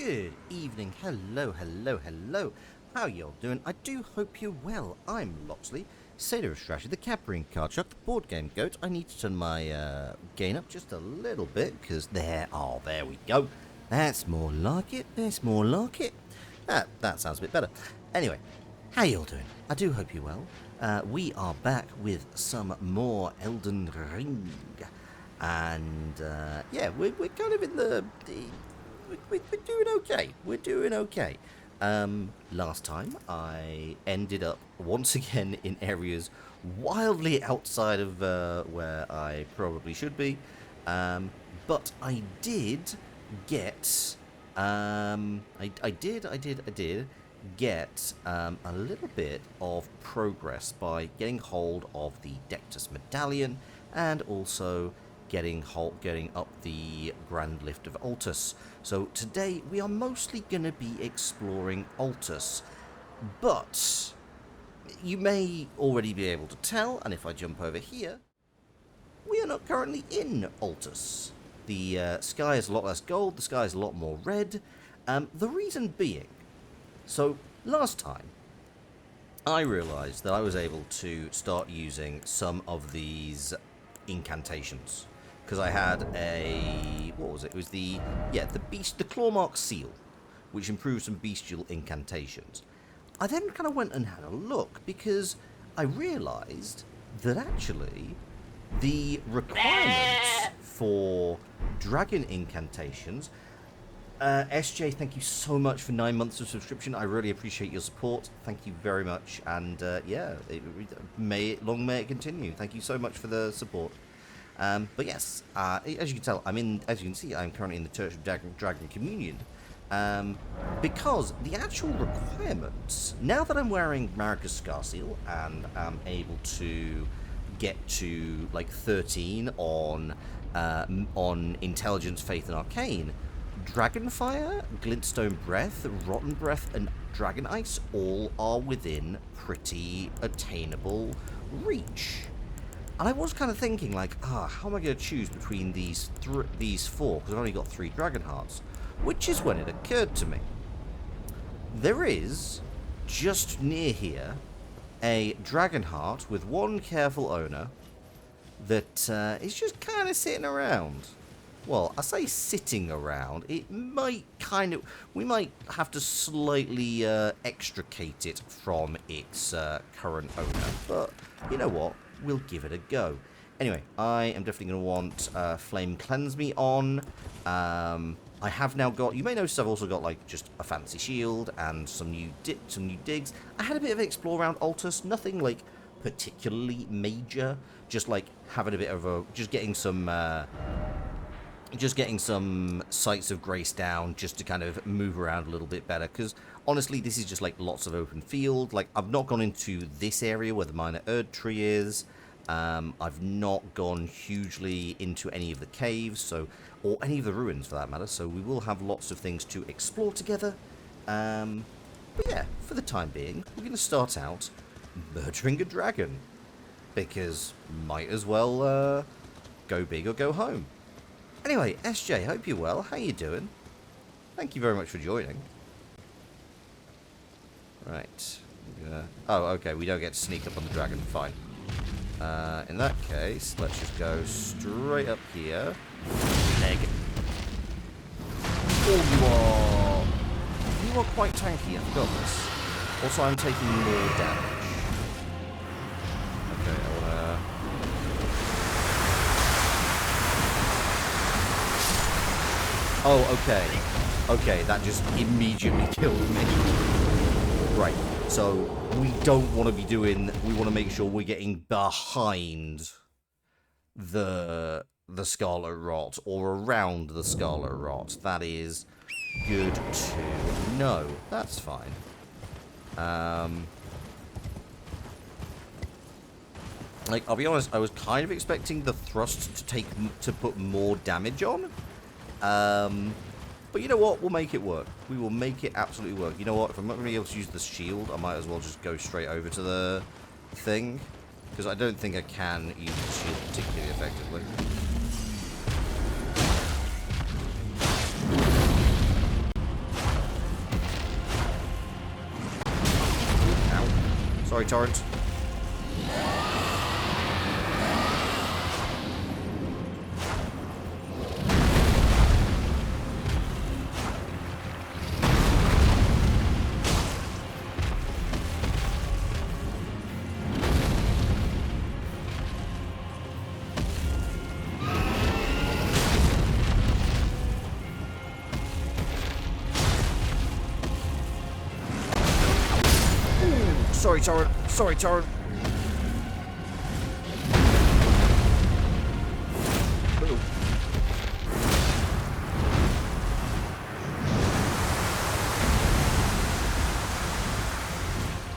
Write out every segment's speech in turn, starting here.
Good evening, hello, hello, hello. How y'all doing? I do hope you're well. I'm Loxley, Sailor of Strategy, the Capering Card Shark, the board game goat. I need to turn my gain up just a little bit, because there we go. That's more like it, that's more like it. That sounds a bit better. Anyway, how y'all doing? I do hope you're well. We are back with some more Elden Ring. And, yeah, we're kind of in we're doing okay. We're doing okay. Last time I ended up once again in areas wildly outside of where I probably should be. But I did get I did get a little bit of progress by getting hold of the Dectus medallion and also getting up the Grand Lift of Altus. So today we are mostly going to be exploring Altus, but you may already be able to tell, and if I jump over here, we are not currently in Altus. The sky is a lot less gold, the sky is a lot more red. The reason being, so last time I realised that I was able to start using some of these incantations. Because I had what was it? It was the Clawmark Seal, which improved some bestial incantations. I then kind of went and had a look, because I realised that actually the requirements for dragon incantations... SJ, thank you so much for 9 months of subscription. I really appreciate your support. Thank you very much. And yeah, long may it continue. Thank you so much for the support. But yes, as you can tell, as you can see, I'm currently in the Church of Dragon Communion. Because the actual requirements, now that I'm wearing Marika's Scar Seal and am able to get to like 13 on Intelligence, Faith, and Arcane, Dragonfire, Glintstone Breath, Rotten Breath, and Dragon Ice all are within pretty attainable reach. And I was kind of thinking, like, how am I going to choose between these four? Because I've only got 3 Dragon Hearts. Which is when it occurred to me. There is, just near here, a Dragon Heart with 1 careful owner that is just kind of sitting around. Well, I say sitting around. It might we might have to slightly extricate it from its current owner. But you know what? We'll give it a go. Anyway, I am definitely going to want Flame Cleanse Me on. I have now got... You may notice I've also got, like, just a fancy shield and some new digs. I had a bit of an explore around Altus. Nothing, like, particularly major. Just, like, having a bit of a... Just getting some Sights of Grace down just to kind of move around a little bit better. Because, honestly, this is just, like, lots of open field. Like, I've not gone into this area where the Minor Erd Tree is. I've not gone hugely into any of the caves, or any of the ruins for that matter, so we will have lots of things to explore together. But yeah, for the time being, we're going to start out murdering a dragon, because might as well go big or go home. Anyway, SJ, hope you're well. How you doing? Thank you very much for joining. Right. Oh, okay, we don't get to sneak up on the dragon. Fine. In that case, let's just go straight up here. Leg. Oh, you are quite tanky, I forgot this. Also, I'm taking more damage. Okay, I wanna... Oh, okay. Okay, that just immediately killed me. Right. So, we don't want to be doing... We want to make sure we're getting behind the Scarlet Rot, or around the Scarlet Rot. That is good to know. That's fine. Like, I'll be honest, I was kind of expecting the thrust to put more damage on. But you know what? We'll make it work. We will make it absolutely work. You know what? If I'm not going to be able to use the shield, I might as well just go straight over to the thing. Because I don't think I can use the shield particularly effectively. Sorry, Torrent. Sorry, Torrent. Sorry, Torrent. Ooh.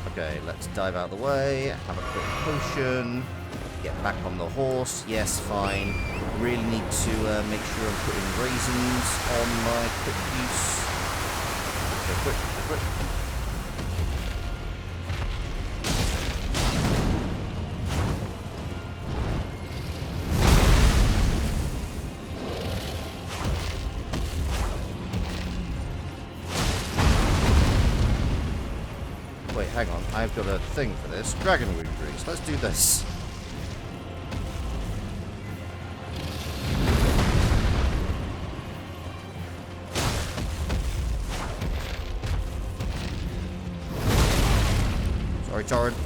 Okay, let's dive out of the way. Have a quick potion. Get back on the horse. Yes, fine. Really need to make sure I'm putting raisins on my quick use. Go quick, go quick. Wait, hang on. I've got a thing for this. Dragon Root Grease. Let's do this. Sorry, Torrent.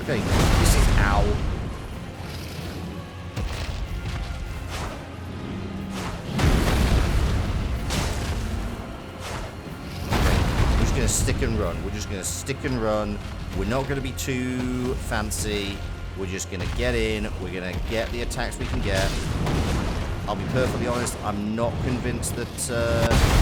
Okay, this is ow. We're just gonna stick and run. We're just gonna stick and run. We're not gonna be too fancy. We're just gonna get in. We're gonna get the attacks we can get. I'll be perfectly honest. I'm not convinced that.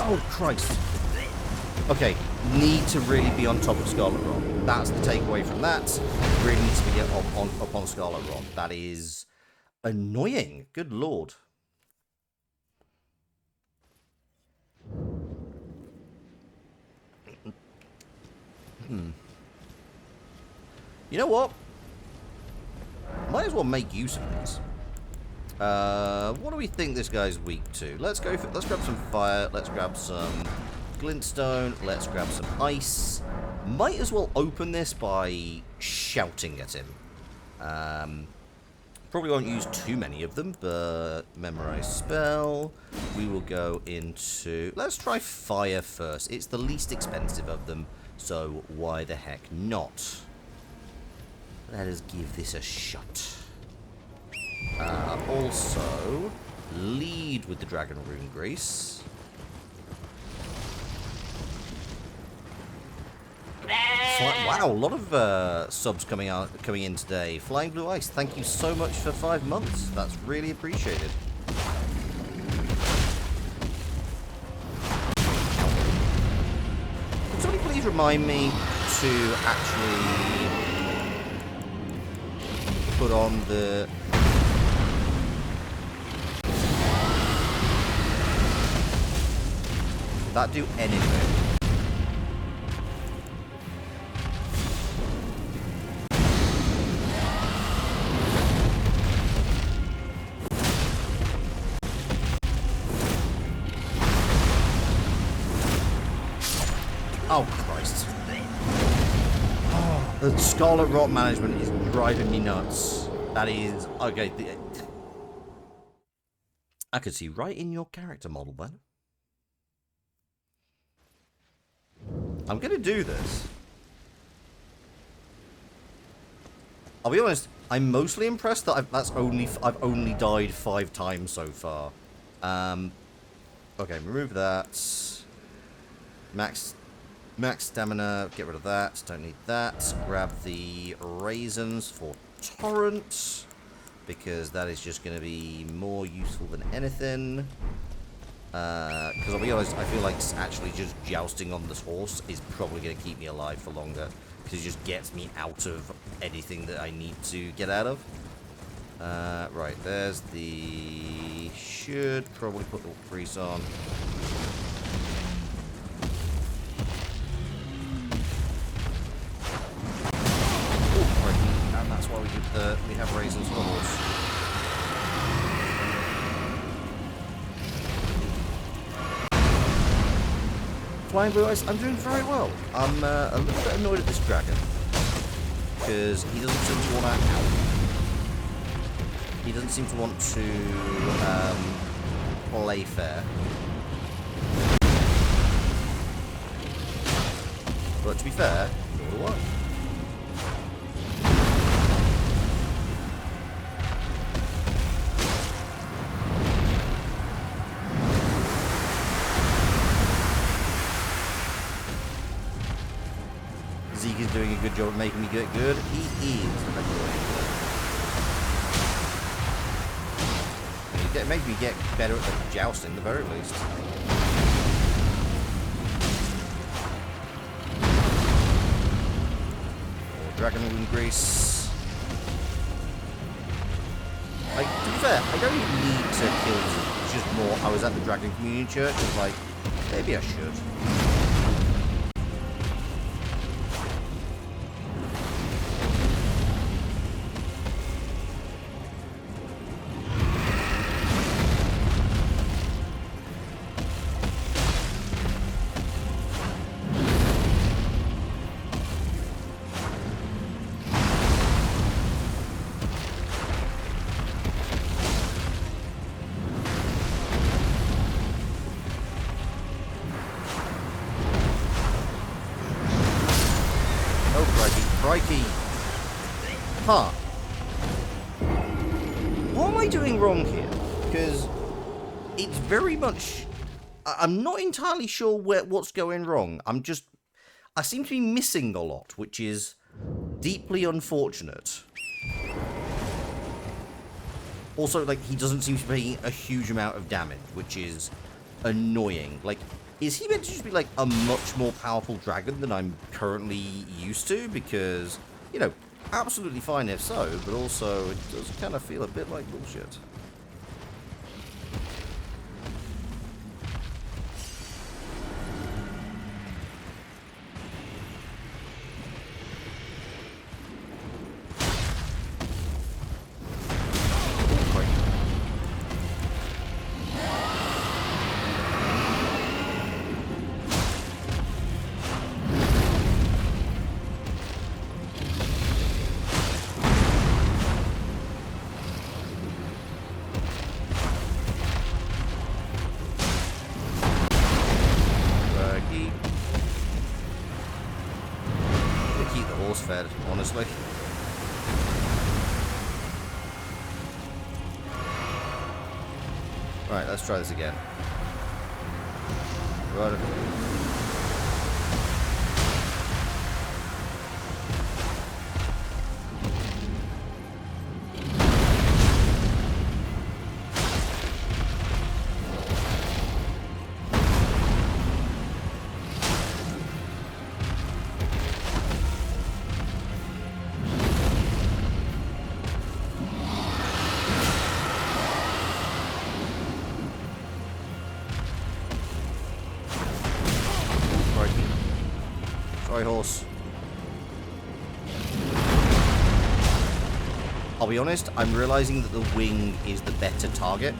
Oh, Christ. Okay, need to really be on top of Scarlet Rot. That's the takeaway from that. Really needs to be up on Scarlet Rot. That is annoying. Good lord. You know what? Might as well make use of this. What do we think this guy's weak to? Let's grab some fire. Let's grab some glintstone. Let's grab some ice. Might as well open this by shouting at him. Probably won't use too many of them, but memorize spell. We will go into... Let's try fire first. It's the least expensive of them, so why the heck not? Let us give this a shot. Also, lead with the Dragon Rune Grease. Wow, a lot of subs coming in today. Flying Blue Ice, thank you so much for 5 months. That's really appreciated. Can somebody please remind me to actually put on the... Did that do anything? Oh, Christ. Oh, the Scarlet Rot management is driving me nuts. That is... Okay. I could see right in your character model, then. I'm going to do this. I'll be honest, I'm mostly impressed that I've only died 5 times so far. Okay, remove that. Max stamina, get rid of that. Don't need that. Grab the raisins for Torrent, because that is just going to be more useful than anything. Because I'll be honest, I feel like actually just jousting on this horse is probably going to keep me alive for longer, because it just gets me out of anything that I need to get out of. Right, there's the... Should probably put the grease on. And that's why we have raisins for the horse. Flying Blue Ice, I'm doing very well. I'm a little bit annoyed at this dragon, because he doesn't seem to want to out. He doesn't seem to want to play fair. But to be fair, nor do I. Zeke is doing a good job of making me get good. He is. It makes me get better at the jousting, at the very least. Dragon Wound Grease. Like, to be fair, I don't even need to kill Zeke. It's just more, I was at the Dragon Communion Church, and was like, maybe I should. Crikey. Huh. What am I doing wrong here? Because it's very much... I'm not entirely sure what's going wrong. I seem to be missing a lot, which is deeply unfortunate. Also, like, he doesn't seem to be taking a huge amount of damage, which is annoying. Like, is he meant to just be, like, a much more powerful dragon than I'm currently used to? Because, you know, absolutely fine if so, but also it does kind of feel a bit like bullshit. Fed, honestly. Right, let's try this again. Right. Sorry, horse. I'll be honest, I'm realizing that the wing is the better target.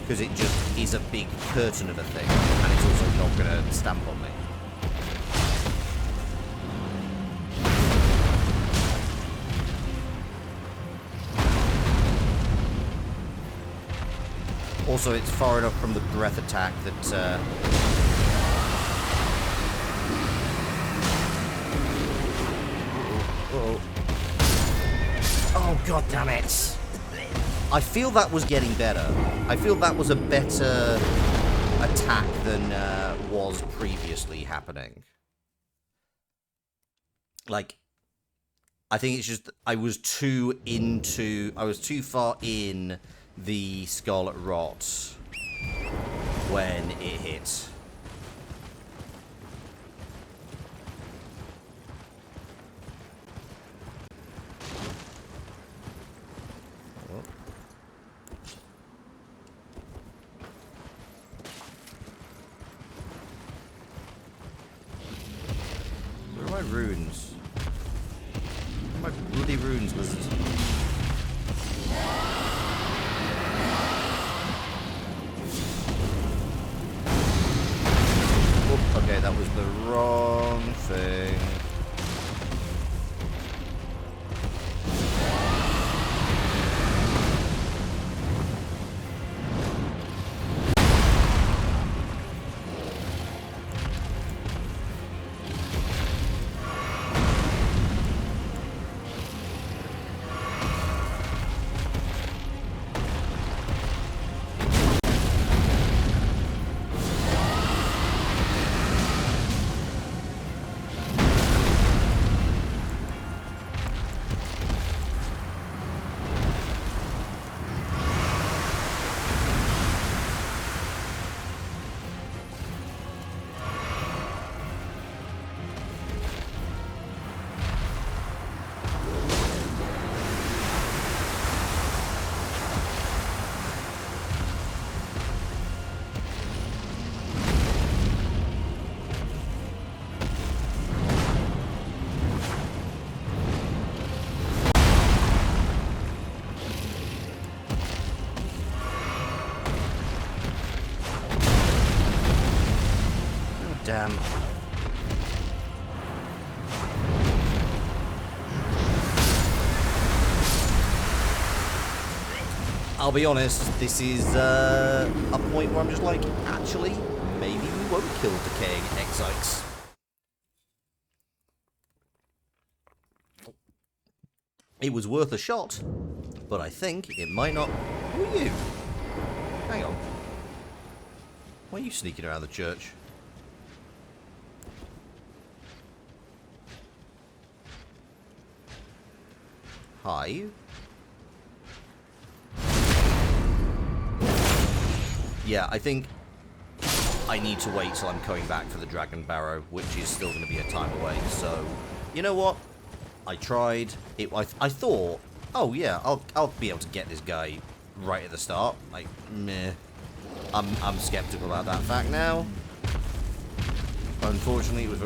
Because it just is a big curtain of a thing, and it's also not going to stamp on me. Also, it's far enough from the breath attack that... Oh, god damn it. I feel that was getting better. I feel that was a better attack than was previously happening. Like, I think it's just I was too far in the Scarlet Rot when it hit. Where are my runes? Where are my bloody runes, lizard? Oh, okay, that was the wrong thing. Damn. I'll be honest, this is a point where I'm just like, actually, maybe we won't kill decaying Exites. It was worth a shot, but I think it might not. Who are you? Hang on. Why are you sneaking around the church? Hi. Yeah, I think I need to wait till I'm coming back for the Dragon Barrow, which is still going to be a time away. So, you know what? I tried. I thought, oh yeah, I'll be able to get this guy right at the start. Like, meh. I'm skeptical about that fact now. Unfortunately, it was.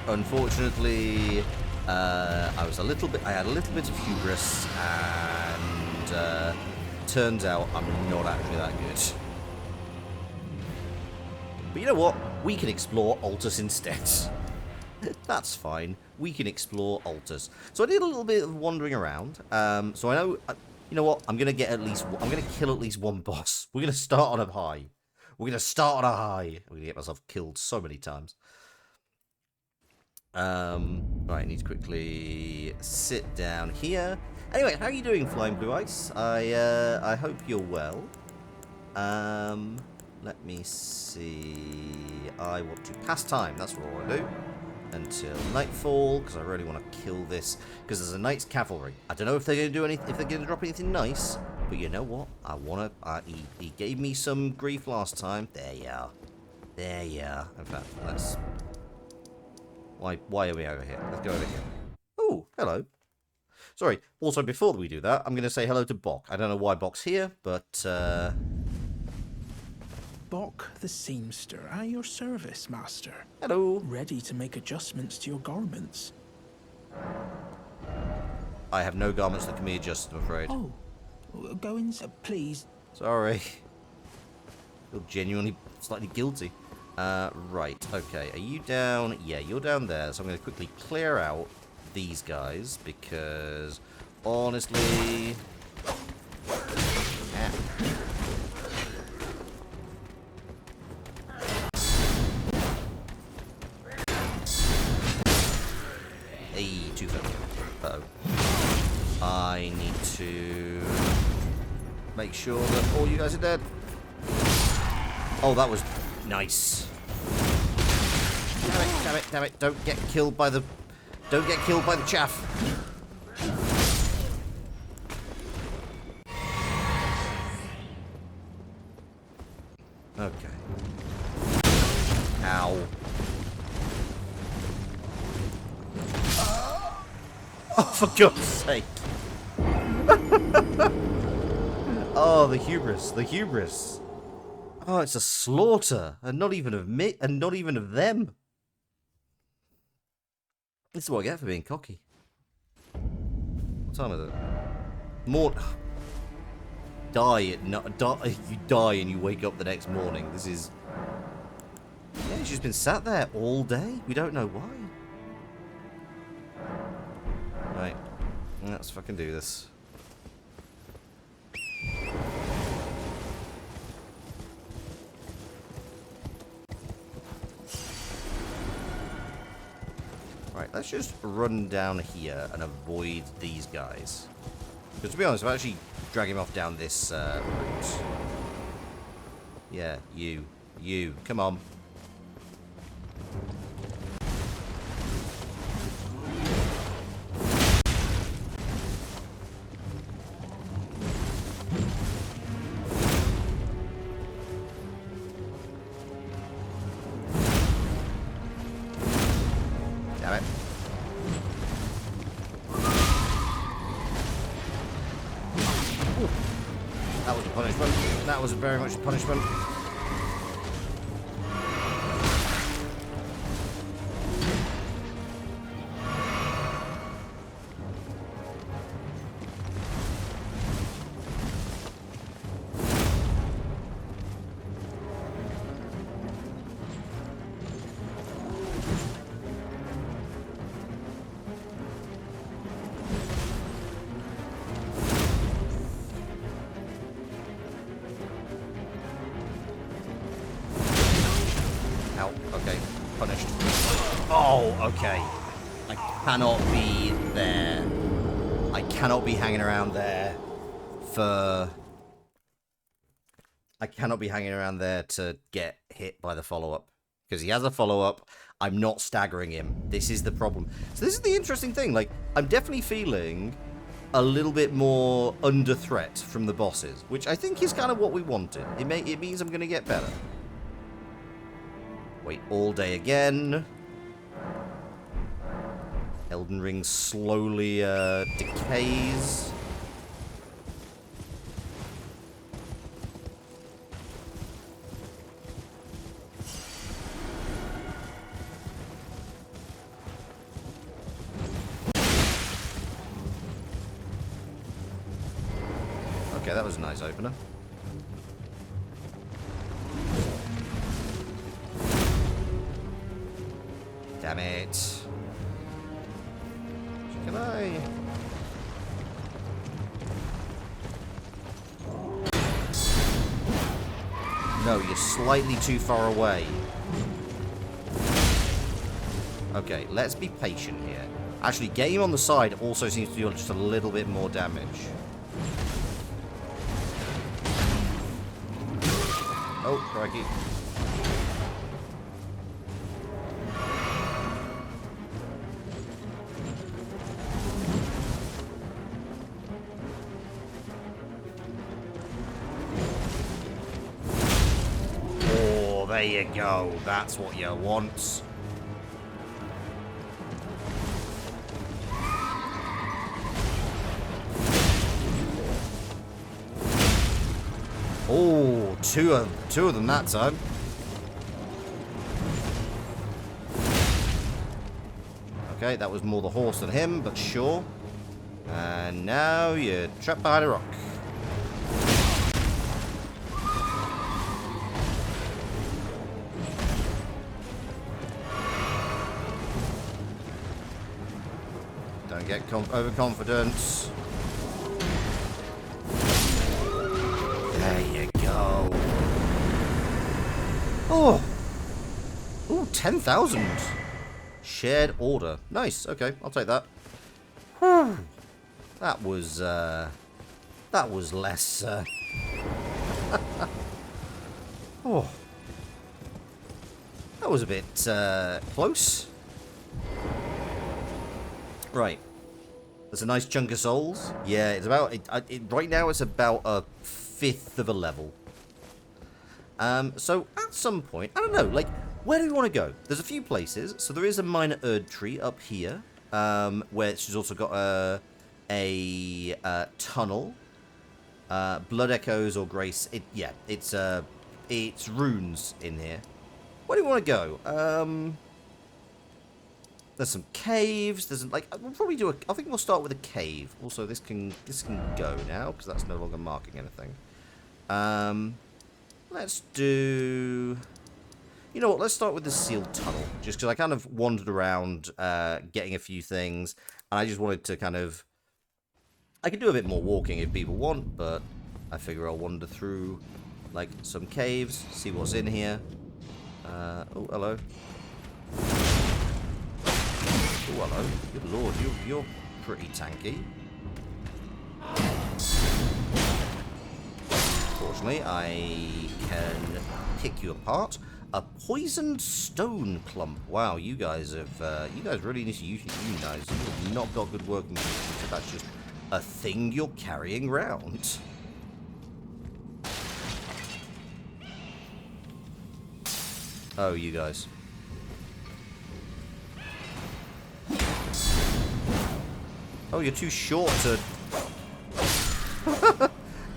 Unfortunately, I had a little bit of hubris, and turns out I'm not actually that good. But you know what? We can explore Altus instead. That's fine. We can explore Altus. So I did a little bit of wandering around. So I know, you know what? I'm gonna kill at least one boss. We're gonna start on a high. We're gonna start on a high. I'm gonna get myself killed so many times. Right, I need to quickly sit down here. Anyway, how are you doing, Flying Blue Ice? I hope you're well. Let me see. I want to pass time. That's what I want to do until nightfall, because I really want to kill this. Because there's a Knight's Cavalry. I don't know if they're going to do anything, if they're going to drop anything nice. But you know what? I want to. He gave me some grief last time. There you are. There you are. In fact, let's. Why are we over here? Let's go over here. Oh, hello. Sorry. Also, before we do that, I'm going to say hello to Bok. I don't know why Bok's here, but... Bok the seamster, at your service, master. Hello. Ready to make adjustments to your garments. I have no garments that can be adjusted, I'm afraid. Oh, go in, please. Sorry. Feel genuinely slightly guilty. Right, okay. Are you down? Yeah, you're down there. So I'm going to quickly clear out these guys because, honestly... Hey, 250. Uh-oh. I need to Make sure that all you guys are dead. Oh, that was nice. Damn it, damn it, damn it. Don't get killed by the chaff. Okay. Ow. Oh, for God's sake. Oh, the hubris, the hubris. Oh, it's a slaughter, and not even of me, and not even of them. This is what I get for being cocky. What time is it? More. You die and you wake up the next morning. This is. Yeah, she's been sat there all day. We don't know why. Right, let's fucking do this. Right, let's just run down here and avoid these guys. Because to be honest, if I actually drag him off down this route. Yeah, you, come on. That was very much a punishment. Okay, punished. Oh, okay. I cannot be there. I cannot be hanging around there for... I cannot be hanging around there to get hit by the follow-up. Because he has a follow-up. I'm not staggering him. This is the problem. So this is the interesting thing. Like, I'm definitely feeling a little bit more under threat from the bosses. Which I think is kind of what we wanted. It means I'm going to get better. Wait all day again. Elden Ring slowly decays. Okay, that was a nice opener. Damn it. Can I? No, you're slightly too far away. Okay, let's be patient here. Actually, getting him on the side also seems to do just a little bit more damage. Oh, crikey. There you go. That's what you want. Oh, two of them that time. Okay, that was more the horse than him, but sure. And now you're trapped behind a rock. Don't get overconfident. There you go. Oh! Ooh, 10,000. Shared order. Nice. Okay, I'll take that. Whew. That was That was less, oh. That was a bit, close. Right. There's a nice chunk of souls. Yeah, it's about... right now it's about a fifth of a level. So, at some point... I don't know, like, where do we want to go? There's a few places. So, there is a minor Erd tree up here. Where she's also got a tunnel. Blood Echoes or Grace. It's runes in here. Where do we want to go? There's some caves. There's like we'll probably do I think we'll start with a cave. Also, this can go now because that's no longer marking anything. Let's do. You know what? Let's start with the sealed tunnel, just because I kind of wandered around, getting a few things, and I just wanted to kind of. I could do a bit more walking if people want, but I figure I'll wander through, like some caves, see what's in here. Oh, hello. Oh, hello. Good lord, you're pretty tanky. Fortunately, I can pick you apart. A poisoned stone clump. Wow, you guys really need to use you guys. You have not got good working conditions, so that's just a thing you're carrying around. Oh, you guys. Oh, you're too short to...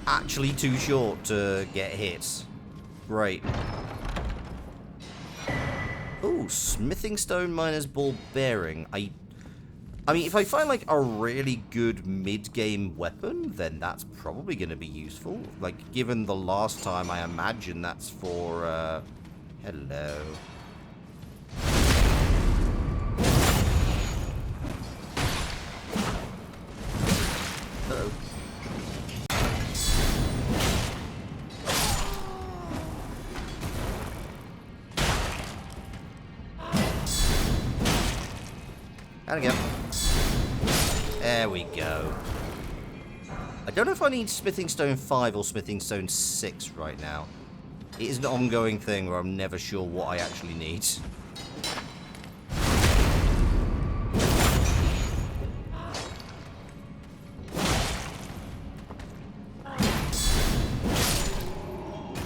Actually too short to get hit. Great. Ooh, smithing stone miner's ball bearing. I mean, if I find, like, a really good mid-game weapon, then that's probably going to be useful. Like, given the last time, I imagine that's for, hello. Uh-oh. And again. There we go. I don't know if I need Smithing Stone 5 or Smithing Stone 6 right now. It is an ongoing thing where I'm never sure what I actually need.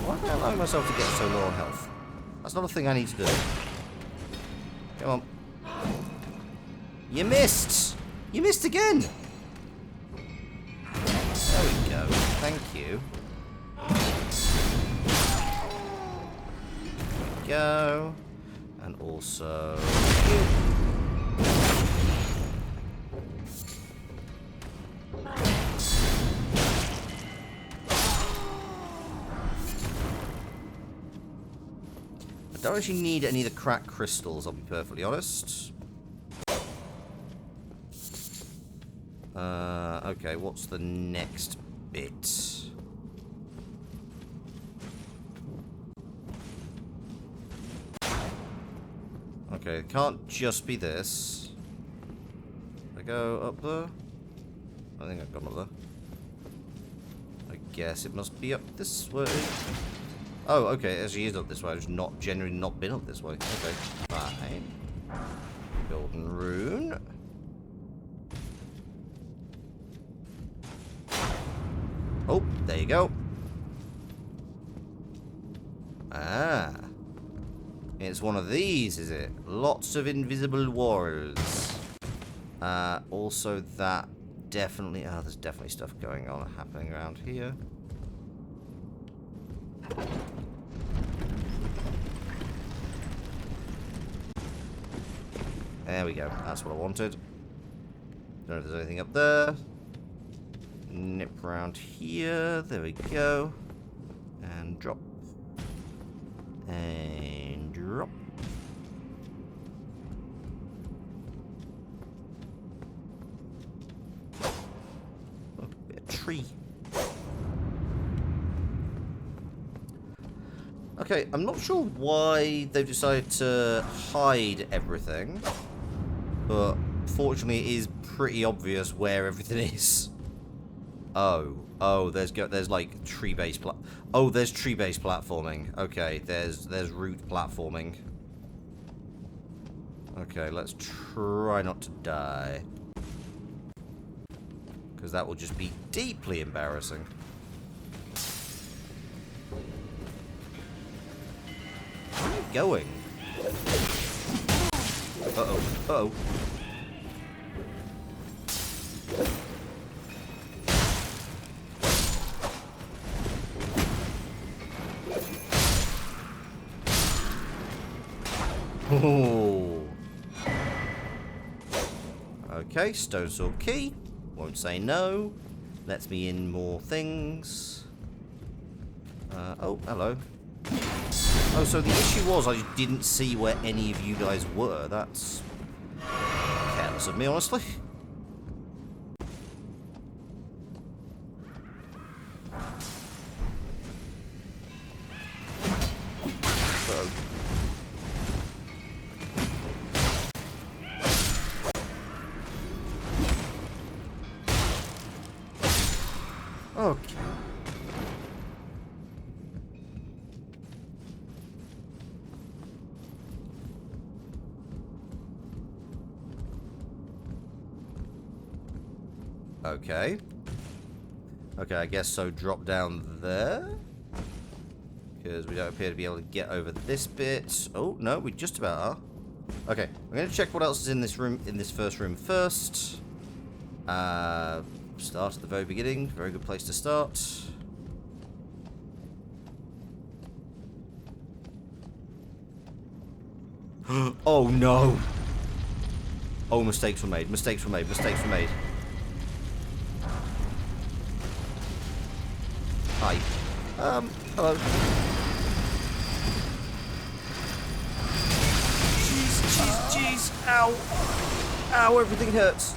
Why am I allowing myself to get so low on health? That's not a thing I need to do. Come on. You missed! You missed again! There we go. Thank you. Go. And also... you. I don't actually need any of the cracked crystals, I'll be perfectly honest. Okay, what's the next bit? Okay, it can't just be this. I go up there? I think I've gone up there. I guess it must be up this way. Oh, okay, it actually is up this way. I've just not generally not been up this way. Okay, fine. Golden rune. Oh, there you go. Ah. It's one of these, is it? Lots of invisible walls. Also that definitely... oh, there's definitely stuff going on, happening around here. There we go. That's what I wanted. Don't know if there's anything up there. Nip around here. There we go. And drop. And drop. Oh, a tree. Okay, I'm not sure why they've decided to hide everything, but fortunately it is pretty obvious where everything is. Oh, there's like tree-based oh, there's tree-based platforming. Okay, there's root platforming. Okay, let's try not to die. Because that will just be deeply embarrassing. Where are you going? Uh-oh. Uh-oh. Oh. Okay, stone sword key. Won't say no. Lets me in more things. Oh, hello. Oh, so the issue was I didn't see where any of you guys were. That's careless of me, honestly. Uh-oh. Okay. Okay. Okay, I guess so. Drop down there. Because we don't appear to be able to get over this bit. Oh, no, we just about are. Okay, I'm going to check what else is in this room, in this first room first. Start at the very beginning. Very good place to start. Oh, no. Oh, mistakes were made. Mistakes were made. Mistakes were made. Hi. Hello. Jeez. Ow. Ow, everything hurts.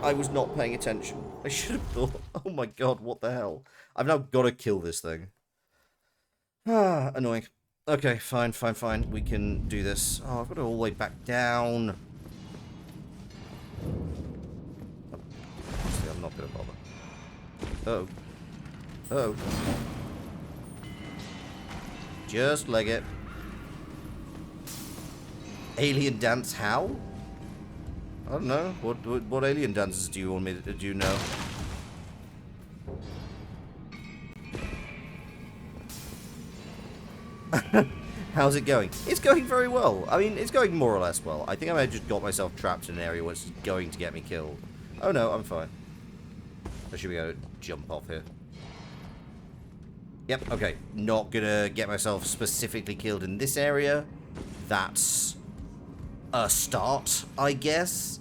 I was not paying attention. I should have thought, oh my god, what the hell? I've now got to kill this thing. Ah, annoying. Okay, fine. We can do this. Oh, I've got to go all the way back down. Honestly, I'm not going to bother. Uh-oh. Just leg it. Alien dance how? I don't know. What alien dances do you want me to do now? How's it going? It's going very well. I mean, it's going more or less well. I think I may have just got myself trapped in an area where it's going to get me killed. Oh no, I'm fine. I should be able to jump off here. Yep, okay. Not gonna get myself specifically killed in this area. That's a start, I guess.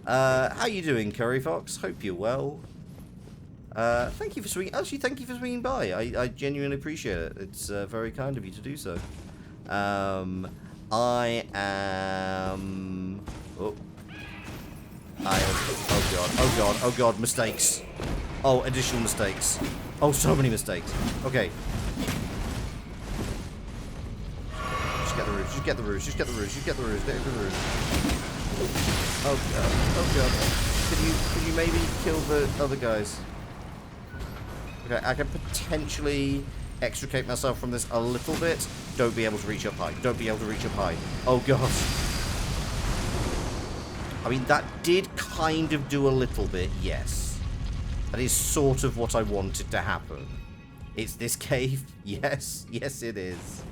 How you doing, Curry Fox? Hope you're well. Thank you for swinging. Actually, thank you for swinging by. I genuinely appreciate it. It's very kind of you to do so. I am. Oh god, mistakes. Oh, additional mistakes. Oh, so many mistakes. Okay. Just get the roof. Just get the roof. Just get the roof. Just get the roof. Get the roof. Oh god. Oh god. Can you maybe kill the other guys? Okay, I can potentially extricate myself from this a little bit. Don't be able to reach up high. Don't be able to reach up high. Oh god. I mean, that did kind of do a little bit, yes. That is sort of what I wanted to happen. It's this cave? Yes. Yes, it is.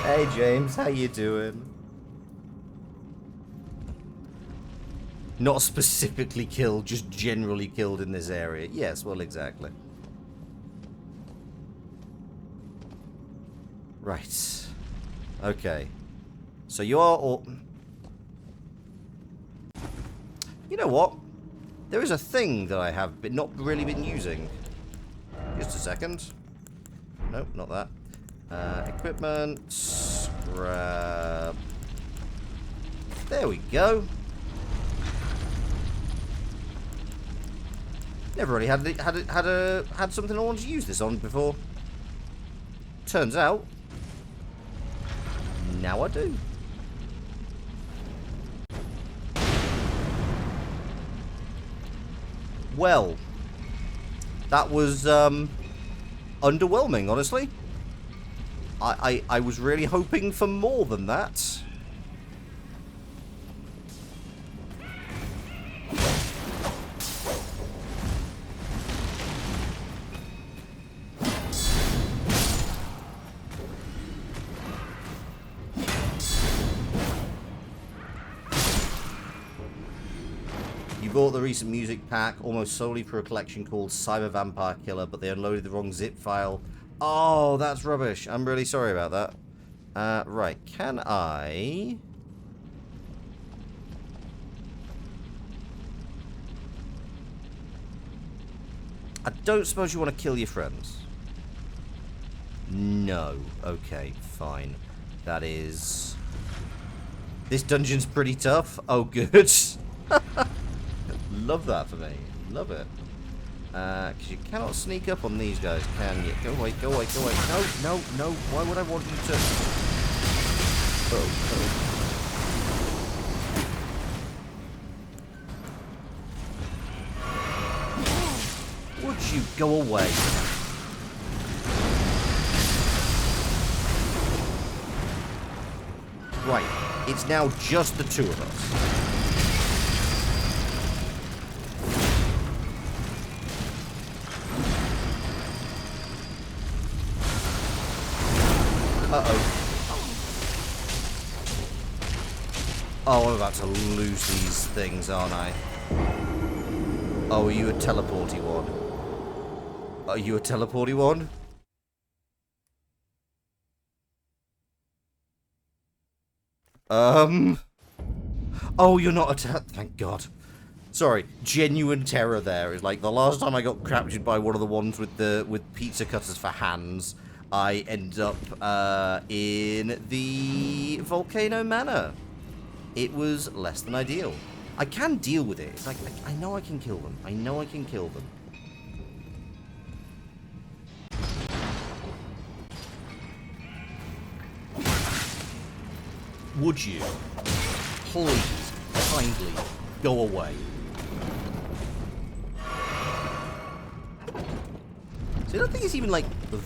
Hey, James. How you doing? Not specifically killed, just generally killed in this area. Yes, well, exactly. Right. Okay. So you are all... You know what? There is a thing that I have not really been using. Just a second. Nope, not that. Equipment. Grab. There we go. Never really had something I wanted to use this on before. Turns out, now I do. Well, that was underwhelming, honestly. I was really hoping for more than that. You bought the recent music pack almost solely for a collection called Cyber Vampire Killer, but they unloaded the wrong zip file. Oh, that's rubbish. I'm really sorry about that. Right, can I... I don't suppose you want to kill your friends? No. Okay, fine. That is... This dungeon's pretty tough. Oh, good. Love that for me. Love it. Because you cannot sneak up on these guys, can you? Go away, go away, go away. No, no, no. Why would I want you to... Oh, would you go away? Right. It's now just the two of us. Uh-oh. Oh, I'm about to lose these things, aren't I? Oh, are you a teleporty one? Are you a teleporty one? Oh, you're not a thank God. Sorry, genuine terror there. It's like the last time I got captured by one of the ones with pizza cutters for hands. I ended up in the Volcano Manor. It was less than ideal. I can deal with it. It's like, I know I can kill them. I know I can kill them. Would you, please, kindly, go away? So I don't think it's even like I don't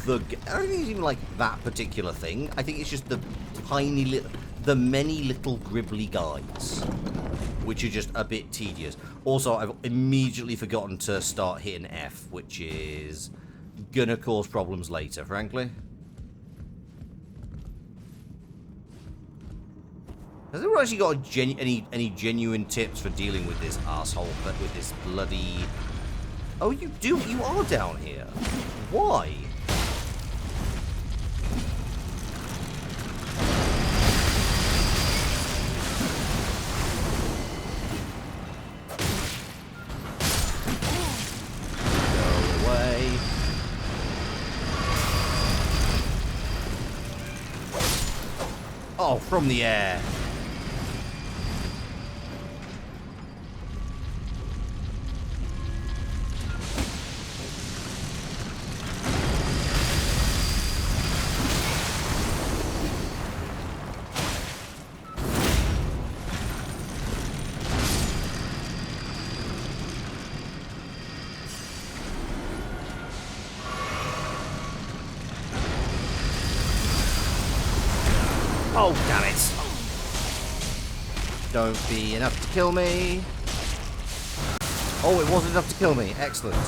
think it's even like that particular thing. I think it's just the tiny little, the many little gribbly guys, which are just a bit tedious. Also, I've immediately forgotten to start hitting F, which is gonna cause problems later, frankly. Has anyone actually got any genuine tips for dealing with this asshole, but with this bloody... Oh, you do? You are down here. Why? Go away. Oh, from the air. Oh, damn it. Don't be enough to kill me. Oh, it wasn't enough to kill me. Excellent.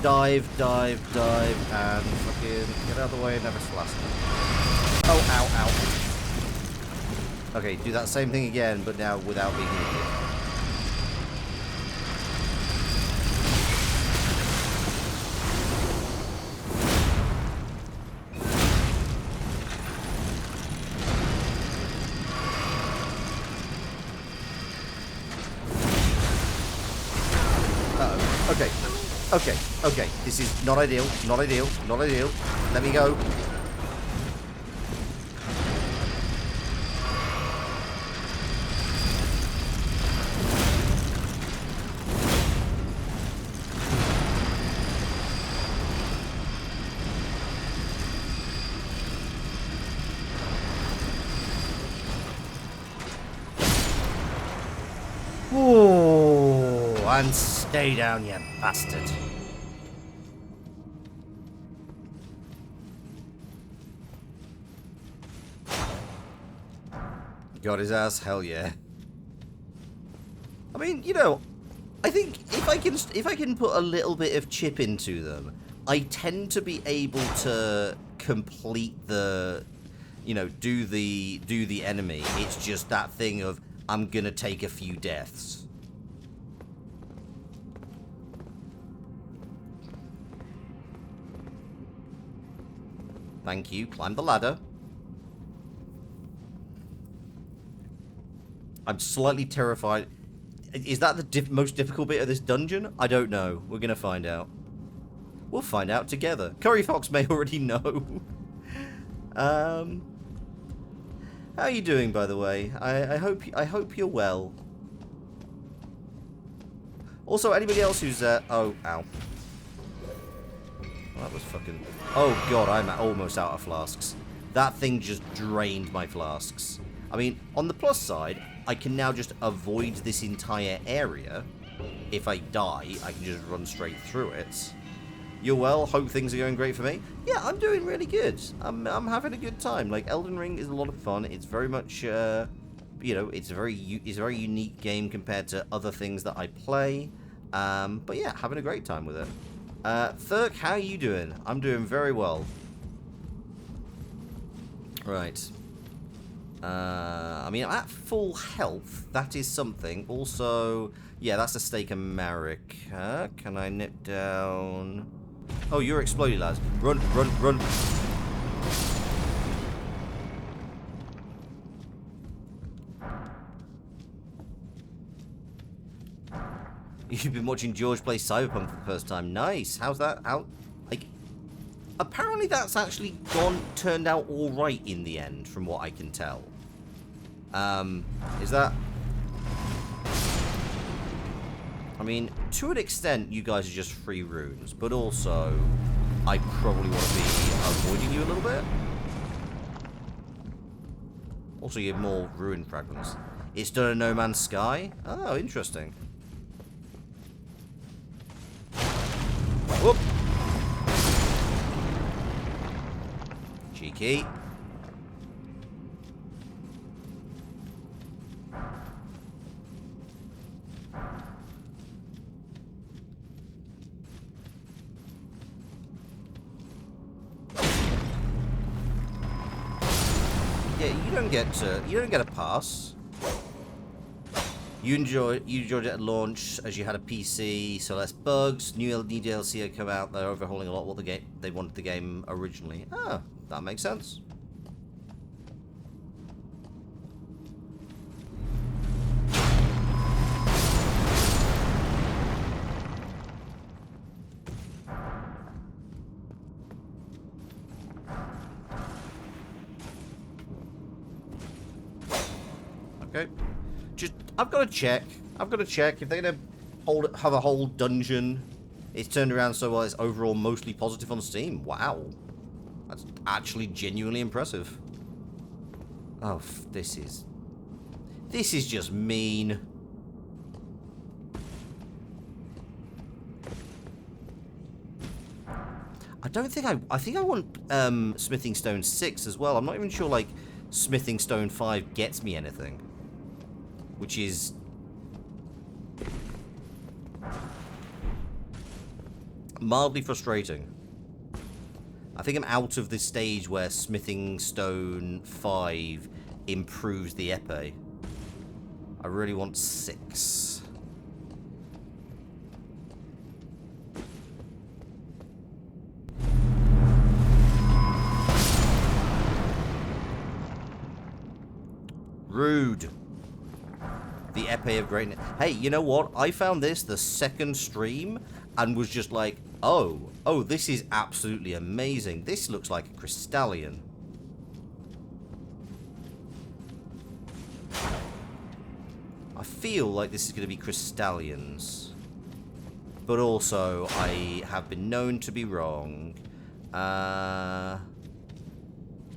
Dive, dive, dive, and fucking get out of the way and never last. Oh, ow, ow. Okay, do that same thing again, but now without being immediate. Okay, okay, okay. This is not ideal, not ideal, not ideal. Let me go. And stay down, you bastard. Got his ass? Hell yeah. I mean, you know, I think if I can put a little bit of chip into them, I tend to be able to complete the, you know, do the enemy. It's just that thing of I'm gonna take a few deaths. Thank you. Climb the ladder. I'm slightly terrified. Is that the most difficult bit of this dungeon? I don't know. We're gonna find out. We'll find out together. Curry Fox may already know. How are you doing, by the way? I hope you're well. Also, anybody else who's oh, ow. Well, that was fucking. Oh god, I'm almost out of flasks. That thing just drained my flasks. I mean, on the plus side, I can now just avoid this entire area. If I die, I can just run straight through it. You're well? Hope things are going great for me? Yeah, I'm doing really good. I'm having a good time. Like, Elden Ring is a lot of fun. It's very much, you know, it's a very unique game compared to other things that I play. But yeah, having a great time with it. Thurk, how are you doing? I'm doing very well. Right. I mean, I'm at full health. That is something. Also, yeah, that's a steak and marek. Can I nip down? Oh, you're exploding, lads. Run, run, run. You've been watching George play Cyberpunk for the first time. Nice. How's that? How? Like, apparently that's actually turned out all right in the end, from what I can tell. Is that? I mean, to an extent, you guys are just free runes, but also, I probably want to be avoiding you a little bit. Also, you have more rune fragments. It's done in No Man's Sky? Oh, interesting. Whoop! Cheeky. Yeah, you don't get a pass. You enjoyed it at launch as you had a PC, so less bugs. New DLC had come out. They're overhauling a lot what they wanted the game originally. Ah, that makes sense. Okay. I've got to check. If they're gonna have a whole dungeon. It's turned around so well. It's overall mostly positive on Steam. Wow, that's actually genuinely impressive. Oh, this is just mean. I think I want Smithing Stone 6 as well. I'm not even sure like Smithing Stone 5 gets me anything. Which is mildly frustrating. I think I'm out of the stage where Smithing Stone 5 improves the epee. I really want 6. Rude. The epee of greatness. Hey, you know what? I found this the second stream and was just like, oh, this is absolutely amazing. This looks like a Crystallion. I feel like this is going to be Crystallions. But also, I have been known to be wrong.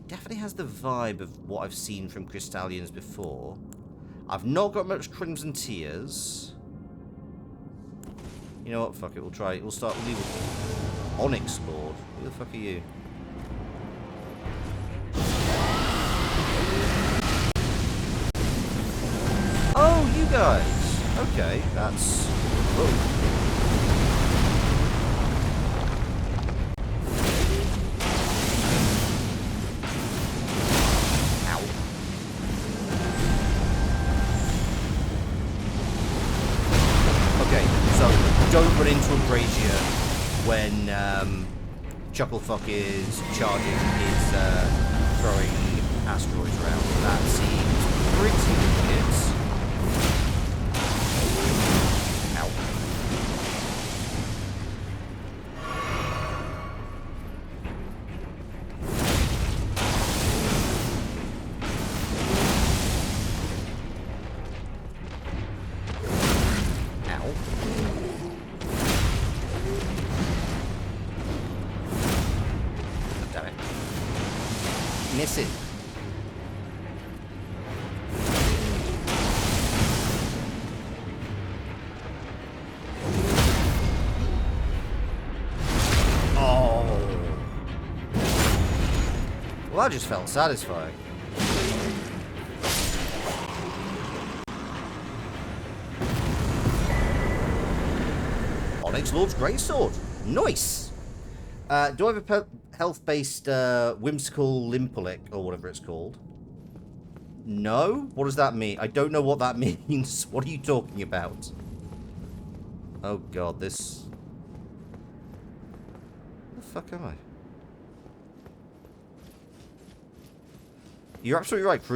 Definitely has the vibe of what I've seen from Crystallions before. I've not got much Crimson Tears. You know what? Fuck it. We'll try. We'll start with Onyx Lord. Who the fuck are you? Oh, you guys. Okay, that's. Oh. Don't run into a brazier when Chucklefuck is charging his throwing asteroids around. That seems pretty wicked. Ow. Miss it. Oh. Well, that just felt satisfying. Onyx Lord's Greatsword. Nice. Do I have a health-based whimsical Limpolic or whatever it's called? No? What does that mean? I don't know what that means. What are you talking about? Oh god, this... Where the fuck am I? You're absolutely right. For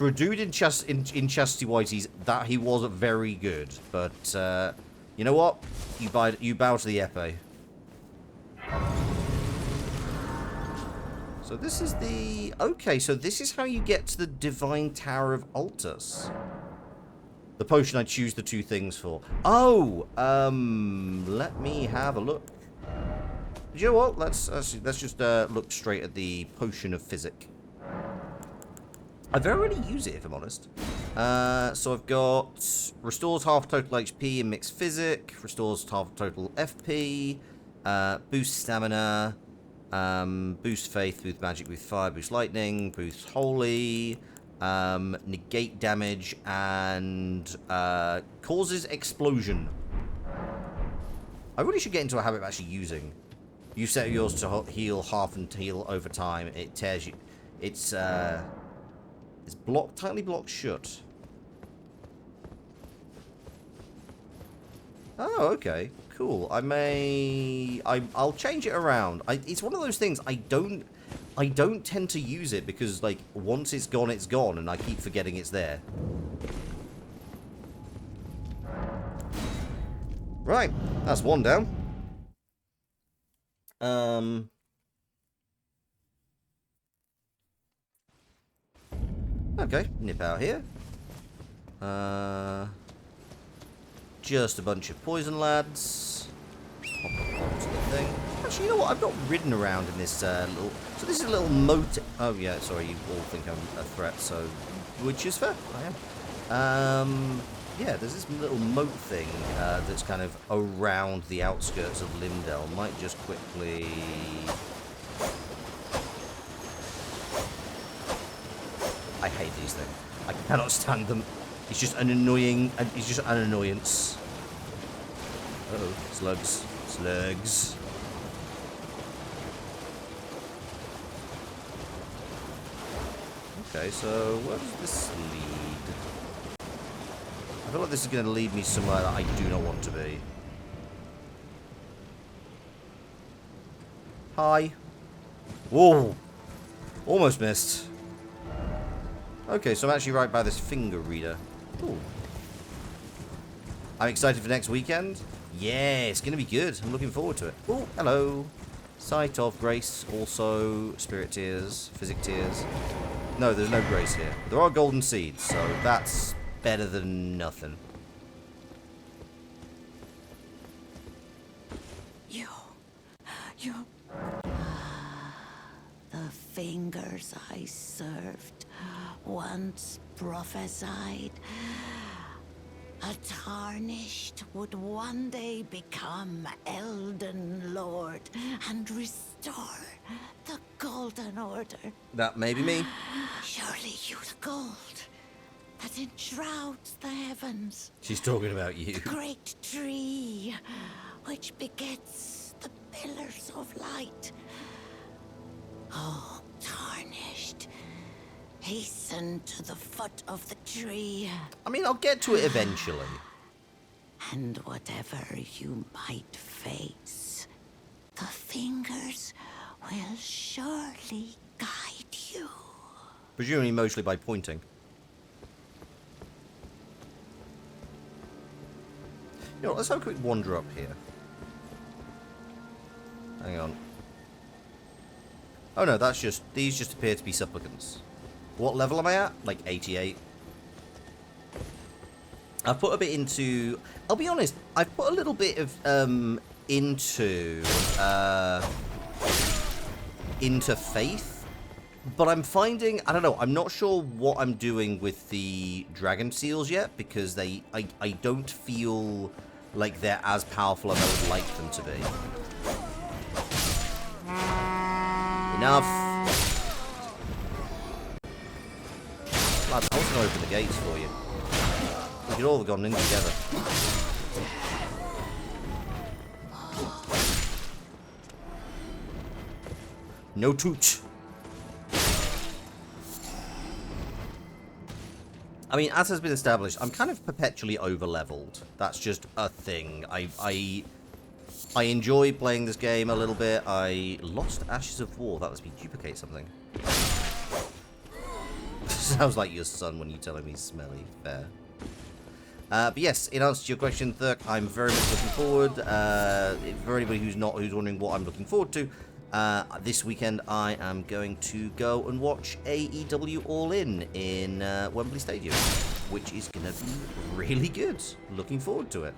a dude in Chastity Whitey's, that he was very good. But you know what? You bow to the epee. So this is the... Okay, so this is how you get to the Divine Tower of Altus. The potion I choose the two things for. Oh! Let me have a look. You know what? Let's just look straight at the Potion of Physic. I very rarely use it, if I'm honest. So I've got... Restores half total HP in Mixed Physic. Restores half total FP. Boost Stamina. Boost Faith, boost Magic, boost Fire, boost Lightning, boost Holy, negate damage, and causes explosion. I really should get into a habit of actually using. You set yours to heal half and heal over time. It tears you. It's blocked, tightly blocked shut. Oh, okay. Cool. I'll change it around. It's one of those things I don't tend to use it because like once it's gone, and I keep forgetting it's there. Right, that's one down. Okay, nip out here. Just a bunch of poison lads. Hop up onto the thing. Actually, you know what? I've not ridden around in this little... So this is a little moat... Oh, yeah, sorry, you all think I'm a threat, so... Which is fair, I am. Yeah, there's this little moat thing that's kind of around the outskirts of Lindell. Might just quickly... I hate these things. I cannot stand them. It's just an annoying... It's just an annoyance. Uh-oh. Slugs. Slugs. Okay, so where does this lead? I feel like this is going to lead me somewhere that I do not want to be. Hi. Whoa. Almost missed. Okay, so I'm actually right by this finger reader. Ooh. I'm excited for next weekend. Yeah, it's going to be good. I'm looking forward to it. Oh, hello. Sight of Grace, also Spirit Tears, Physic Tears. No, there's no Grace here. There are Golden Seeds, so that's better than nothing. You... The fingers I served once prophesied A tarnished would one day become Elden Lord and restore the Golden Order. That may be me. Surely you the gold that enshrouds the heavens. She's talking about you. The great tree which begets the pillars of light. Oh, tarnished, hasten to the foot of the tree. I mean, I'll get to it eventually. And whatever you might face, the fingers will surely guide you. Presumably mostly by pointing. You know what, let's have a quick wander up here. Hang on. Oh no, that's just... These just appear to be supplicants. What level am I at? Like 88. I've put a bit into... I'll be honest, I've put a little bit of, into faith. But I'm finding... I don't know, I'm not sure what I'm doing with the dragon seals yet, because I don't feel like they're as powerful as I would like them to be. Enough. Lads, I was going to open the gates for you. We could all have gone in together. No toot. I mean, as has been established, I'm kind of perpetually over-leveled. That's just a thing. I enjoy playing this game a little bit. I lost Ashes of War. That lets me duplicate something. Sounds like your son when you tell him he's smelly. Fair. But yes, in answer to your question, Thurk, I'm very much looking forward. For anybody who's wondering what I'm looking forward to, this weekend I am going to go and watch AEW All In Wembley Stadium, which is going to be really good. Looking forward to it.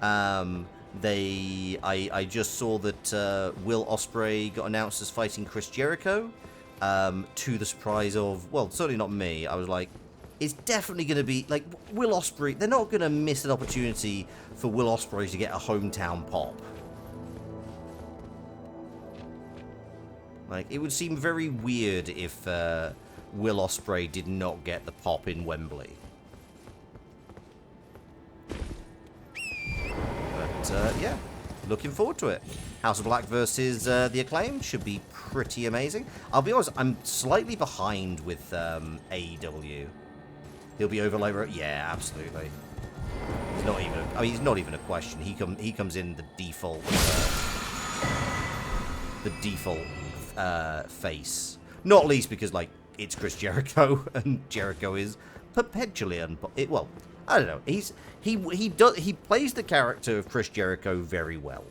I just saw that Will Ospreay got announced as fighting Chris Jericho, to the surprise of, well, certainly not me. I was like, it's definitely going to be, like, Will Ospreay, they're not going to miss an opportunity for Will Ospreay to get a hometown pop. Like, it would seem very weird if Will Ospreay did not get the pop in Wembley. But, yeah, looking forward to it. House of Black versus The Acclaim should be pretty amazing. I'll be honest, I'm slightly behind with AEW. He'll be over later. Yeah, absolutely. It's not even. I mean, it's not even a question. He comes in the default. Face. Not least because, like, it's Chris Jericho, and Jericho is perpetually well, I don't know. He plays the character of Chris Jericho very well.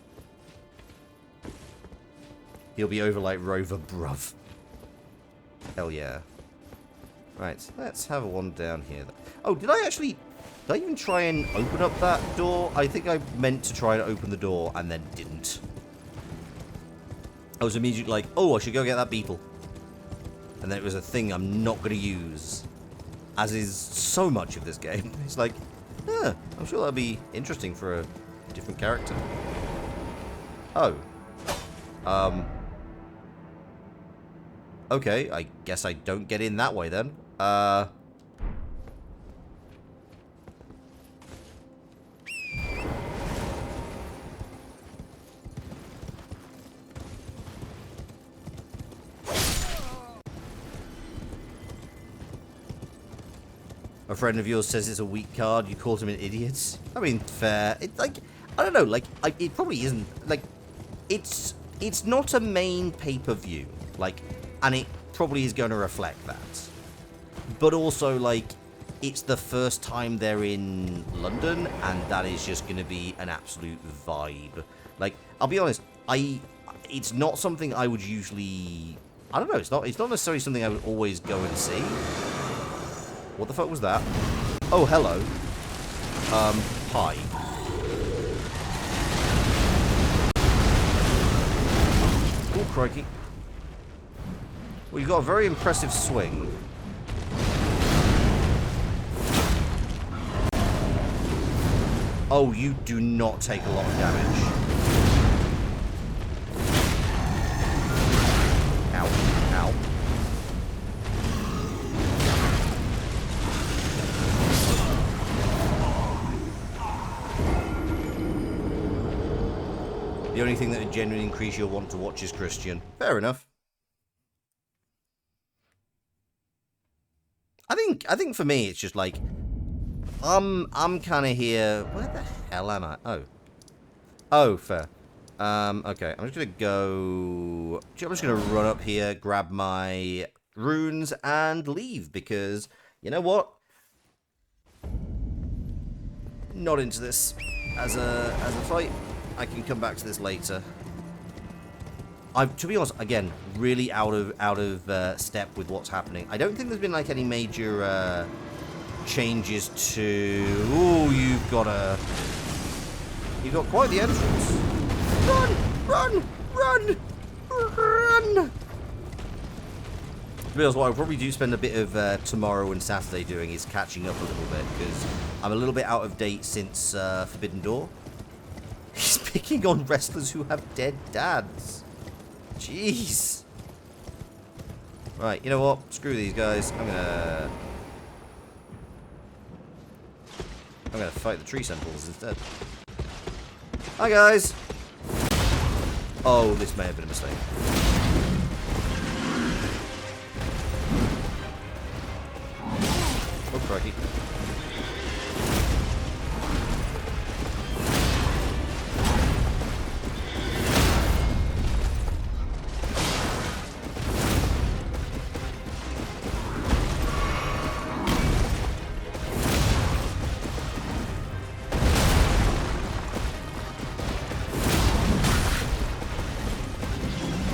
He'll be over like Rover Bruv. Hell yeah. Right, let's have a one down here. Oh, did I even try and open up that door? I think I meant to try and open the door and then didn't. I was immediately like, oh, I should go get that beetle. And then it was a thing I'm not going to use. As is so much of this game. It's like, yeah, I'm sure that'll be interesting for a different character. Oh. Okay, I guess I don't get in that way then. A friend of yours says it's a weak card. You called him an idiot. I mean, fair. It's like, I don't know. Like, it probably isn't. Like, it's not a main pay-per-view. Like, and it probably is going to reflect that. But also, like, it's the first time they're in London, and that is just going to be an absolute vibe. Like, I'll be honest. It's not something I would usually. I don't know. It's not necessarily something I would always go and see. What the fuck was that? Oh, hello. Hi. Oh, crikey. Well, you've got a very impressive swing. Oh, you do not take a lot of damage. Ow. Ow. The only thing that would genuinely increase your want to watch is Christian. Fair enough. I think for me it's just like I'm kind of here. Where the hell am I? Oh, fair. Okay, I'm just gonna go. I'm just gonna run up here, grab my runes, and leave because you know what? Not into this as a fight. I can come back to this later. To be honest, again, really out of step with what's happening. I don't think there's been like any major changes to. Ooh, you've got quite the entrance. Run, run, run, run. To be honest, what I'll probably do spend a bit of tomorrow and Saturday doing is catching up a little bit because I'm a little bit out of date since Forbidden Door. He's picking on wrestlers who have dead dads. Jeez. Right, you know what? Screw these guys. I'm gonna fight the tree sentinels instead. Hi guys. Oh, this may have been a mistake. Oh, crikey.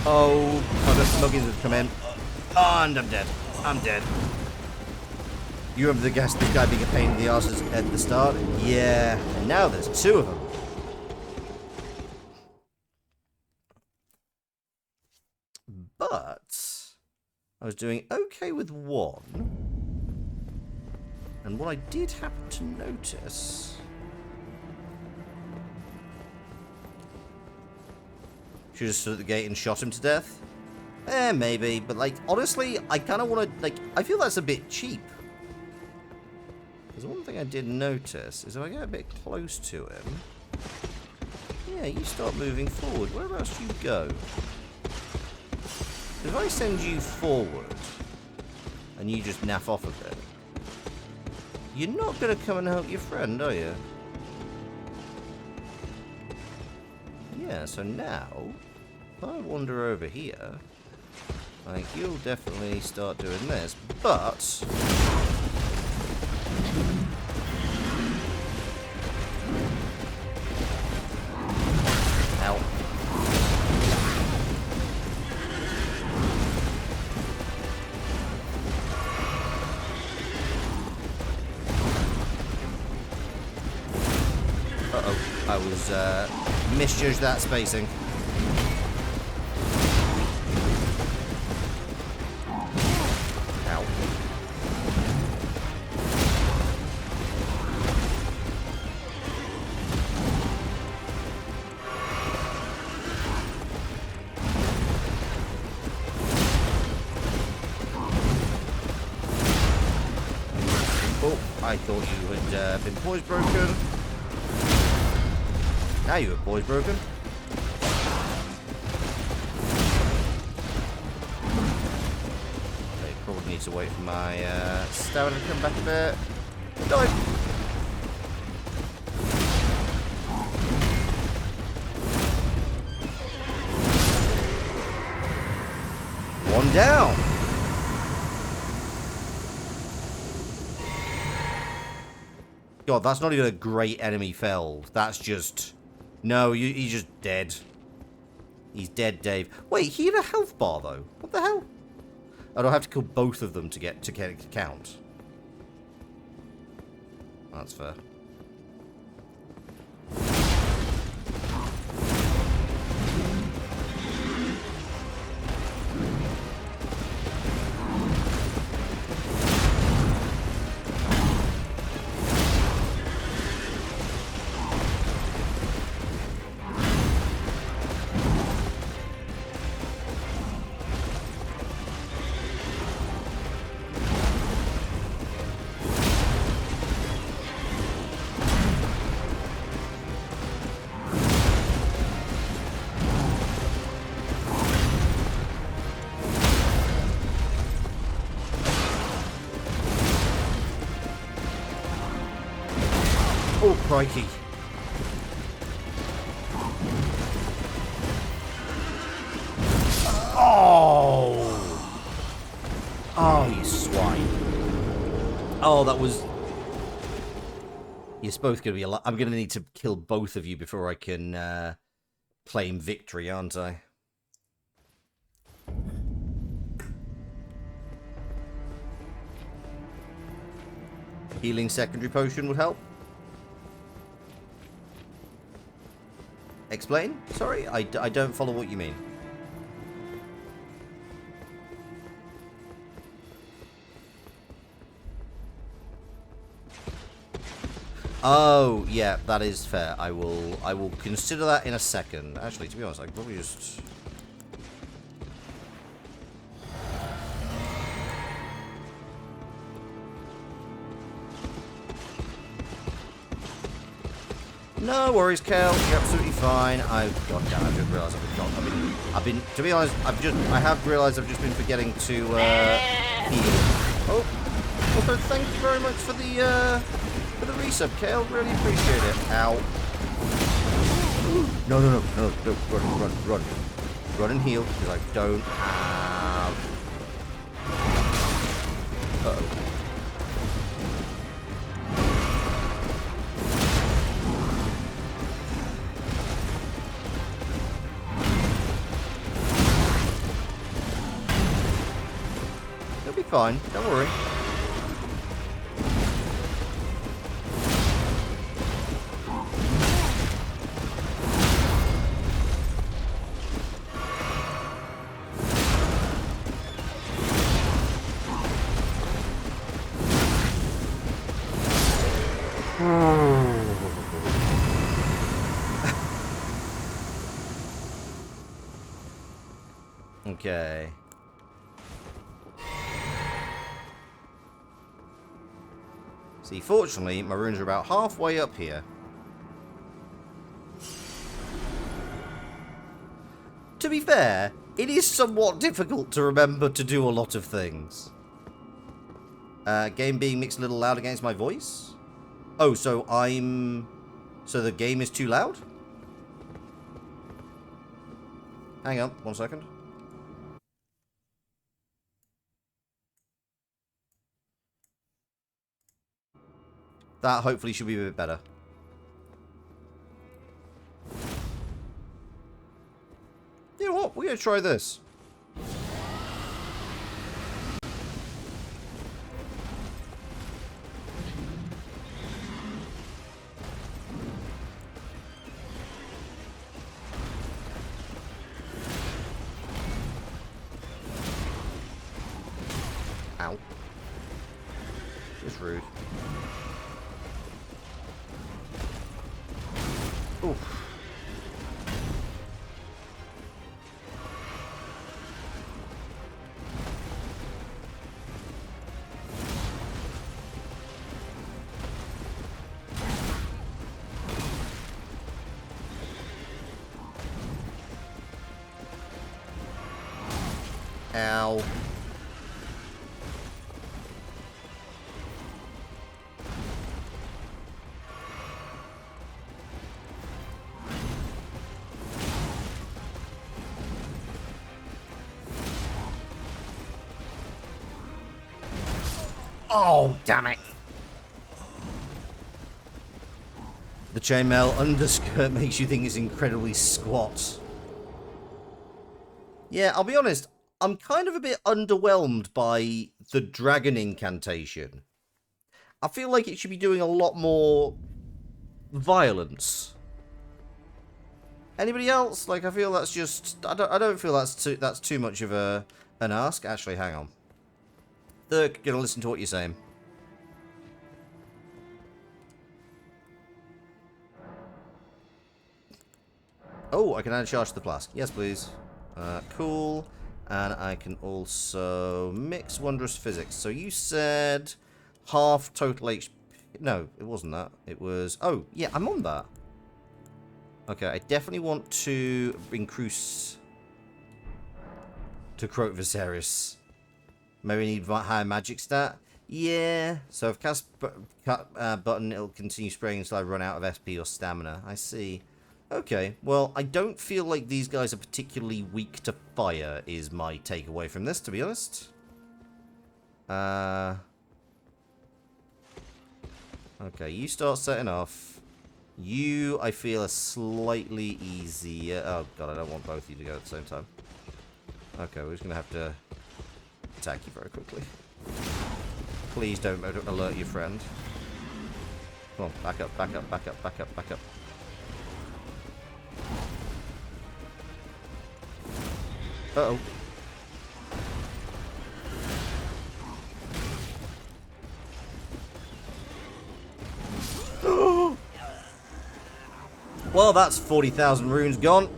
Oh, the smuggins have come in. Oh, and I'm dead. I'm dead. You remember this guy being a pain in the arse at the start? Yeah, and now there's two of them. But I was doing okay with one. And what I did happen to notice... Should have stood at the gate and shot him to death? Maybe. But, like, honestly, I kind of want to, like, I feel that's a bit cheap. Because one thing I did notice is if I get a bit close to him... Yeah, you start moving forward. Whereabouts do you go? If I send you forward, and you just naff off a bit, you're not going to come and help your friend, are you? Yeah, so now, if I wander over here, like, you'll definitely start doing this, but... Ow. Uh-oh, I was, misjudged that spacing. Ow. Oh, I thought you had been poise broken. Now you have poise broken. Okay, probably need to wait for my stamina to come back a bit. Die! One down! God, that's not even a great enemy felled. That's just... No, he's just dead. He's dead, Dave. Wait, he had a health bar, though. What the hell? Oh, do I have to kill both of them to get it to count? That's fair. Oh, crikey. Oh! Oh, you swine. Oh, that was... You're both going to be alive. I'm going to need to kill both of you before I can claim victory, aren't I? Healing secondary potion would help. Explain? Sorry, I don't follow what you mean. Oh, yeah, that is fair. I will consider that in a second. Actually, to be honest, I could probably just... No worries, Kel. You're absolutely fine. God damn, I just realised I've been, to be honest, I have realised I've just been forgetting to, heal. Oh, also, thank you very much for the resub, Kale. Really appreciate it. Ow. No, run. Run and heal, because I don't have... Uh-oh. You'll be fine, don't worry. Okay. See, fortunately, my runes are about halfway up here. To be fair, it is somewhat difficult to remember to do a lot of things. Game being mixed a little loud against my voice? Oh, so so the game is too loud? Hang on, 1 second. That hopefully should be a bit better. You know what? We're going to try this. Ow. Just rude. Oof. Ow. Oh, damn it. The chainmail underskirt makes you think it's incredibly squat. Yeah, I'll be honest. I'm kind of a bit underwhelmed by the dragon incantation. I feel like it should be doing a lot more violence. Anybody else? Like, I feel that's just... I don't feel that's too much of an ask. Actually, hang on. They're gonna listen to what you're saying. Oh, I can add a charge to the flask. Yes, please. Cool. And I can also mix Wondrous Physics. So you said half total HP. No, it wasn't that. It was... Oh, yeah, I'm on that. Okay, I definitely want to increase... to quote Viserys. Maybe I need higher magic stat. Yeah, so if button, it'll continue spraying until I run out of SP or stamina. I see. Okay, well, I don't feel like these guys are particularly weak to fire, is my takeaway from this, to be honest. Okay, you start setting off. You, I feel, are slightly easier. Oh, God, I don't want both of you to go at the same time. Okay, we're just going to have to attack you very quickly. Please don't alert your friend. Come on, back up, back up, back up, back up, back up. Uh-oh. Well, that's 40,000 runes gone.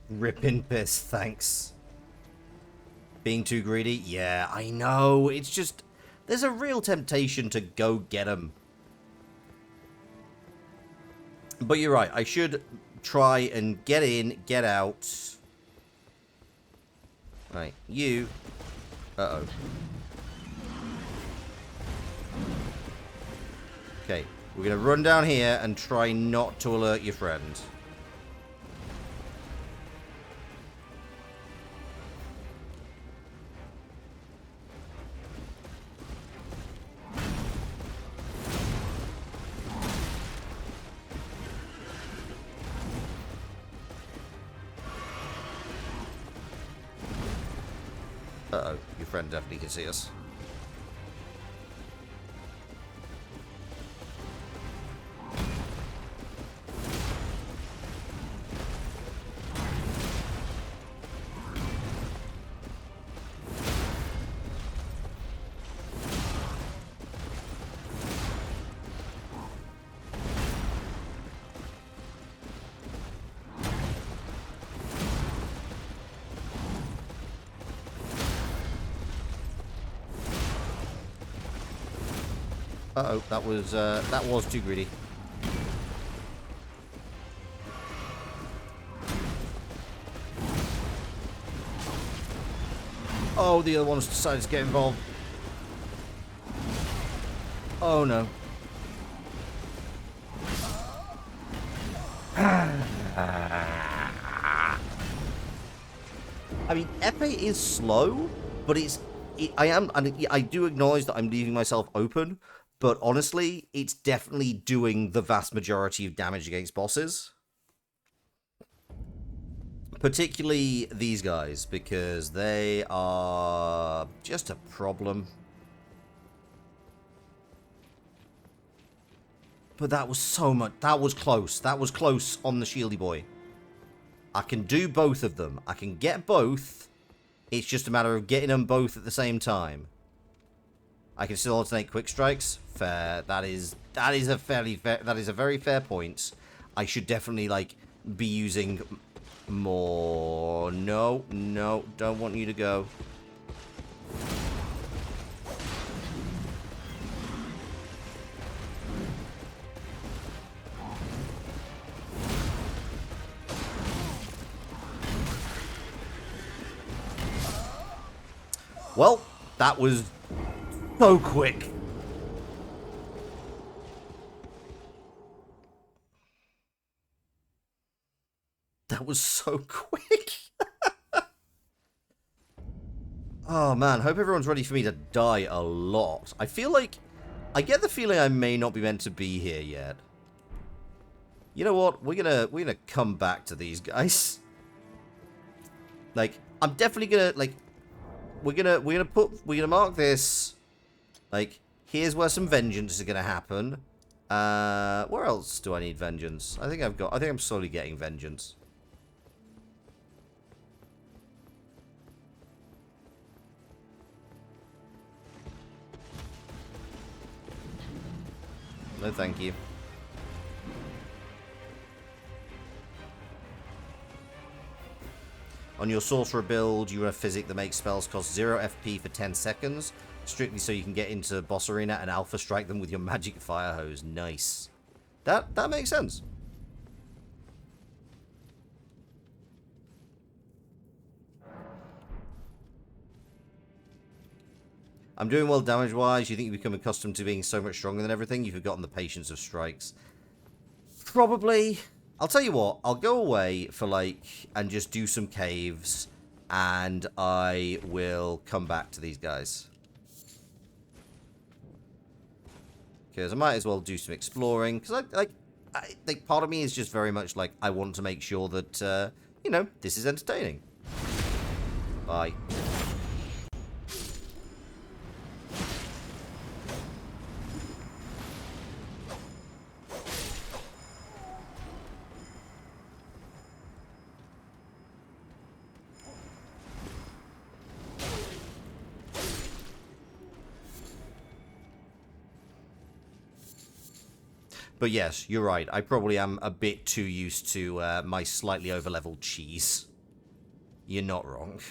Ripping piss, thanks. Being too greedy? Yeah, I know. It's just... There's a real temptation to go get them. But you're right. I should try and get in, get out. Right, you... Uh-oh. Okay, we're going to run down here and try not to alert your friend. Uh-oh, your friend definitely can see us. Uh-oh, that was too greedy. Oh, the other one's decided to get involved. Oh, no. I mean, Epee is slow, but I do acknowledge that I'm leaving myself open, but honestly, it's definitely doing the vast majority of damage against bosses. Particularly these guys, because they are just a problem. But that was so much. That was close. That was close on the shieldy boy. I can do both of them. I can get both. It's just a matter of getting them both at the same time. I can still alternate quick strikes. Fair. That is a fairly fair. That is a very fair point. I should definitely like be using more. No, no, don't want you to go. Well, that was so quick. That was so quick. Oh, man. Hope everyone's ready for me to die a lot. I feel like... I get the feeling I may not be meant to be here yet. You know what? We're gonna come back to these guys. Like, I'm definitely gonna, like... We're gonna mark this. Like, here's where some vengeance is gonna happen. Where else do I need vengeance? I think I'm slowly getting vengeance. No, thank you. On your sorcerer build, you run a physic that makes spells cost 0 FP for 10 seconds. Strictly so you can get into boss arena and alpha strike them with your magic fire hose. Nice. That makes sense. I'm doing well damage-wise. You think you become accustomed to being so much stronger than everything? You've forgotten the patience of strikes. Probably. I'll tell you what. I'll go away for, like, and just do some caves. And I will come back to these guys. Because I might as well do some exploring. Because, I think part of me is just very much like, I want to make sure that, you know, this is entertaining. Bye. But yes, you're right. I probably am a bit too used to my slightly over-leveled cheese. You're not wrong.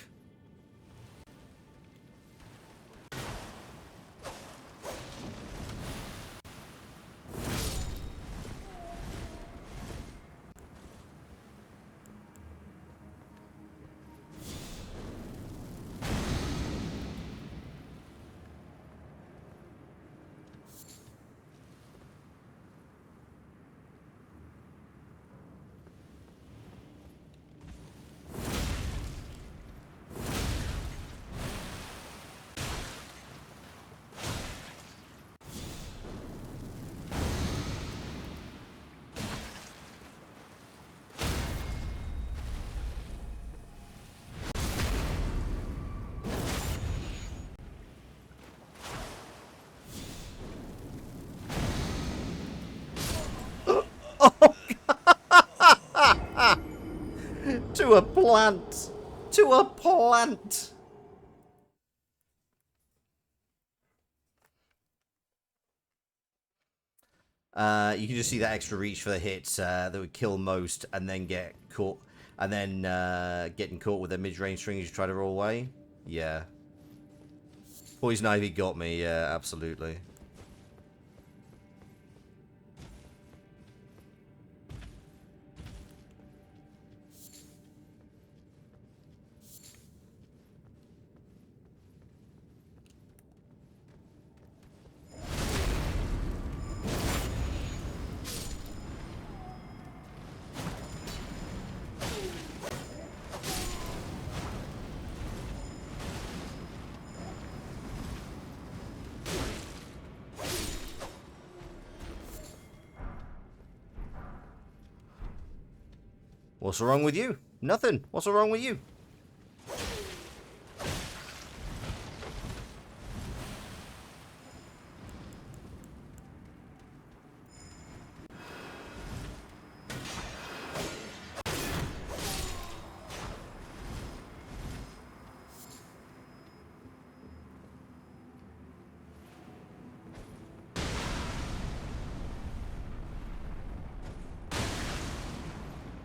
To a plant! To a plant! You can just see that extra reach for the hits that would kill most, and then get caught, and then getting caught with a mid-range string as you try to roll away. Yeah. Poison Ivy got me, yeah, absolutely. What's wrong with you? Nothing. What's wrong with you?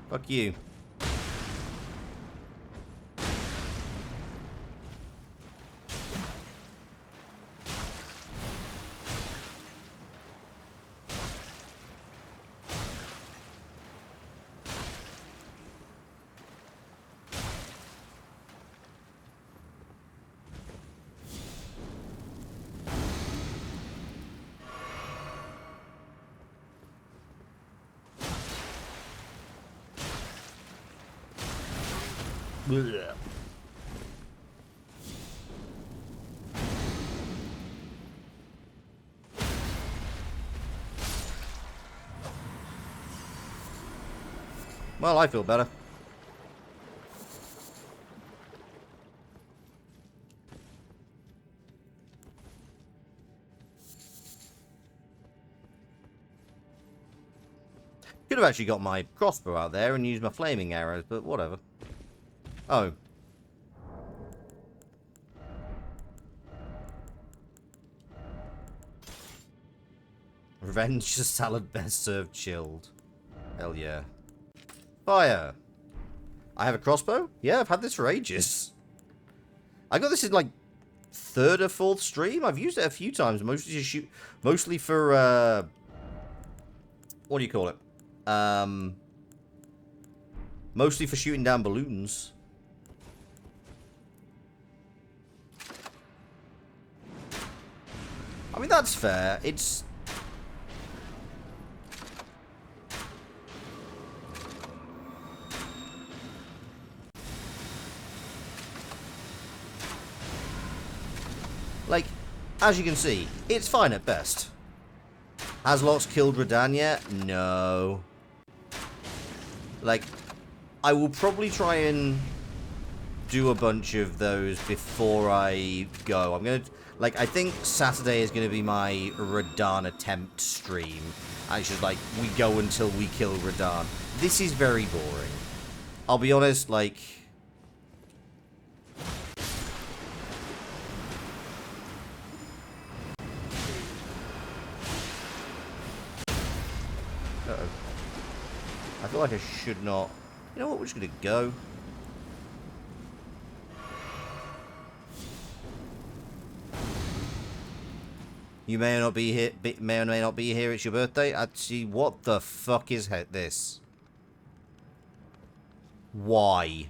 Fuck you. Blech. Well, I feel better. Could have actually got my crossbow out there and used my flaming arrows, but whatever. Oh. Revenge salad best served chilled. Hell yeah. Fire. I have a crossbow? Yeah, I've had this for ages. I got this in like third or fourth stream. I've used it a few times, mostly to shoot, mostly for what do you call it? Mostly for shooting down balloons. I mean, that's fair. It's... like, as you can see, it's fine at best. Has Lox killed Radahn yet? No. Like, I will probably try and do a bunch of those before I go. I'm gonna... like, I think Saturday is gonna be my Radahn attempt stream. I should, like, we go until we kill Radahn. This is very boring. I'll be honest, like... uh-oh. I feel like I should not... You know what, we're just gonna go. You may or not be here. May or may not be here. It's your birthday. Actually, what the fuck is this? Why?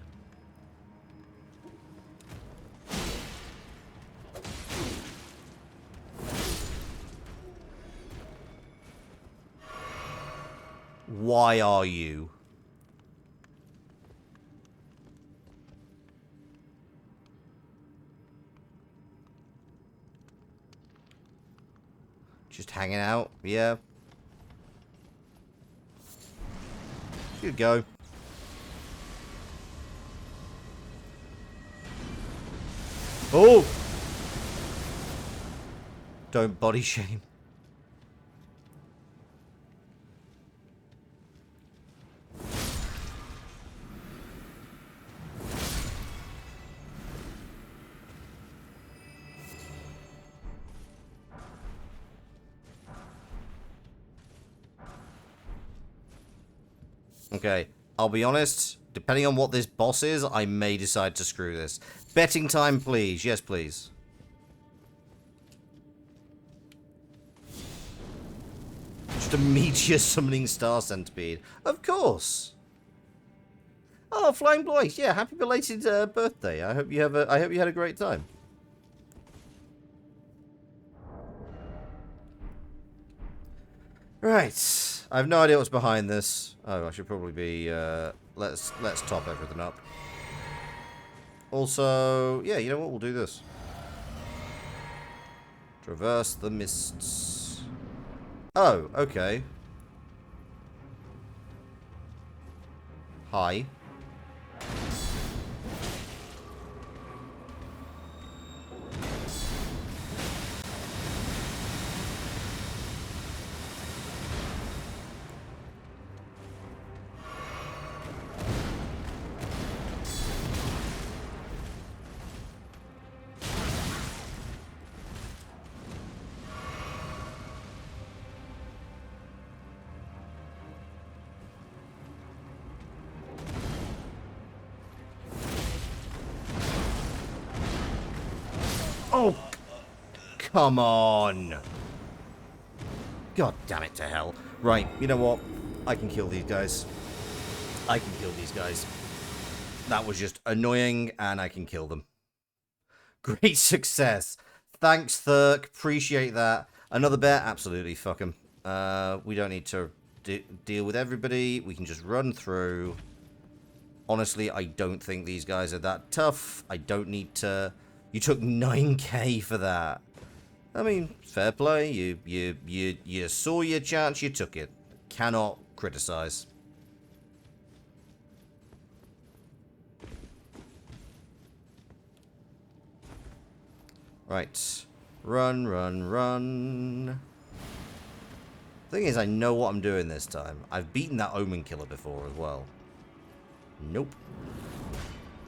Why are you? Just hanging out, yeah. Good go. Oh! Don't body shame. Okay, I'll be honest, depending on what this boss is, I may decide to screw this. Betting time, please. Yes, please. Just a meteor summoning star centipede. Of course. Oh, Flying Blois. Yeah, happy belated birthday. I hope you have I hope you had a great time. Right. I have no idea what's behind this. Oh, I should probably be, let's top everything up. Also, yeah, you know what? We'll do this. Traverse the mists. Oh, okay. Hi. Oh, come on. God damn it to hell. Right, you know what? I can kill these guys. I can kill these guys. That was just annoying, and I can kill them. Great success. Thanks, Thurk. Appreciate that. Another bear? Absolutely. Fuck him. We don't need to deal with everybody. We can just run through. Honestly, I don't think these guys are that tough. I don't need to... You took 9k for that. I mean, fair play. You saw your chance, you took it. Cannot criticize. Right. Run, run, run. Thing is, I know what I'm doing this time. I've beaten that Omen Killer before as well. Nope.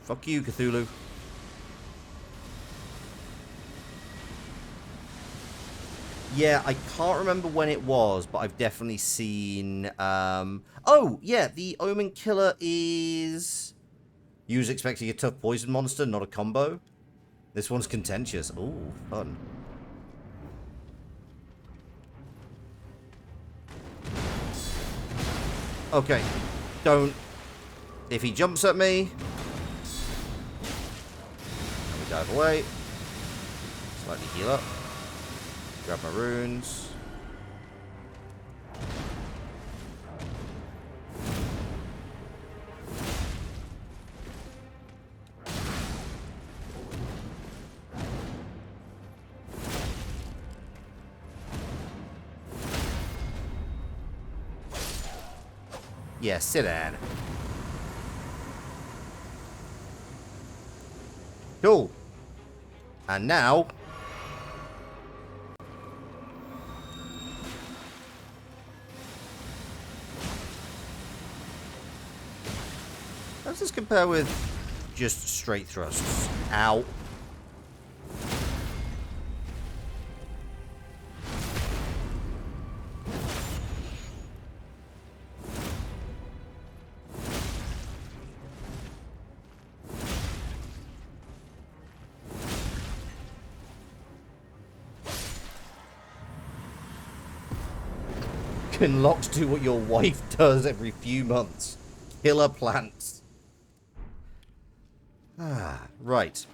Fuck you, Cthulhu. Yeah, I can't remember when it was, but I've definitely seen... Oh, yeah, the Omen Killer is... You was expecting a tough poison monster, not a combo. This one's contentious. Ooh, fun. Okay. Don't. If he jumps at me... Let me dive away. Slightly heal up. Grab my runes. Yeah, sit down. Cool. And now... how does this compare with just straight thrusts? Ow. Can Locks do what your wife does every few months? Killer plants. Ah, right.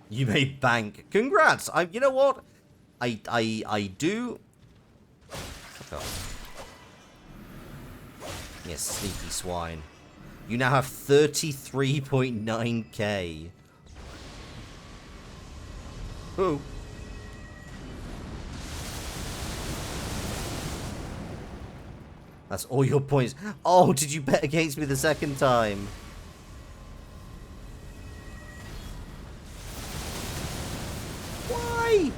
You made bank. Congrats. You know what? I do. Fuck off. Yes, sneaky swine. You now have 33.9k. Who? That's all your points. Oh, did you bet against me the second time? Why?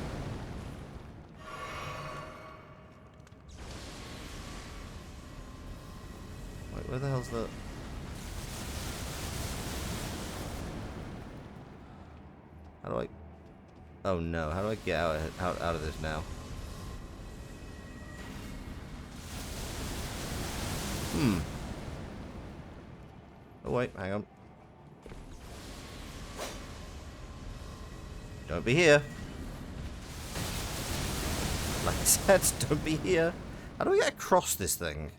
Wait, where the hell's that? How do I... oh no, how do I get out of this now? Oh wait, hang on. Don't be here. Like I said, don't be here. How do I get across this thing?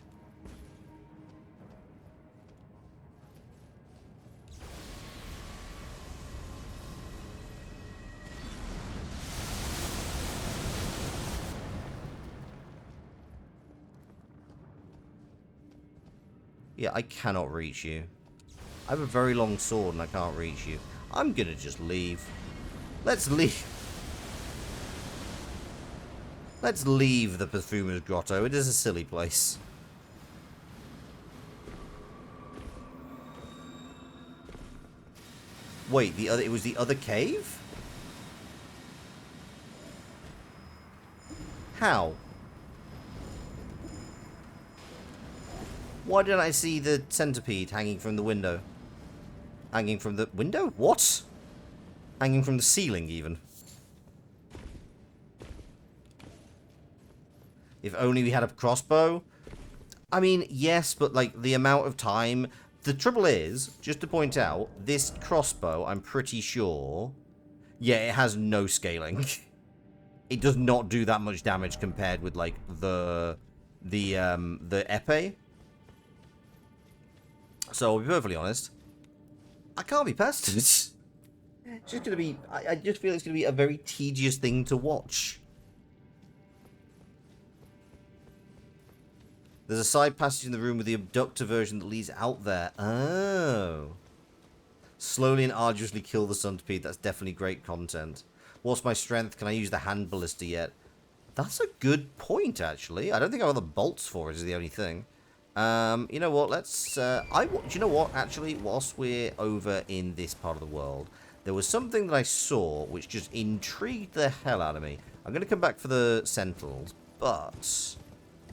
Yeah, I cannot reach you. I have a very long sword and I can't reach you. I'm gonna just leave. Let's leave. Let's leave the Perfumer's Grotto. It is a silly place. Wait, it was the other cave? How? Why didn't I see the centipede hanging from the window? Hanging from the window? What? Hanging from the ceiling, even. If only we had a crossbow. I mean, yes, but, like, the amount of time... the trouble is, just to point out, this crossbow, I'm pretty sure... yeah, it has no scaling. It does not do that much damage compared with, like, the epee. So, I'll be perfectly honest. I can't be past it. It's just going to be... I just feel it's going to be a very tedious thing to watch. There's a side passage in the room with the abductor version that leads out there. Oh. Slowly and arduously kill the centipede. That's definitely great content. What's my strength? Can I use the hand ballista yet? That's a good point, actually. I don't think I have the bolts for it, is the only thing. You know what? Let's... do you know what? Actually, whilst we're over in this part of the world, there was something that I saw which just intrigued the hell out of me. I'm going to come back for the Sentinels, but...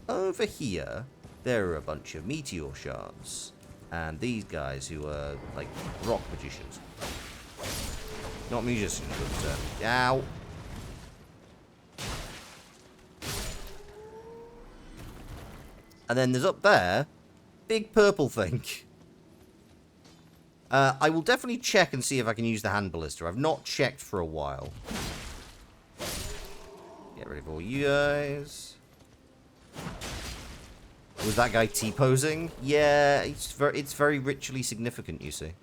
over here, there are a bunch of meteor shards. And these guys who are, like, rock magicians. Not musicians, but, ow. And then there's up there, big purple thing. I will definitely check and see if I can use the hand ballista. I've not checked for a while. Get rid of all you guys. Was that guy T-posing? Yeah, it's very ritually significant, you see.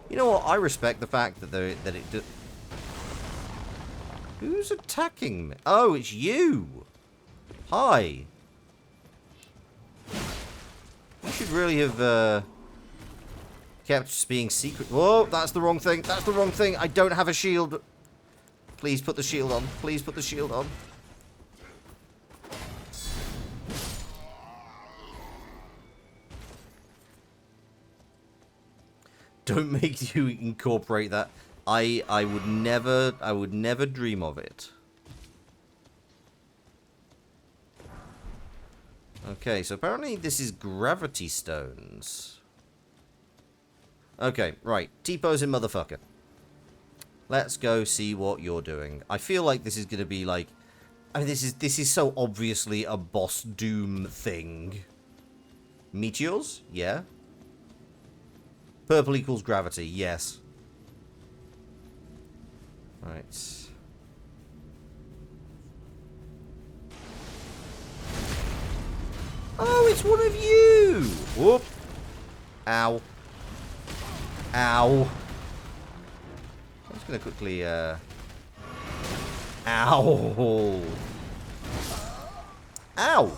You know what? I respect the fact that it. Who's attacking me? Oh, it's you. Hi. You should really have kept being secret. Whoa, that's the wrong thing. That's the wrong thing. I don't have a shield. Please put the shield on. Please put the shield on. Don't make you incorporate that. I would never dream of it. Okay, so apparently this is gravity stones. Okay, right. T-posing motherfucker. Let's go see what you're doing. I feel like this is going to be like... I mean, this is so obviously a boss doom thing. Meteors? Yeah. Purple equals gravity. Yes. Right. Oh, it's one of you! Whoop. Ow. Ow. I'm just going to quickly, Ow. Ow.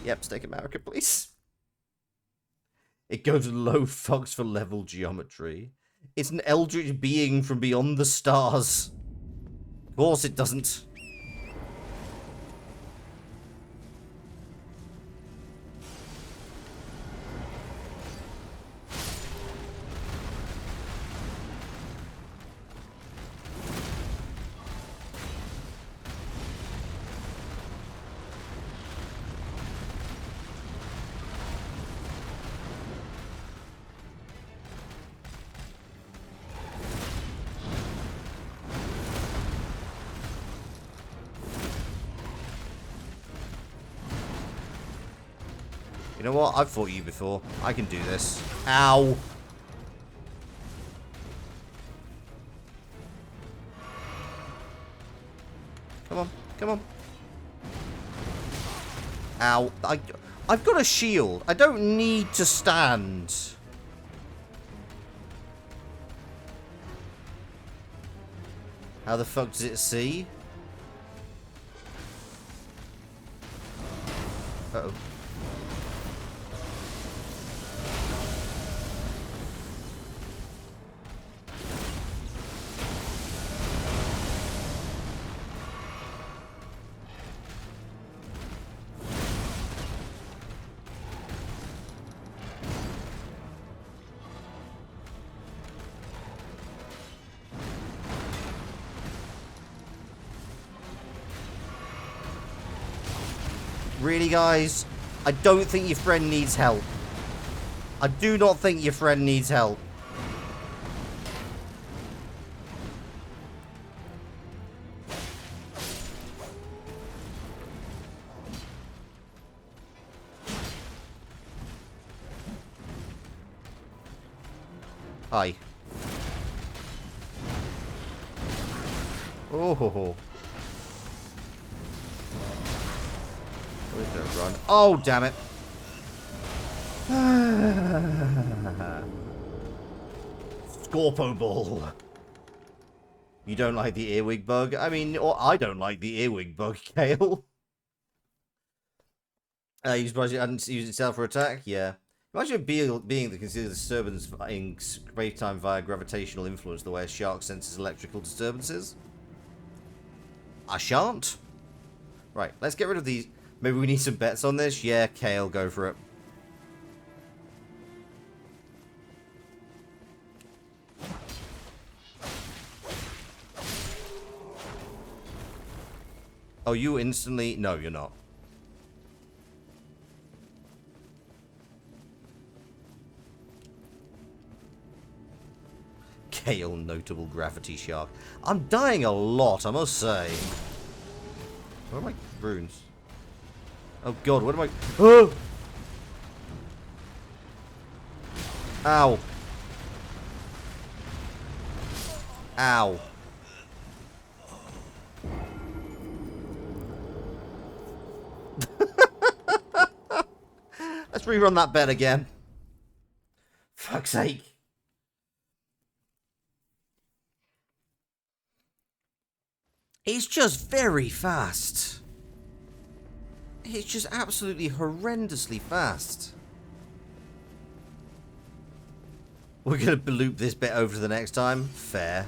Yep, Steak America, please. It goes low fucks for level geometry. It's an eldritch being from beyond the stars. Of course it doesn't. You know what? I've fought you before. I can do this. Ow. Come on. Come on. Ow. I've got a shield. I don't need to stand. How the fuck does it see? Uh-oh. Really, guys? I don't think your friend needs help. I do not think your friend needs help. Hi. Oh ho ho. Where's that run? Oh, damn it. Scorpo ball. You don't like the earwig bug? I mean, or I don't like the earwig bug, Kale. You surprised it hadn't used itself for attack? Yeah. Imagine being that considers disturbance in space-time via gravitational influence the way a shark senses electrical disturbances. I shan't. Right, let's get rid of these. Maybe we need some bets on this? Yeah, Kale, go for it. Oh, you instantly... No, you're not. scale notable gravity shark. I'm dying a lot, I must say. Where are my runes? Oh god, what am I... Oh! Ow. Ow. Let's rerun that bet again. Fuck's sake. It's just very fast. It's just absolutely horrendously fast. We're going to loop this bit over to the next time. Fair.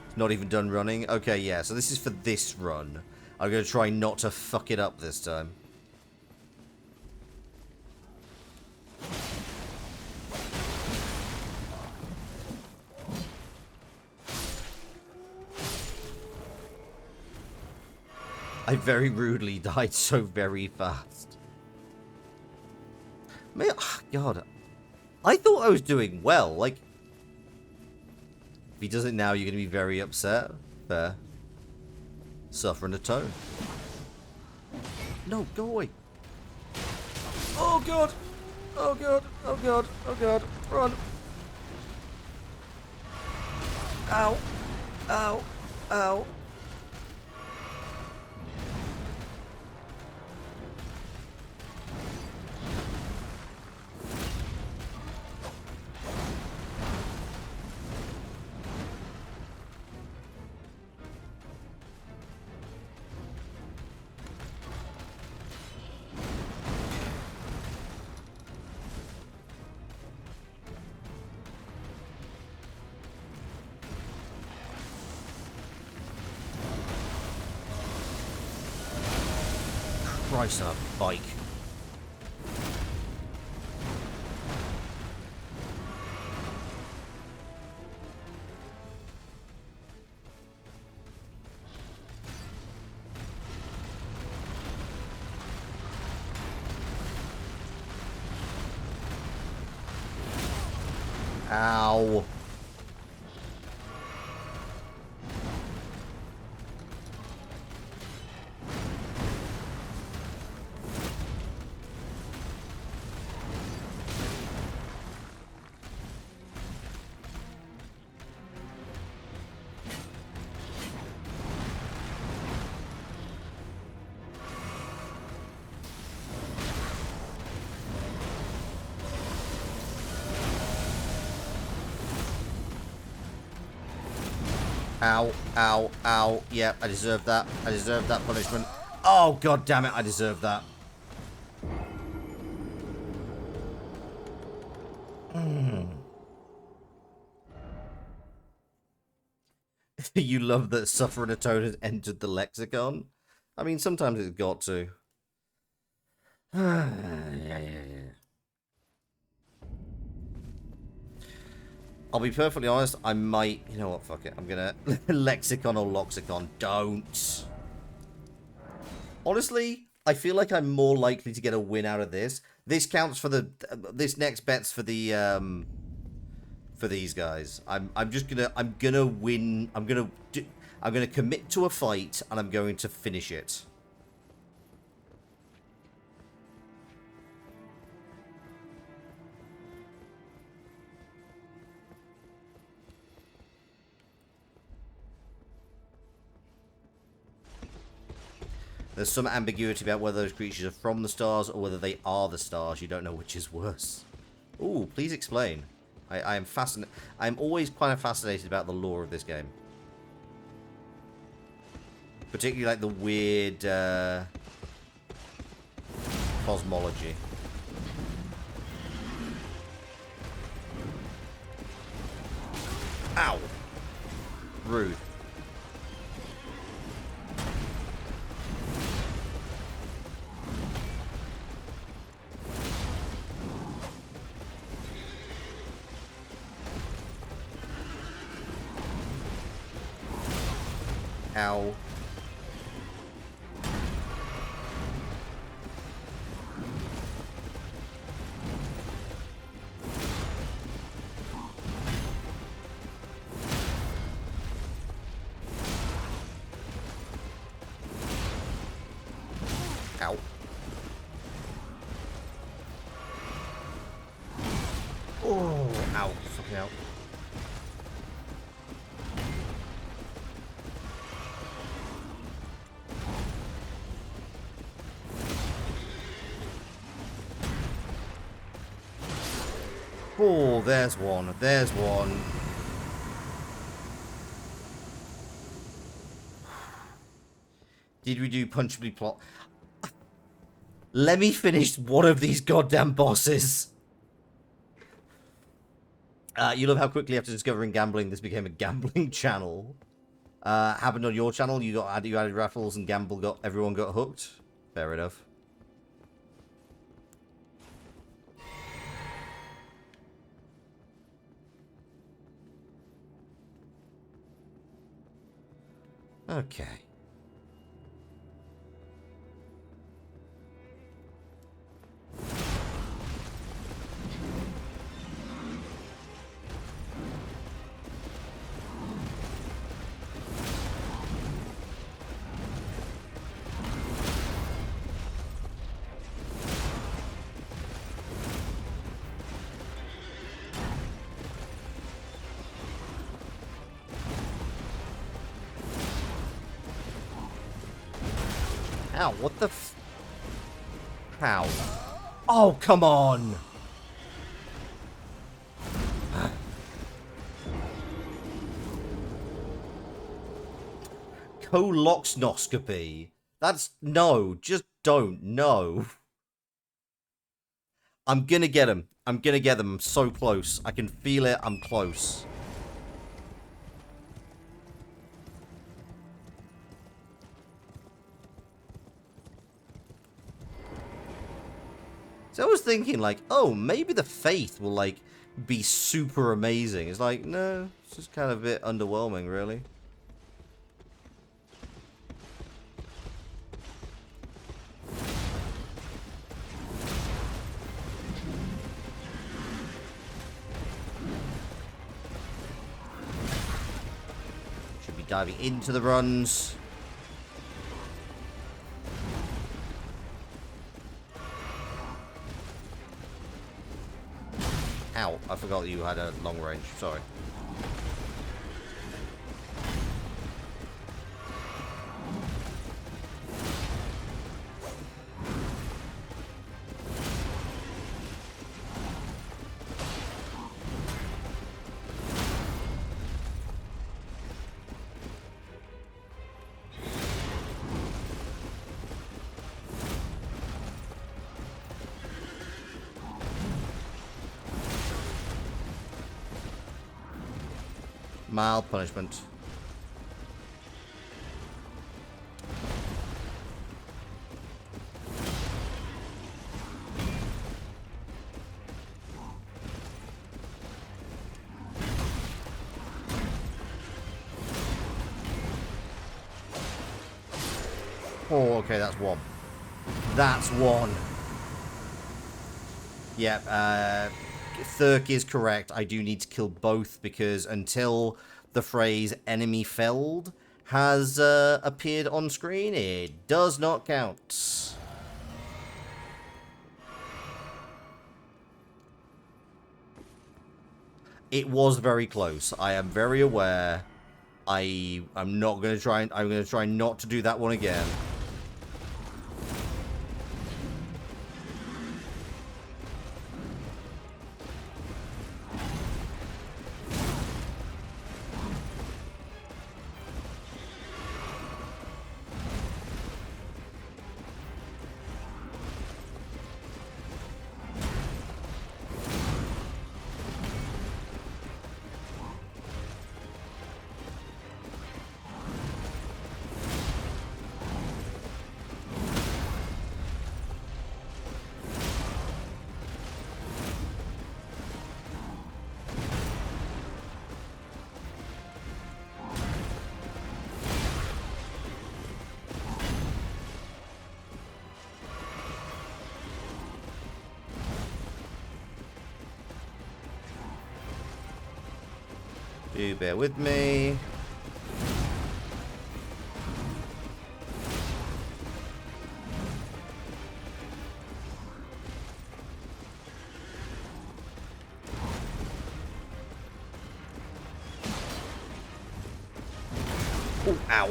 It's not even done running. Okay, yeah, so this is for this run. I'm going to try not to fuck it up this time. I very rudely died so very fast. God. I thought I was doing well. Like, if he does it now, you're going to be very upset. Fair. Suffer and atone. No, go away. Oh, God. Oh, God. Oh, God. Oh, God. Run. Ow. Ow. Ow. Christ on a bike. Ow. Ow, ow, ow. Yep, I deserve that. I deserve that punishment. Oh, god damn it, I deserve that. You love that Suffer and Atone has entered the lexicon? I mean, sometimes it's got to. Yeah. I'll be perfectly honest, I might... You know what, fuck it. I'm gonna... Lexicon or Loxicon. Don't. Honestly, I feel like I'm more likely to get a win out of this. This counts for the... this next bet's for the... for these guys. I'm just gonna... I'm gonna win... I'm gonna commit to a fight, and I'm going to finish it. There's some ambiguity about whether those creatures are from the stars or whether they are the stars. You don't know which is worse. Ooh, please explain. I am fascinated. I'm always kind of fascinated about the lore of this game. Particularly like the weird cosmology. Ow! Rude. Ow. Yep. Oh, there's one. There's one. Did we do punchable plot? Let me finish one of these goddamn bosses. You love how quickly after discovering gambling, this became a gambling channel. Happened on your channel. You added raffles and everyone got hooked. Fair enough. Okay. Ow, what the f... How? Oh, come on! Colonoscopy. That's... No, just don't. No. I'm gonna get him. I'm gonna get them. I'm so close. I can feel it. I'm close. So I was thinking, like, oh, maybe the faith will, like, be super amazing. It's like, no, it's just kind of a bit underwhelming, really. Should be diving into the runs. Ow, I forgot that you had a long range. Sorry. Mild punishment. Oh, okay, that's one. That's one. Yep, Thurk is correct. I do need to kill both because until the phrase enemy felled has appeared on screen, it does not count. It was very close. I am very aware. I'm not going to try. I'm going to try not to do that one again. Do bear with me. Oh, ow.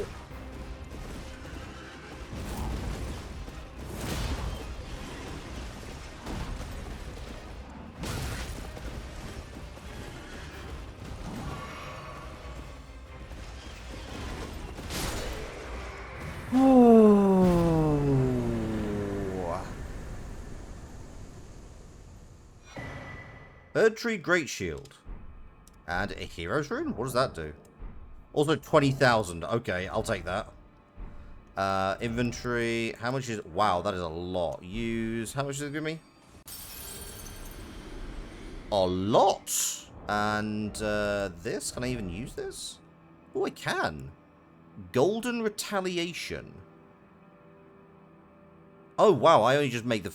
Erdtree Great Shield. And a Hero's Rune? What does that do? Also 20,000. Okay, I'll take that. Inventory. How much is... Wow, that is a lot. Use... How much does it give me? A lot! And this? Can I even use this? Oh, I can. Golden Retaliation. Oh, wow, I only just made the...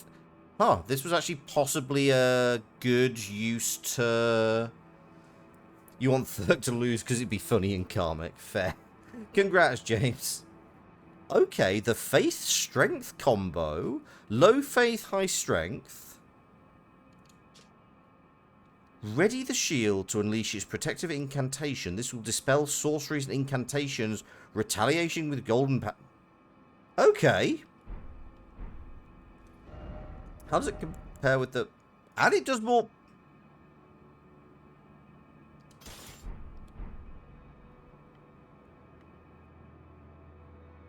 Huh, this was actually possibly a good use to... You want Thurk to lose because it'd be funny and karmic. Fair. Congrats, James. Okay, the Faith Strength combo. Low Faith, High Strength. Ready the shield to unleash its protective incantation. This will dispel sorceries and incantations. Retaliation with golden Okay. How does it compare with the... And it does more...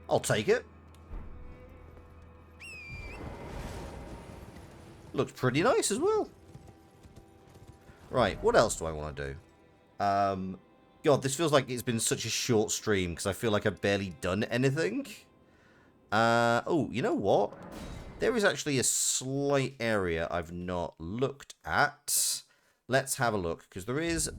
I'll take it. Looks pretty nice as well. Right, what else do I want to do? God, this feels like it's been such a short stream because I feel like I've barely done anything. Oh, you know what? There is actually a slight area I've not looked at. Let's have a look, because there is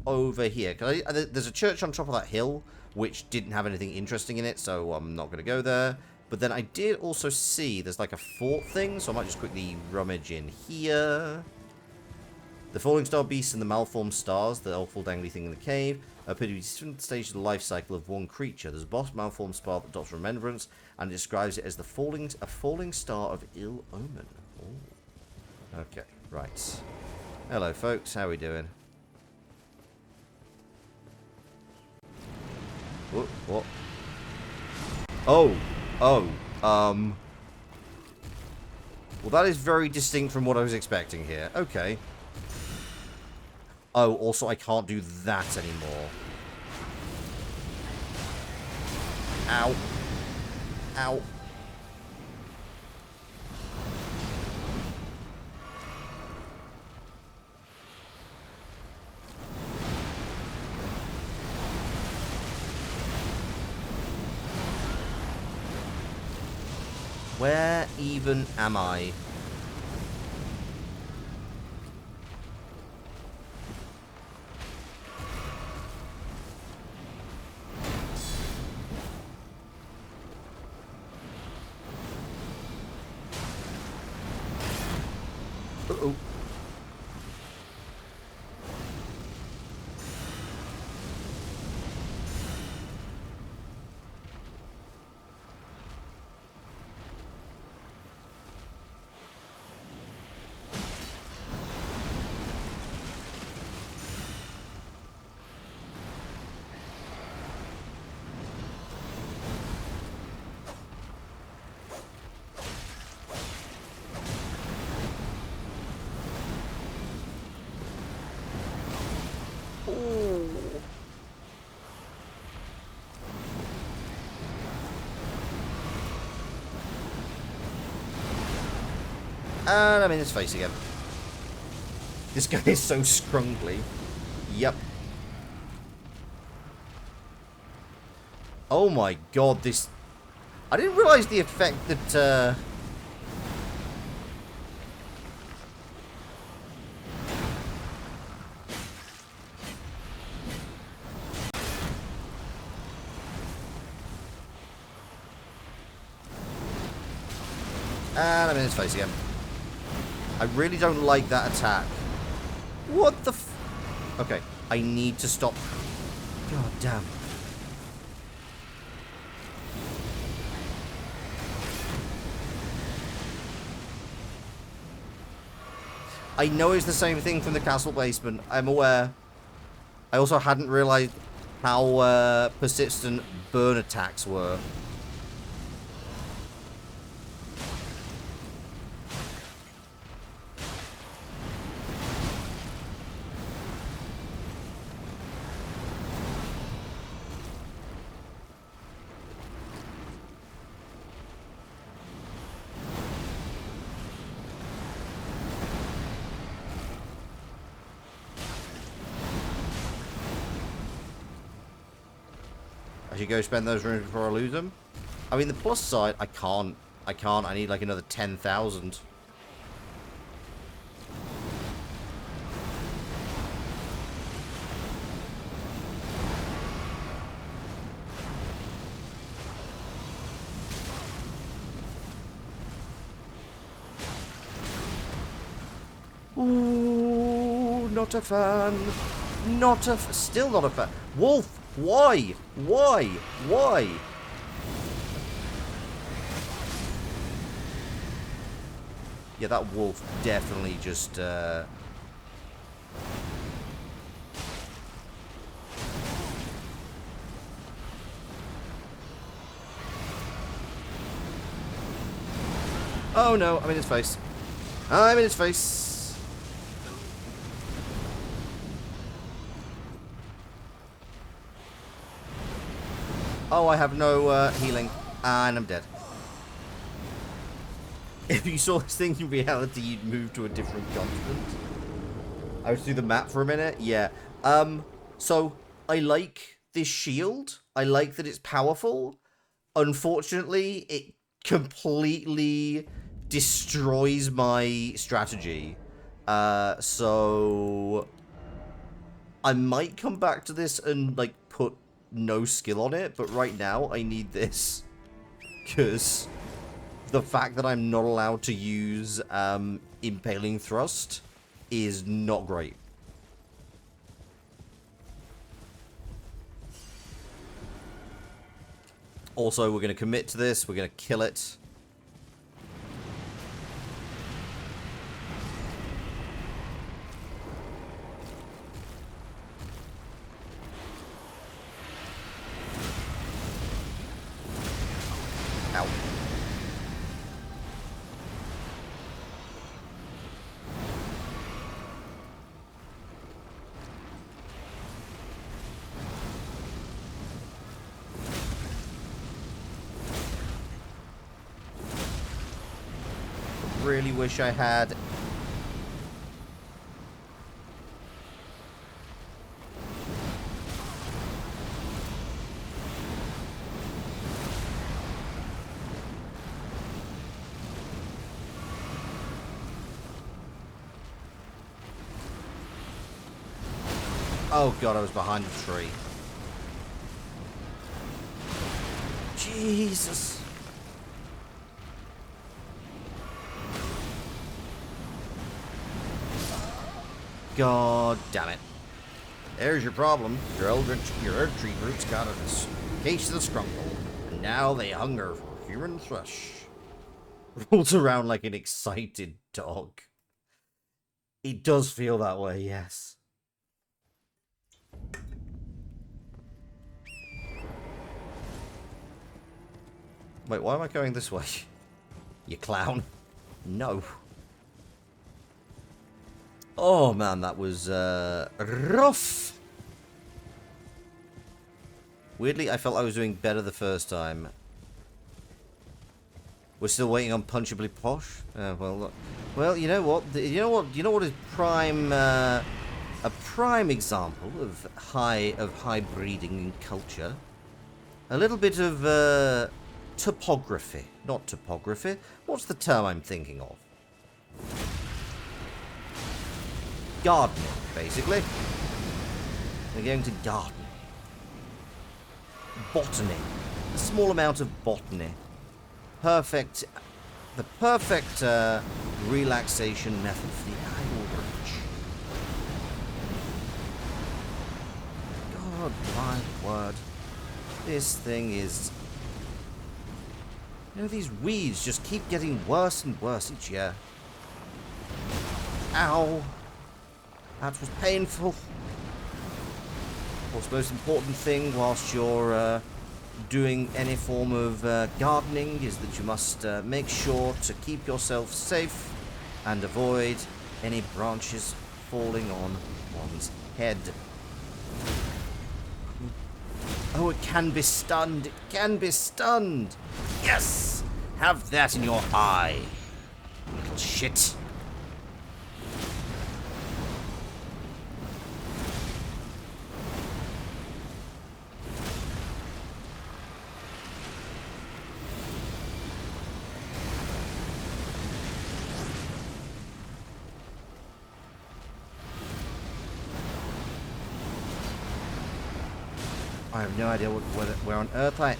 over here. There's a church on top of that hill, which didn't have anything interesting in it, so I'm not going to go there. But then I did also see there's like a fort thing, so I might just quickly rummage in here. The Falling Star Beasts and the Malformed Stars, the awful dangly thing in the cave, appear to be different stages of the life cycle of one creature. There's a boss Malformed Star that adopts remembrance, and it describes it as a falling star of ill omen. Ooh. Okay, right. Hello, folks. How are we doing? What? Oh. Well, that is very distinct from what I was expecting here. Okay. Oh, also, I can't do that anymore. Ow. Ow. Where even am I? Uh-oh. And I'm in his face again. This guy is so scrungly. Yep. Oh my god, this... I didn't realise the effect that, And I'm in his face again. I really don't like that attack. What the f... Okay, I need to stop. God damn. I know it's the same thing from the castle basement. I'm aware. I also hadn't realized... how persistent burn attacks were. I should go spend those runes before I lose them. I mean, the plus side, I can't. I need like another 10,000. Ooh, not a fan. Still not a fan. Wolf, why? Why? Why? Yeah, that wolf definitely just, Oh no, I'm in his face. I'm in his face. Oh, I have no healing, and I'm dead. If you saw this thing in reality, you'd move to a different continent. I was through the map for a minute. Yeah. So I like this shield. I like that it's powerful. Unfortunately, it completely destroys my strategy. So I might come back to this and like put no skill on it, but right now I need this because the fact that I'm not allowed to use Impaling Thrust is not great. Also, we're going to commit to this. We're going to kill it. Ow. Really wish I had. Oh god, I was behind the tree. Jesus. God damn it. There's your problem. Your Earth Tree roots got a case of the scrumble, and now they hunger for human flesh. Rolls around like an excited dog. It does feel that way, yes. Wait, why am I going this way? You clown. No. Oh man, that was rough. Weirdly, I felt I was doing better the first time. We're still waiting on Punchably Posh. Well, you know what? You know what is prime a prime example of high breeding in culture. A little bit of topography, not topography. What's the term I'm thinking of? Gardening, basically. We're going to garden. Botany. A small amount of botany. Perfect. The perfect relaxation method for the Isle Rich. God, my word. This thing is... You know, these weeds just keep getting worse and worse each year. Ow. That was painful. course, the most important thing whilst you're doing any form of gardening is that you must make sure to keep yourself safe and avoid any branches falling on one's head. Oh, it can be stunned. It can be stunned. Yes! Have that in your eye. Little shit. I have no idea where on earth I am.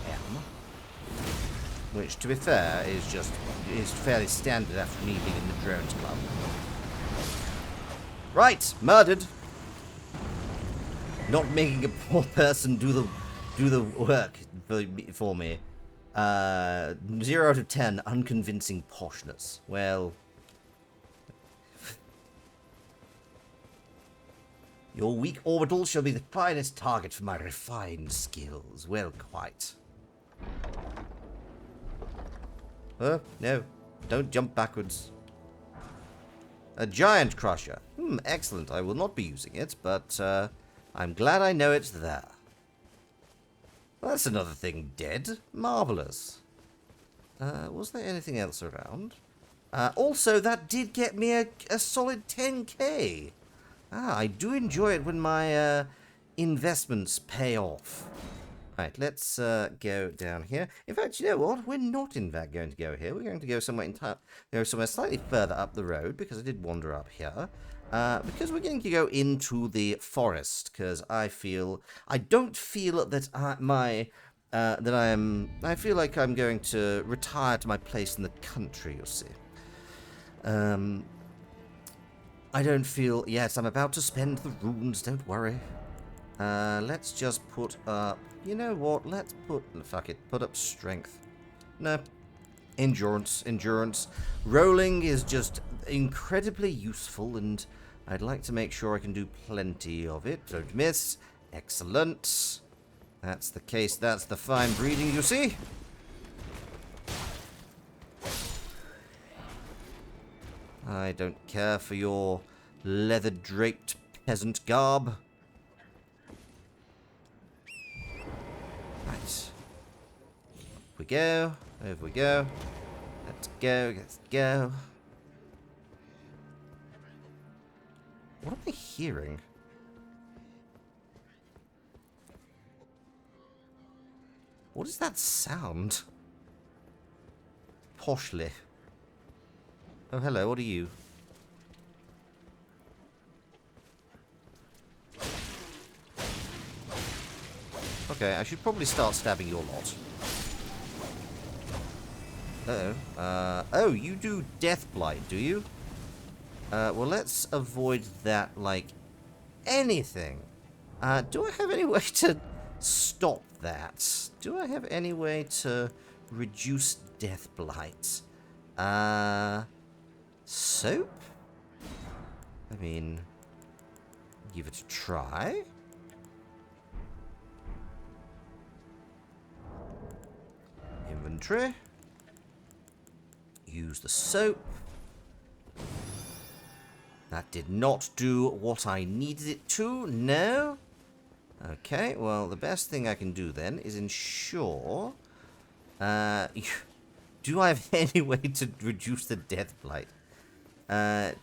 Which, to be fair, is fairly standard after me being in the drones club. Right, murdered. Not making a poor person do the work for me. 0 out of 10, unconvincing poshness. Well, your weak orbital shall be the finest target for my refined skills. Well, quite. No. Don't jump backwards. A giant crusher. Excellent. I will not be using it, but I'm glad I know it's there. Well, that's another thing dead. Marvellous. Was there anything else around? Also, that did get me a solid 10k. I do enjoy it when my investments pay off. Right, let's go down here. In fact, you know what? We're not, in fact, going to go here. We're going to go somewhere slightly further up the road, because I did wander up here. Because we're going to go into the forest, because I don't feel that I feel like I'm going to retire to my place in the country, you see. I don't feel... Yes, I'm about to spend the runes, don't worry. Let's just put up... You know what? Let's put... Fuck it. Put up strength. No. Endurance. Endurance. Rolling is just incredibly useful, and I'd like to make sure I can do plenty of it. Don't miss. Excellent. That's the case. That's the fine breeding, you see? I don't care for your leather-draped peasant garb. Right. Up we go. Over we go. Let's go. Let's go. What am I hearing? What is that sound? Poshly. Oh, hello, what are you? Okay, I should probably start stabbing your lot. Uh-oh. Oh, you do Death Blight, do you? Well, let's avoid that like anything. Do I have any way to stop that? Do I have any way to reduce Death Blight? Soap? I mean, give it a try. Inventory. Use the soap. That did not do what I needed it to, no. Okay, well, the best thing I can do then is ensure... do I have any way to reduce the Death Blight?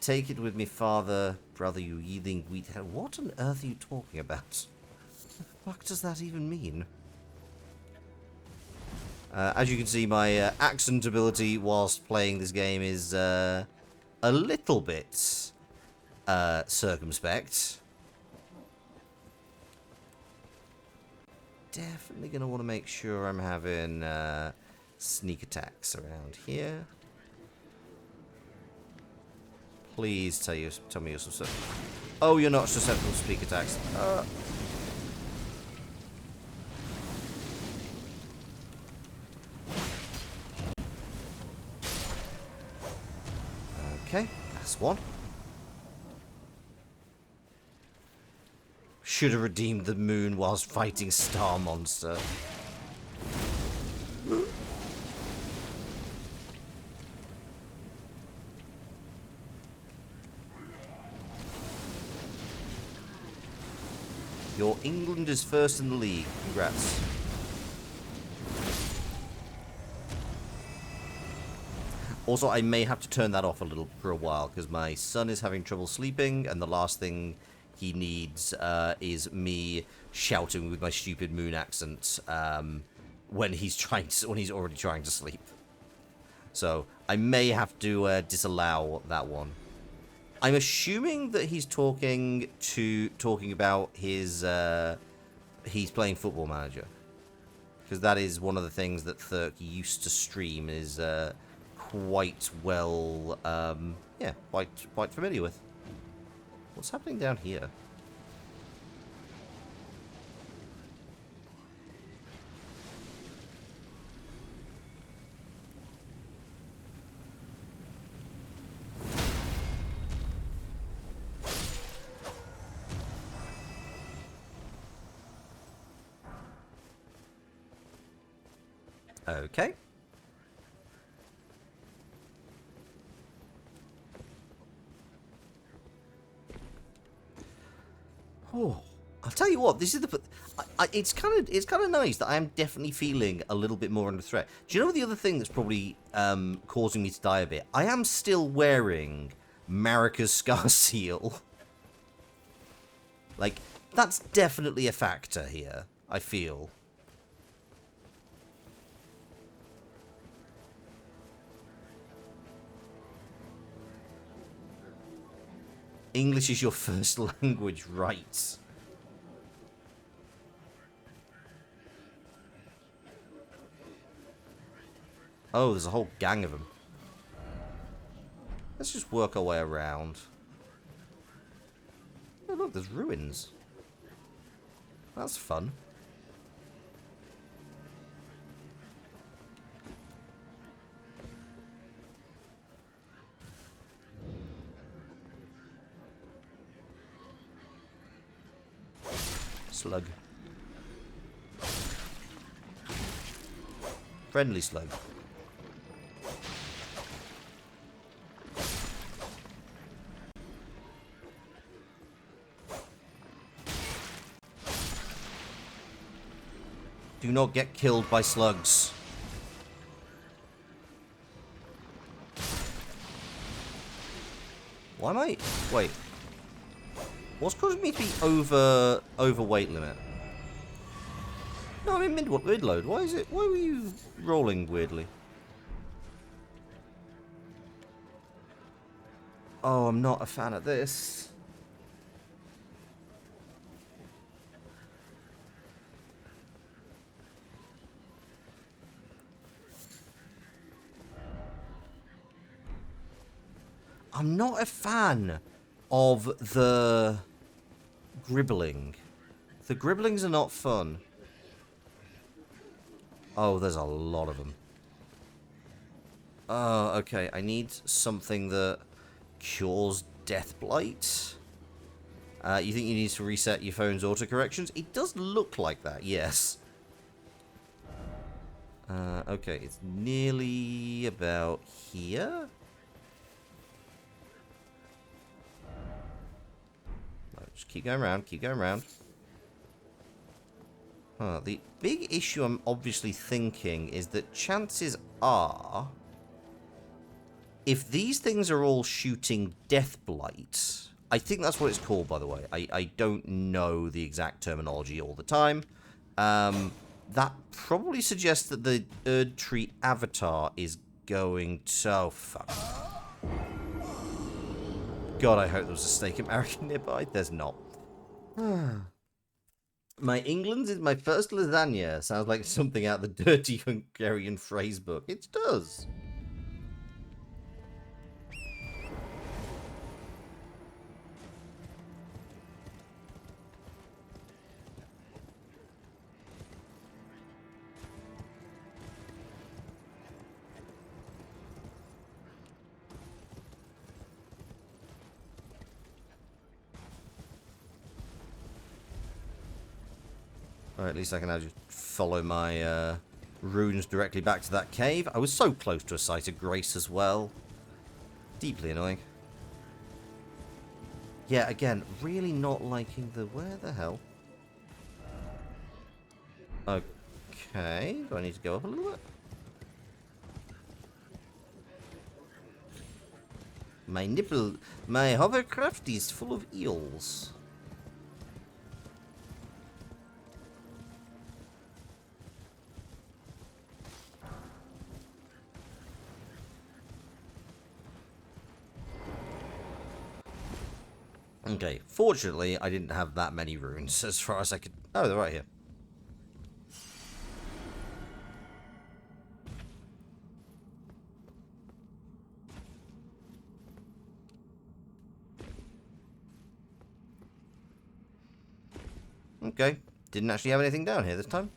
Take it with me, father, brother, you yearling wheat. What on earth are you talking about? What the fuck does that even mean? As you can see, my accent ability whilst playing this game is a little bit circumspect. Definitely going to want to make sure I'm having sneak attacks around here. Please tell me you're susceptible. Oh, you're not susceptible to sneak attacks. Okay, that's one. should have redeemed the moon whilst fighting Star Monster. Your England is first in the league. Congrats. Also, I may have to turn that off a little for a while, because my son is having trouble sleeping, and the last thing he needs is me shouting with my stupid moon accent when he's already trying to sleep. So I may have to disallow that one. I'm assuming that he's talking about his he's playing Football Manager, because that is one of the things that Thurk used to stream, is quite well, yeah, quite familiar with. What's happening down here? Okay. Oh, I'll tell you what. This is the. It's kind of nice that I am definitely feeling a little bit more under threat. Do you know the other thing that's probably causing me to die a bit? I am still wearing Marika's Scar Seal. Like, that's definitely a factor here, I feel. English is your first language, right? Oh, there's a whole gang of them. Let's just work our way around. Oh, look, there's ruins. That's fun. Slug. Friendly slug. Do not get killed by slugs. Why am I... Wait. What's causing me to be over weight limit? No, I'm in mid-load. Why is it... Why were you rolling weirdly? Oh, I'm not a fan of this. I'm not a fan of the gribbling. The gribblings are not fun. Oh, there's a lot of them. Oh, okay. I need something that cures death blight. You think you need to reset your phone's autocorrections? It does look like that, yes. Okay, it's nearly about here. Just keep going around, keep going around. The big issue I'm obviously thinking is that chances are, if these things are all shooting death blight, I think that's what it's called, by the way. I don't know the exact terminology all the time. That probably suggests that the Erd Tree avatar is going to... Oh, fuck. God, I hope there was a steak American nearby. There's not. My England is my first lasagna. Sounds like something out of the dirty Hungarian phrase book. It does. Or at least I can now just follow my runes directly back to that cave. I was so close to a site of grace as well. Deeply annoying. Yeah, again, really not liking the... Where the hell? Okay, do I need to go up a little bit? My hovercraft is full of eels. Okay, fortunately, I didn't have that many runes as far as I could... Oh, they're right here. Okay, didn't actually have anything down here this time.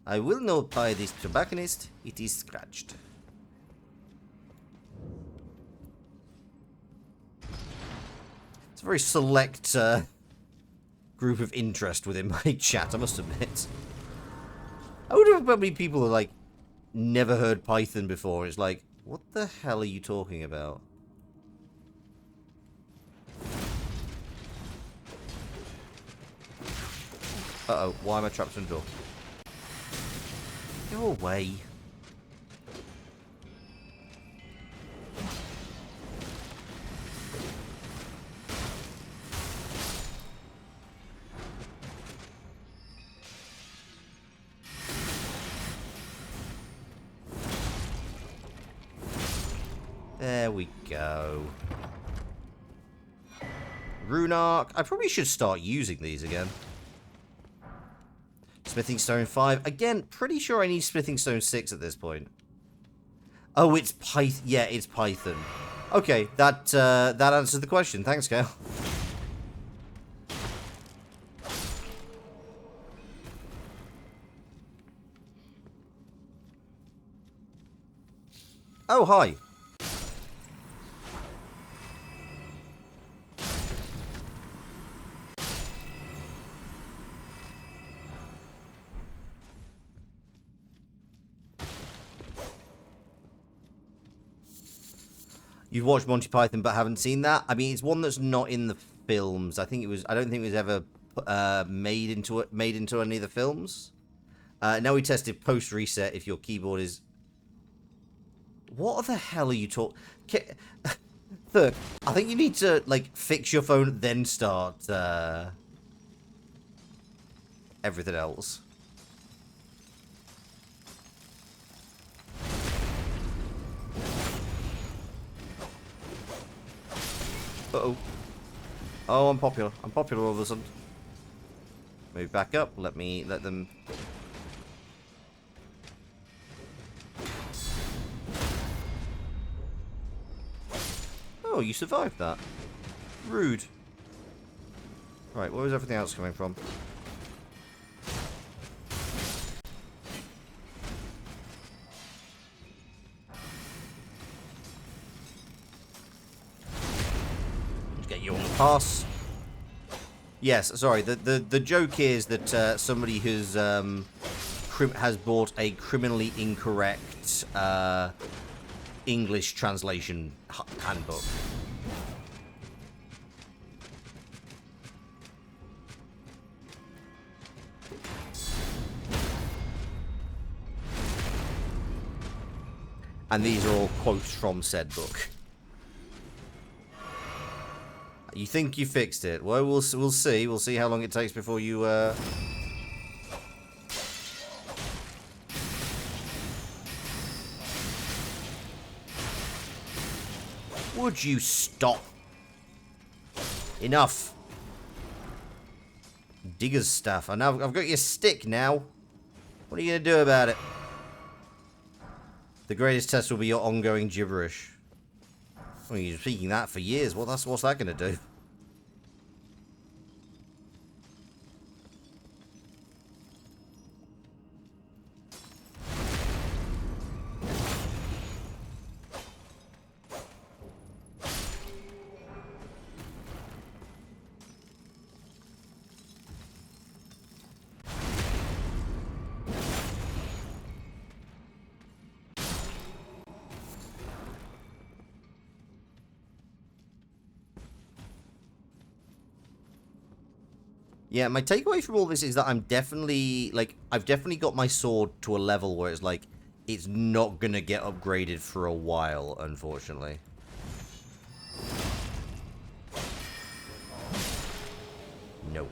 I will notify this tobacconist. It is scratched. It's a very select group of interest within my chat, I must admit. I wonder if probably people are like, never heard Python before. It's like, what the hell are you talking about? Uh-oh, why am I trapped in the door? Go away. There we go. Rune Arc. I probably should start using these again. Smithing Stone 5. Again, pretty sure I need Smithing Stone 6 at this point. Oh, it's Python. Yeah, it's Python. Okay, that answers the question. Thanks, Gail. Oh, hi. You've watched Monty Python but haven't seen that? I mean, it's one that's not in the films. I think it was. I don't think it was ever made into any of the films. Now we tested post reset if your keyboard is. What the hell are you talking? Look, I think you need to like fix your phone, then start everything else. Uh-oh. Oh, I'm popular. I'm popular all of a sudden. Move back up. Let them... Oh, you survived that. Rude. Right, where was everything else coming from? Pass. Yes, sorry. The joke is that somebody who's has bought a criminally incorrect English translation handbook. And these are all quotes from said book. You think you fixed it? Well, we'll see. We'll see how long it takes before you. Would you stop? Enough. Digger's staff. I know I've got your stick now. What are you gonna do about it? The greatest test will be your ongoing gibberish. Well, you've been speaking that for years. What's that going to do? Yeah, my takeaway from all this is that I'm definitely, like, I've definitely got my sword to a level where it's like, it's not gonna get upgraded for a while, unfortunately. No.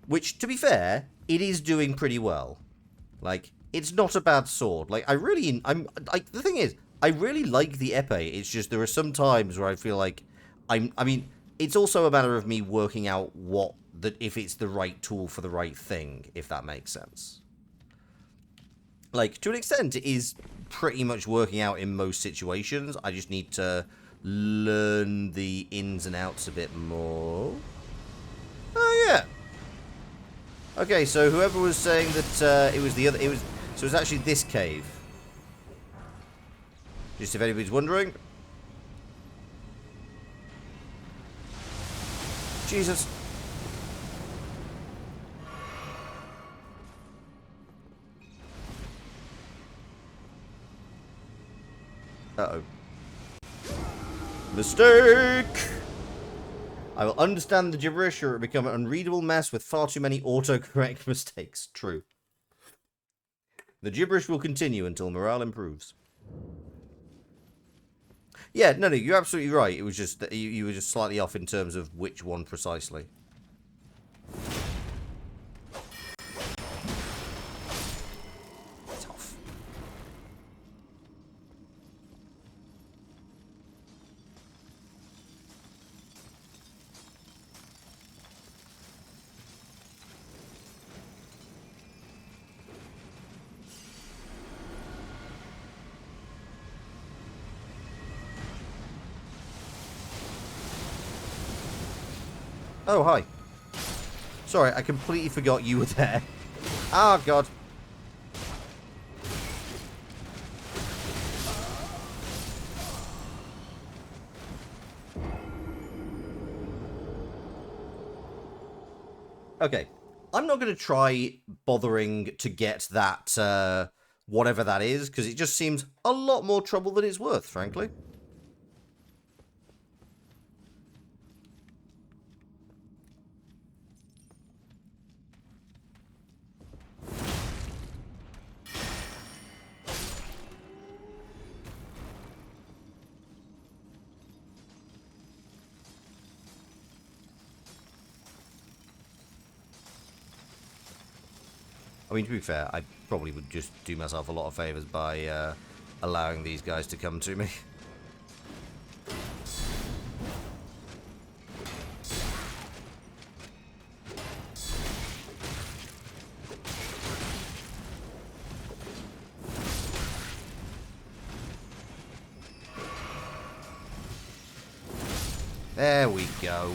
Which, to be fair, it is doing pretty well. Like, it's not a bad sword. Like, the thing is, I really like the epee. It's just there are some times where I feel like I mean, it's also a matter of me working out if it's the right tool for the right thing, if that makes sense. Like, to an extent, it is pretty much working out in most situations. I just need to learn the ins and outs a bit more. Oh, yeah. Okay, so whoever was saying that so it's actually this cave. Just if anybody's wondering. Jesus. Uh-oh. Mistake! I will understand the gibberish or it will become an unreadable mess with far too many autocorrect mistakes. True. The gibberish will continue until morale improves. Yeah, no, you're absolutely right. It was just that you were just slightly off in terms of which one precisely. Tough. Oh, hi. Sorry, I completely forgot you were there. Oh, God. Okay. I'm not going to try bothering to get that, whatever that is, because it just seems a lot more trouble than it's worth, frankly. I mean, to be fair, I probably would just do myself a lot of favours by allowing these guys to come to me. There we go.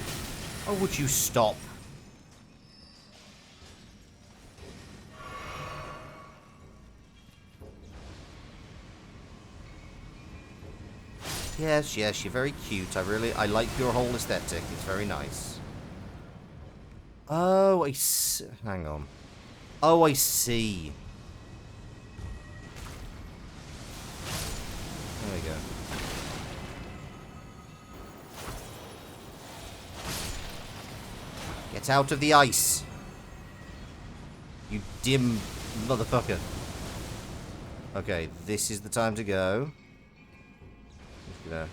Oh, would you stop? Yes, yes, you're very cute. I like your whole aesthetic. It's very nice. Oh, hang on. Oh, I see. There we go. Get out of the ice. You dim motherfucker. Okay, this is the time to go. Just gonna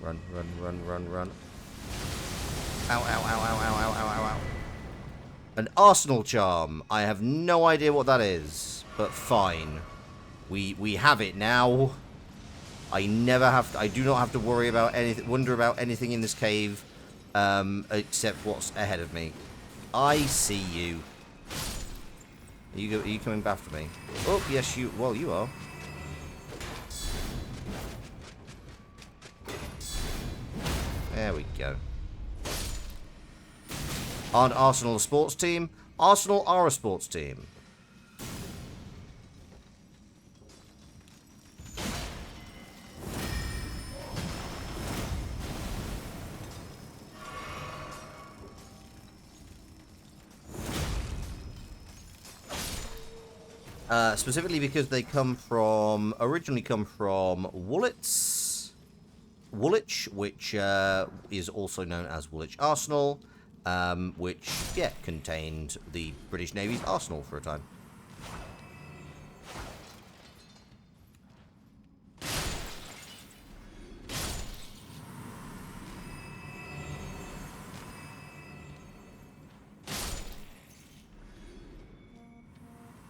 run, run, run, run, run. Ow, ow, ow, ow, ow, ow, ow, ow, ow. An arsenal charm. I have no idea what that is, but fine. We have it now. I do not have to worry about wonder about anything in this cave, except what's ahead of me. I see you. Are you coming back for me? Oh, yes, you are. There we go. Aren't Arsenal a sports team? Arsenal are a sports team. Specifically because they originally come from Woolwich, which is also known as Woolwich Arsenal, which, yeah, contained the British Navy's arsenal for a time.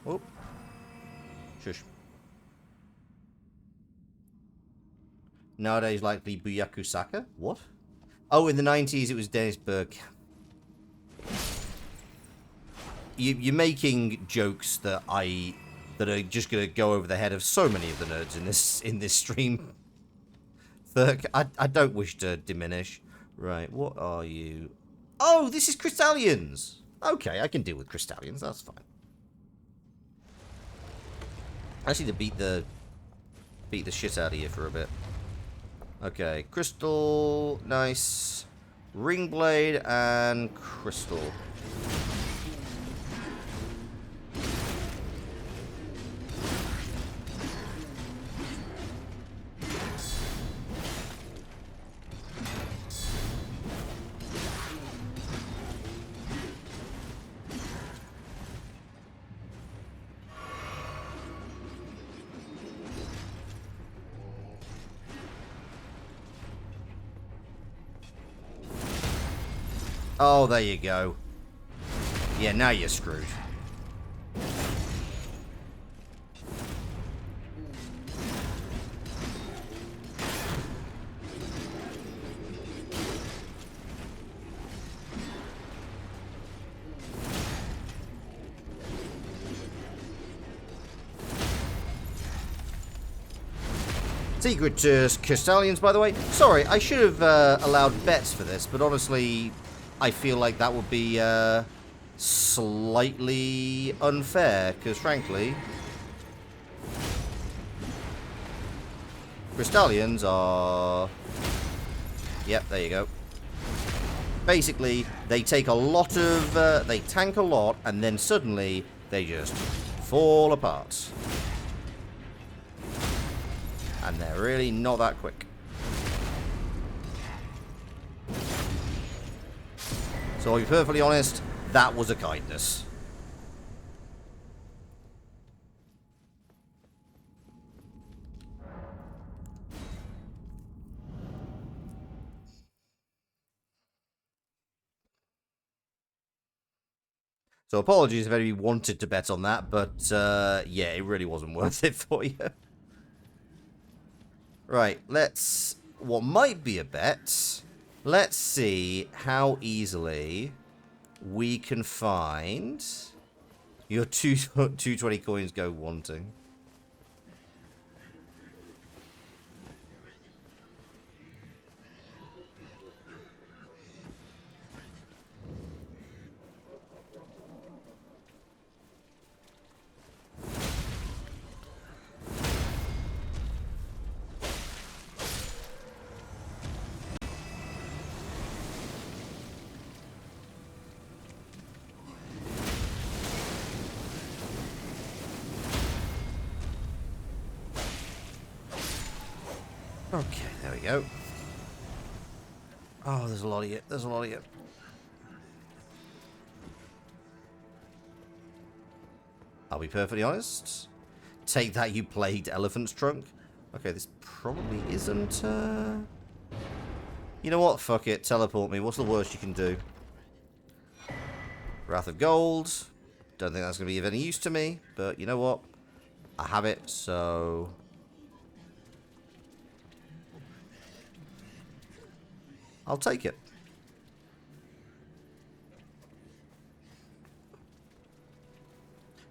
Oh. Shush. Nowadays, likely Buyakusaka? What? Oh, in the 90s, it was Dennis Burke. You're making jokes that are just gonna go over the head of so many of the nerds in this stream. Thurk, I don't wish to diminish. Right, what are you? Oh, this is Crystallians! Okay, I can deal with Crystallians, that's fine. I just need to beat the shit out of you for a bit. Okay, crystal, nice. Ring blade and crystal. Oh, there you go. Yeah, now you're screwed. Secret to Crystallians, by the way. Sorry, I should have allowed bets for this, but honestly, I feel like that would be slightly unfair, because frankly, Crystallians are... Yep, there you go. Basically, they take a lot of... they tank a lot, and then suddenly, they just fall apart. And they're really not that quick. So I'll be perfectly honest, that was a kindness. So apologies if anybody wanted to bet on that, but yeah, it really wasn't worth it for you. Right, let's... What might be a bet... Let's see how easily we can find your 220 coins go wanting. Okay, there we go. Oh, there's a lot of you. There's a lot of you. I'll be perfectly honest. Take that, you plagued elephant's trunk. Okay, this probably isn't... You know what? Fuck it. Teleport me. What's the worst you can do? Wrath of Gold. Don't think that's going to be of any use to me. But you know what? I have it, so... I'll take it.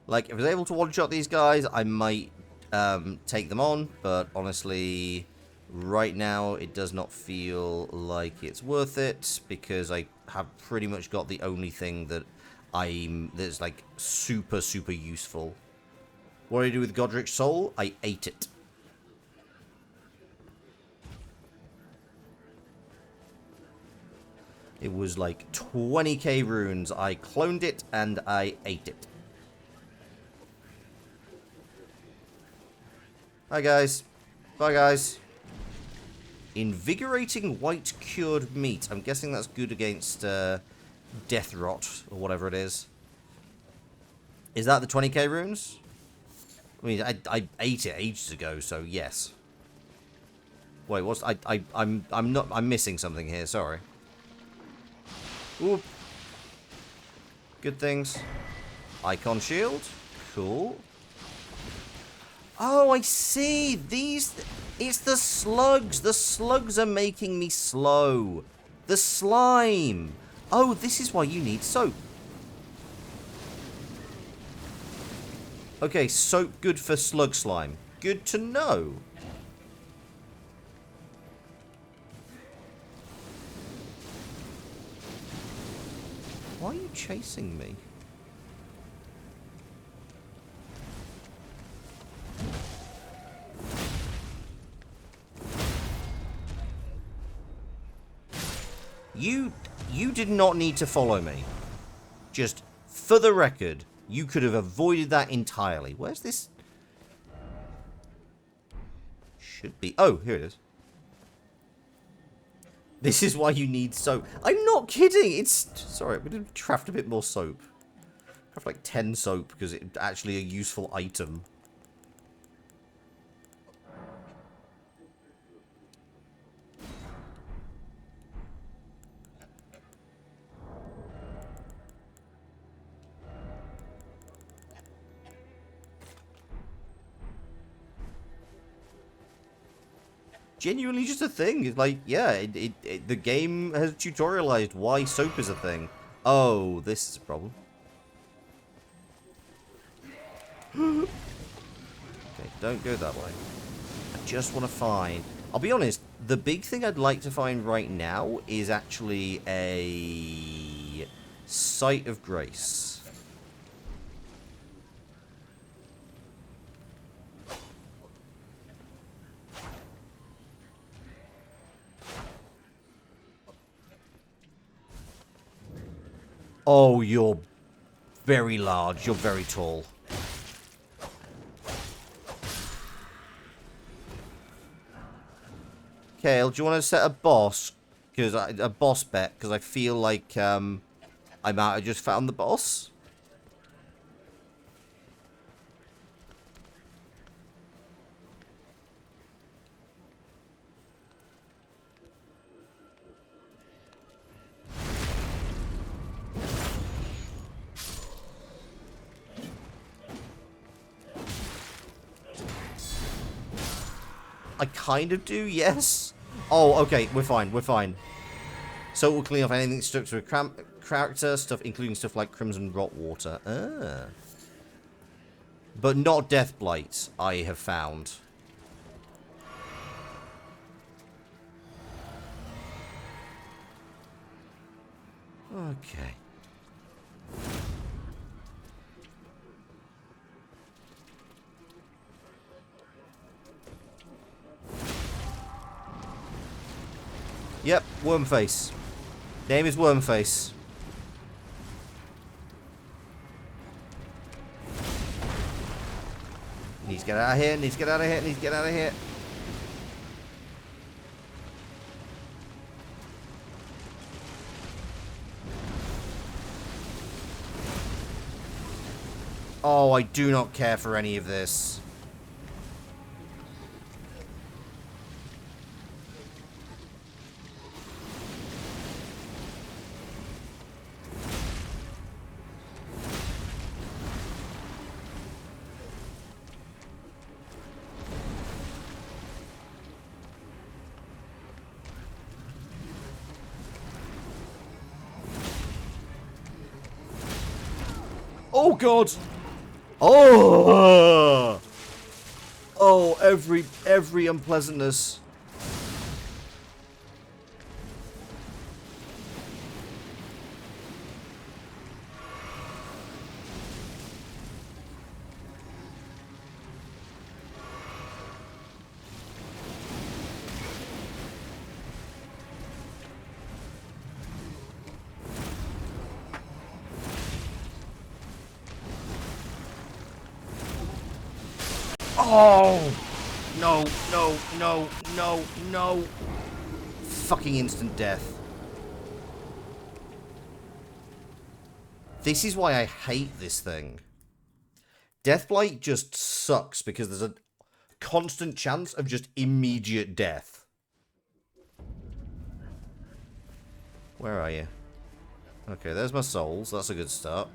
Like, if I was able to one-shot these guys, I might take them on. But honestly, right now, it does not feel like it's worth it. Because I have pretty much got the only thing that that's like super, super useful. What did I do with Godric's Soul? I ate it. It was like 20k runes. I cloned it and I ate it. Hi, guys. Bye, guys. Invigorating white cured meat. I'm guessing that's good against death rot, or whatever it is. Is that the 20k runes? I mean, I ate it ages ago, so yes. Wait, what's... I'm missing something here, sorry. Ooh. Good things. Icon shield. Cool. Oh, I see. These... It's the slugs. The slugs are making me slow. The slime. Oh, this is why you need soap. Okay, soap good for slug slime. Good to know. Why are you chasing me? You did not need to follow me. Just for the record, you could have avoided that entirely. Where's this? Should be. Oh, here it is. This is why you need soap. I'm not kidding. It's... Sorry, I'm going to craft a bit more soap. Craft like 10 soap because it's actually a useful item. Genuinely just a thing. It's like, yeah, the game has tutorialized why soap is a thing. Oh, this is a problem. Okay, don't go that way. I just want to find... I'll be honest, the big thing I'd like to find right now is actually a site of grace. Oh, you're very large. You're very tall. Kale, do you want to set a boss? Because a boss bet, because I feel like I might have just found the boss. I kind of do, yes. Oh, okay, we're fine, we're fine. So we'll clean off anything stuck to a character, stuff including stuff like Crimson Rot Water. Ah. But not Death Blight, I have found. Okay. Yep, Wormface. Name is Wormface. Needs to get out of here, needs to get out of here, needs to get out of here. Oh, I do not care for any of this. Oh god! Oh! Oh, every unpleasantness. Oh! No, no, no, no, no. Fucking instant death. This is why I hate this thing. Deathblight just sucks because there's a constant chance of just immediate death. Where are you? Okay, there's my souls. That's a good start.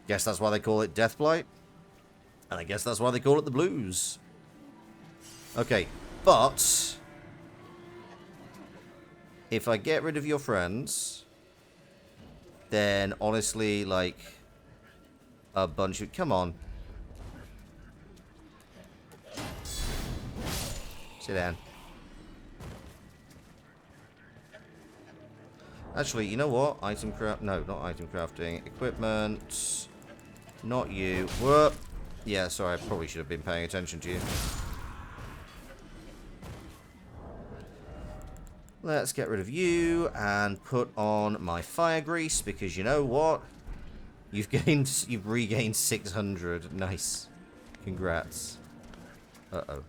Guess that's why they call it Deathblight. And I guess that's why they call it the Blues. Okay, but if I get rid of your friends, then honestly, like, a bunch of... Come on. Sit down. Actually, you know what? Item craft... No, not item crafting. Equipment. Not you. Whoop. Yeah, sorry. I probably should have been paying attention to you. Let's get rid of you and put on my fire grease because you know what? You've regained 600. Nice. Congrats. Uh-oh.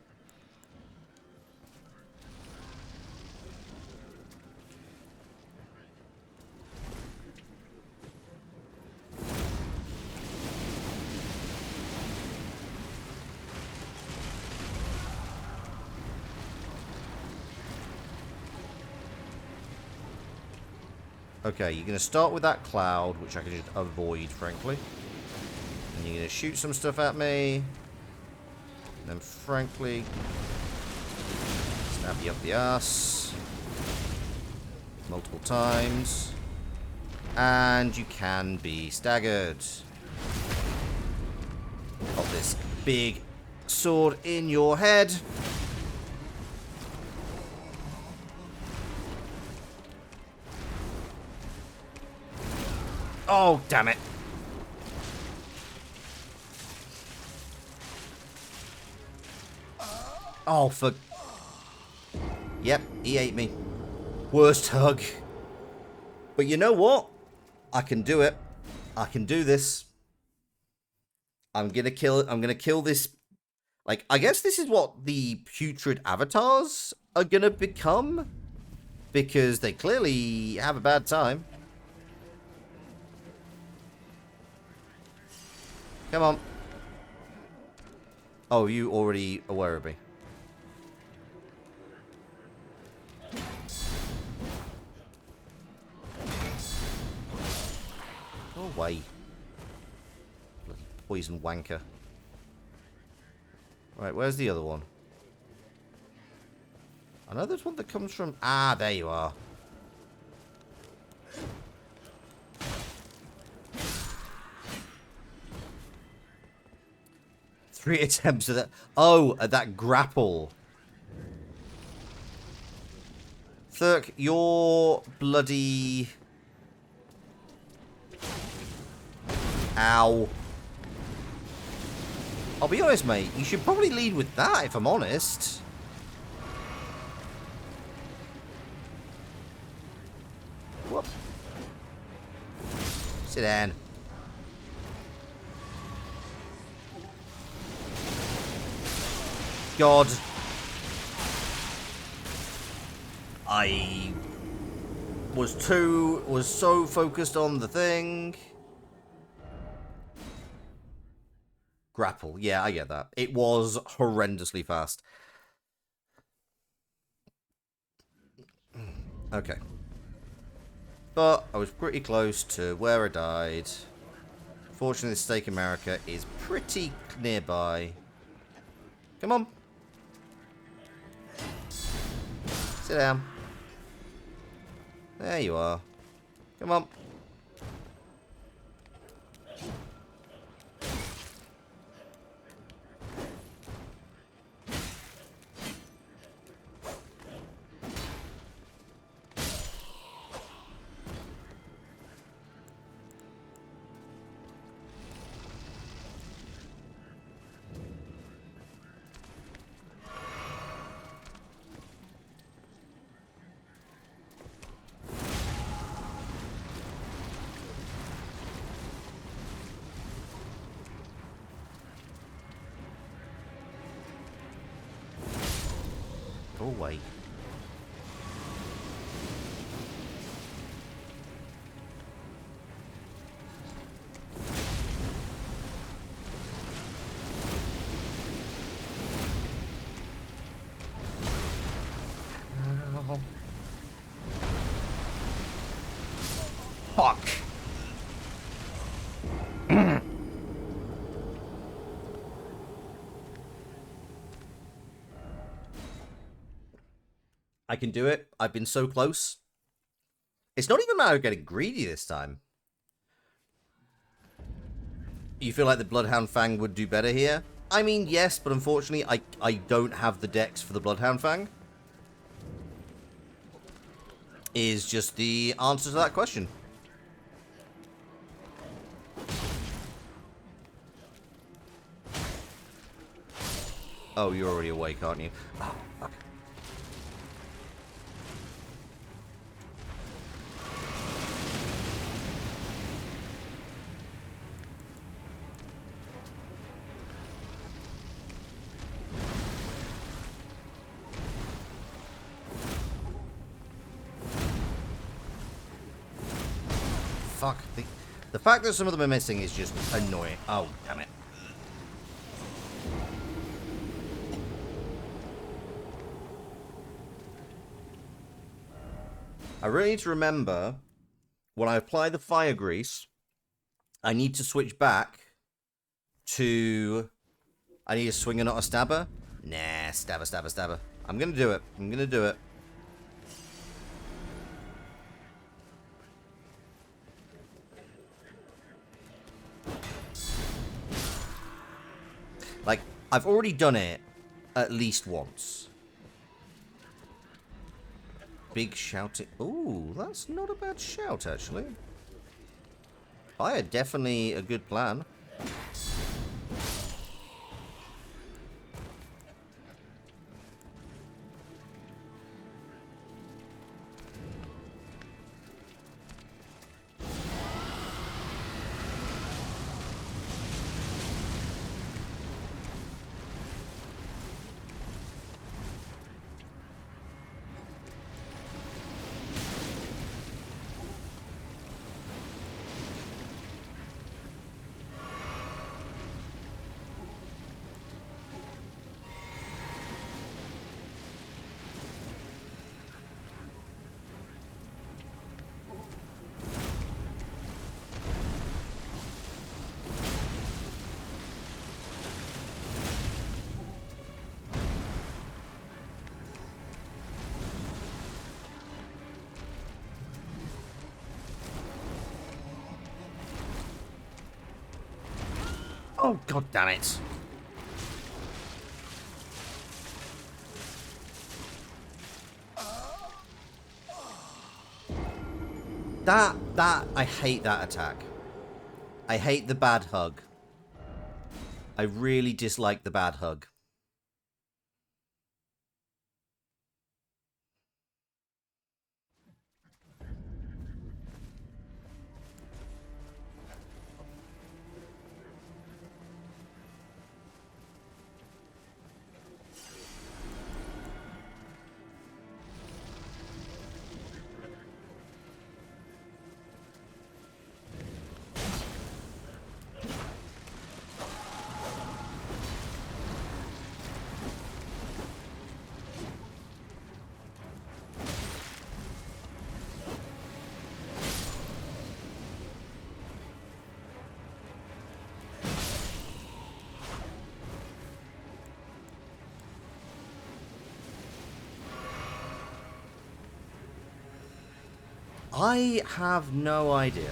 Okay, you're going to start with that cloud, which I can just avoid, frankly. And you're going to shoot some stuff at me. And then, frankly, stab you up the ass. Multiple times. And you can be staggered. Got this big sword in your head. Oh, damn it. Oh, for... Yep, he ate me. Worst hug. But you know what? I can do it. I can do this. I'm gonna kill this... Like, I guess this is what the putrid avatars are gonna become. Because they clearly have a bad time. Come on. Oh, you already aware of me. Go away. Bloody poison wanker. Right, where's the other one? I know there's one that comes from... Ah, there you are. Three attempts at that. Oh, at that grapple. Thurk, you're bloody... Ow. I'll be honest, mate. You should probably lead with that, if I'm honest. Whoop. Sit down. God. I was so focused on the thing. Grapple. Yeah, I get that. It was horrendously fast. Okay. But I was pretty close to where I died. Fortunately, the Stake America is pretty nearby. Come on. Sit down. There you are. Come on. away. Fuck. I can do it. I've been so close. It's not even a matter of getting greedy this time. You feel like the Bloodhound Fang would do better here? I mean, yes, but unfortunately, I don't have the dex for the Bloodhound Fang. Is just the answer to that question. Oh, you're already awake, aren't you? Oh, fuck. Fuck. The fact that some of them are missing is just annoying. Oh, damn it. I really need to remember, when I apply the fire grease, I need to switch back to... I need a swinger, not a stabber? Nah, stabber, stabber, stabber. I'm gonna do it. I'm gonna do it. Like, I've already done it at least once. Big shouting. Ooh, that's not a bad shout, actually. Fire, definitely a good plan. Oh, god damn it. I hate that attack. I hate the bad hug. I really dislike the bad hug. I have no idea.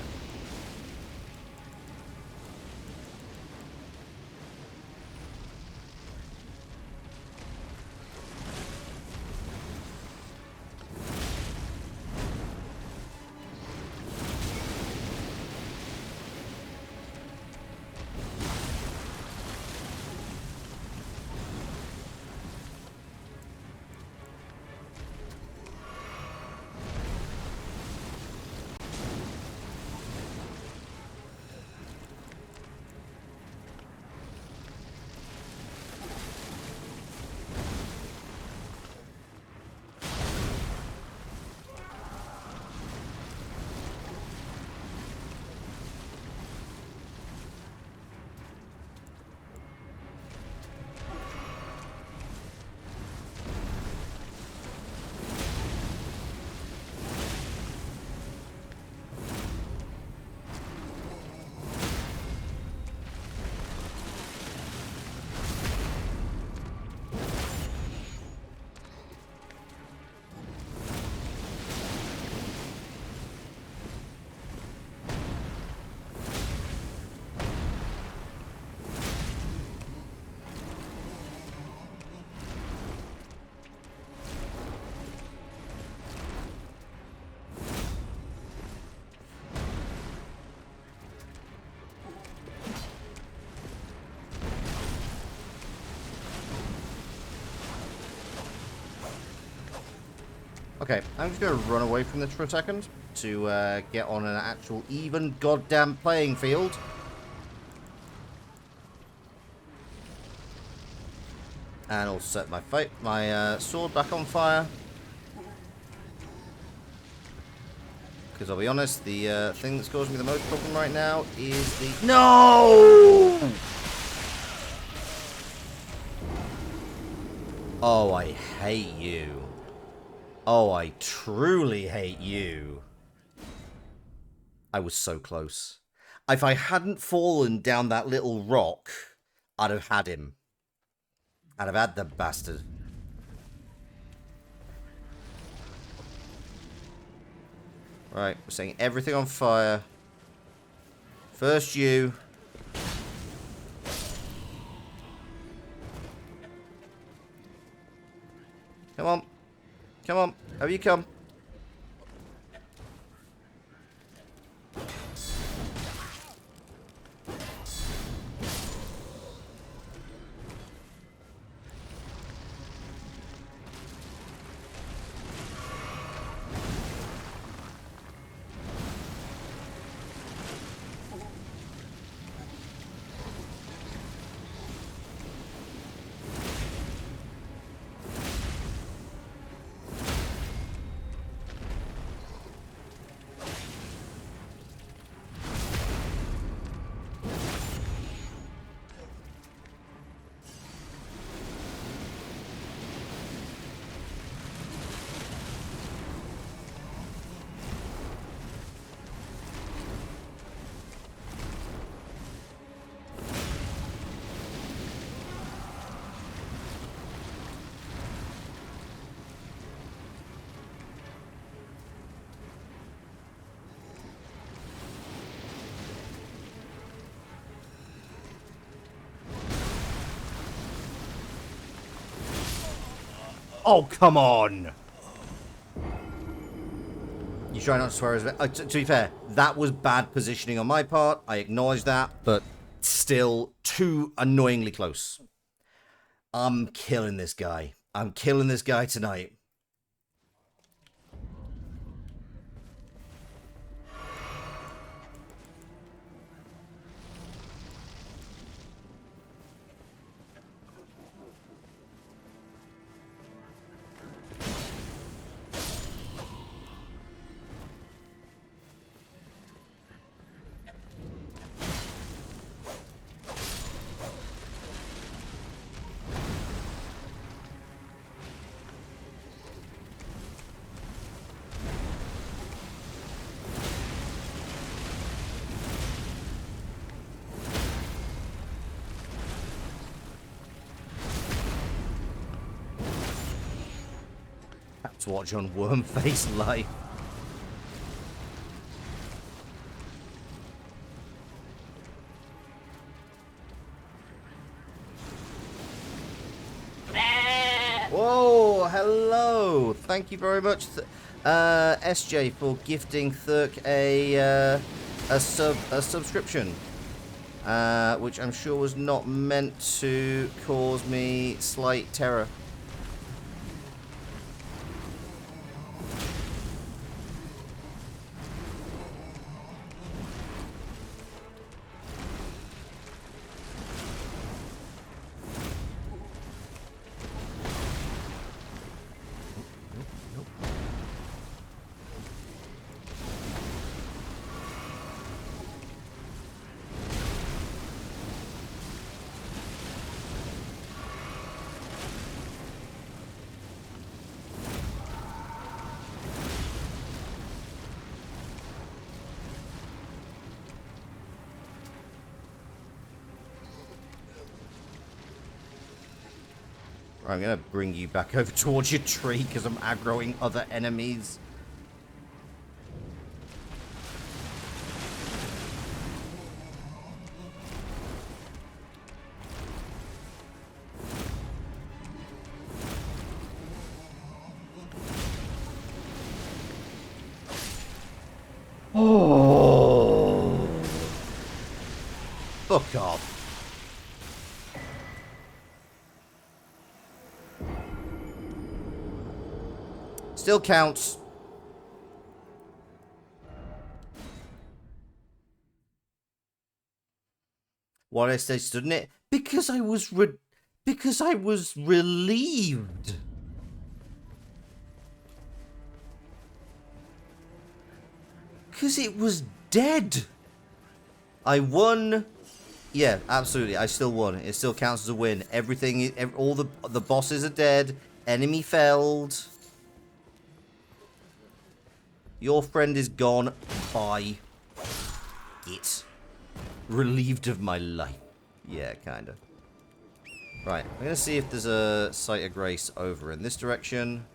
Okay, I'm just going to run away from this for a second to get on an actual even goddamn playing field. And I'll set my sword back on fire. Because I'll be honest, the thing that's causing me the most problem right now is the... No! Oh, I hate you. Oh, I truly hate you. I was so close. If I hadn't fallen down that little rock, I'd have had him. I'd have had the bastard. Right, we're setting everything on fire. First you. Come on. Come on. Have you come? Oh, come on! You try not to swear as to be fair, that was bad positioning on my part. I acknowledge that, but still too annoyingly close. I'm killing this guy. I'm killing this guy tonight. To watch on Wormface live. Whoa, hello. Thank you very much, SJ, for gifting Thurk a subscription, which I'm sure was not meant to cause me slight terror. I'm going to bring you back over towards your tree because I'm aggroing other enemies. Oh. Fuck off. Still counts. Why did I stay stood in it? Because I was relieved. Because it was dead. I won. Yeah, absolutely. I still won. It still counts as a win. Everything, all the bosses are dead. Enemy failed. Your friend is gone. Bye. It. Relieved of my life. Yeah, kind of. Right, I'm going to see if there's a Site of Grace over in this direction.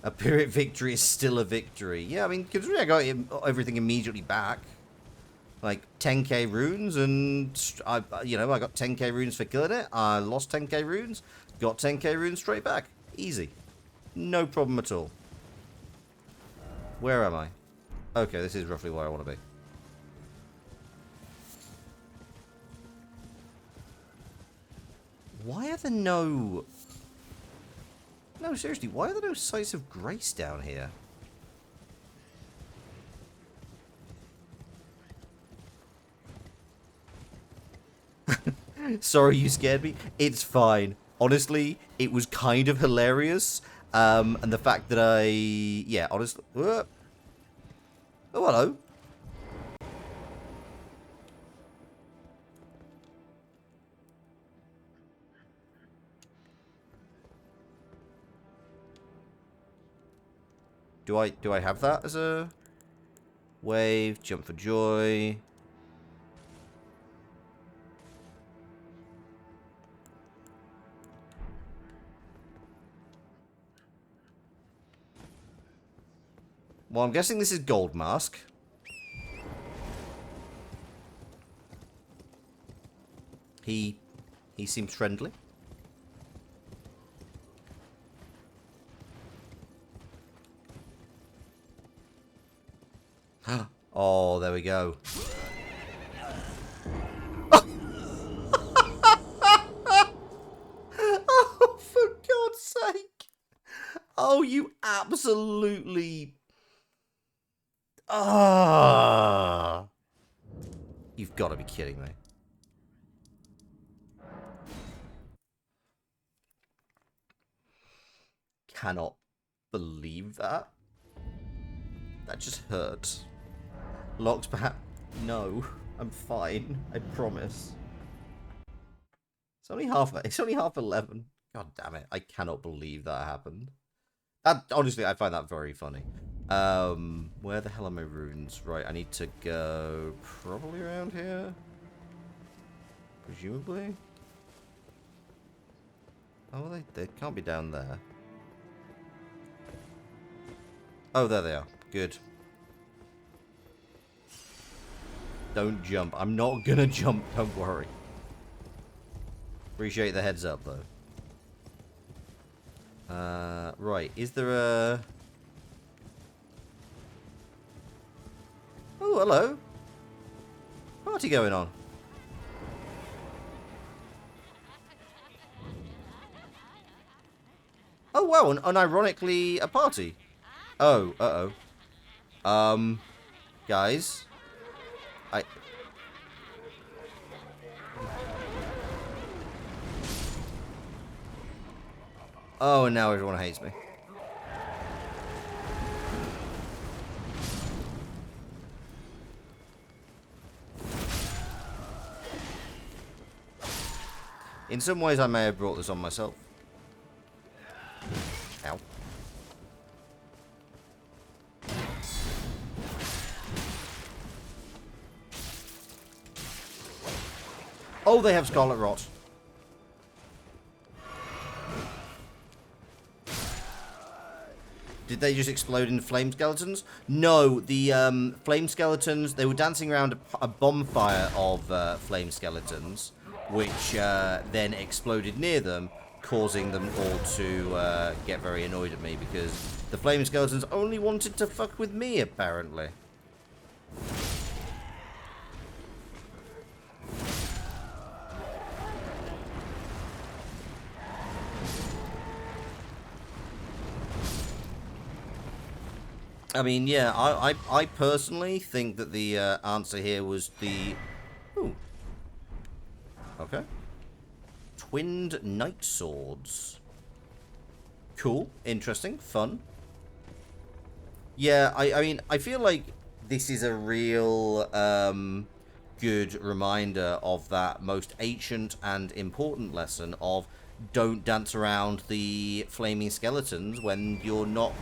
A Pyrrhic victory is still a victory. Yeah, I mean, considering I got everything immediately back. Like, 10k runes, and, I got 10k runes for killing it. I lost 10k runes, got 10k runes straight back. Easy. No problem at all. Where am I? Okay, this is roughly where I want to be. Why are there no... No, seriously, why are there no Sites of Grace down here? Sorry you scared me. It's fine. Honestly, it was kind of hilarious. And the fact that yeah, honestly... Oh, hello. Do I have that as a wave? Jump for joy. Well, I'm guessing this is Gold Mask. He seems friendly. Oh, there we go. Oh, for God's sake. Oh, you absolutely... Ah. You've got to be kidding me. Cannot believe that. That just hurt. Locked back. No, I'm fine. I promise. It's only half 11. God damn it. I cannot believe that happened. That, honestly, I find that very funny. Where the hell are my runes? Right, I need to go probably around here. Presumably. Oh, they can't be down there. Oh, there they are. Good. Don't jump. I'm not gonna jump, don't worry. Appreciate the heads up, though. Right. Is there a... Oh, hello. Party going on. Oh, wow, and unironically, a party. Oh, uh-oh. Guys. Oh, and now everyone hates me. In some ways, I may have brought this on myself. Ow. Oh, they have Scarlet Rot. Did they just explode into flame skeletons? No, the flame skeletons, they were dancing around a bonfire of flame skeletons, which then exploded near them, causing them all to get very annoyed at me, because the flame skeletons only wanted to fuck with me, apparently. I mean, yeah, I personally think that the answer here was the... Ooh. Okay. Twinned Knight Swords. Cool. Interesting. Fun. Yeah, I mean, I feel like this is a real good reminder of that most ancient and important lesson of don't dance around the flaming skeletons when you're not...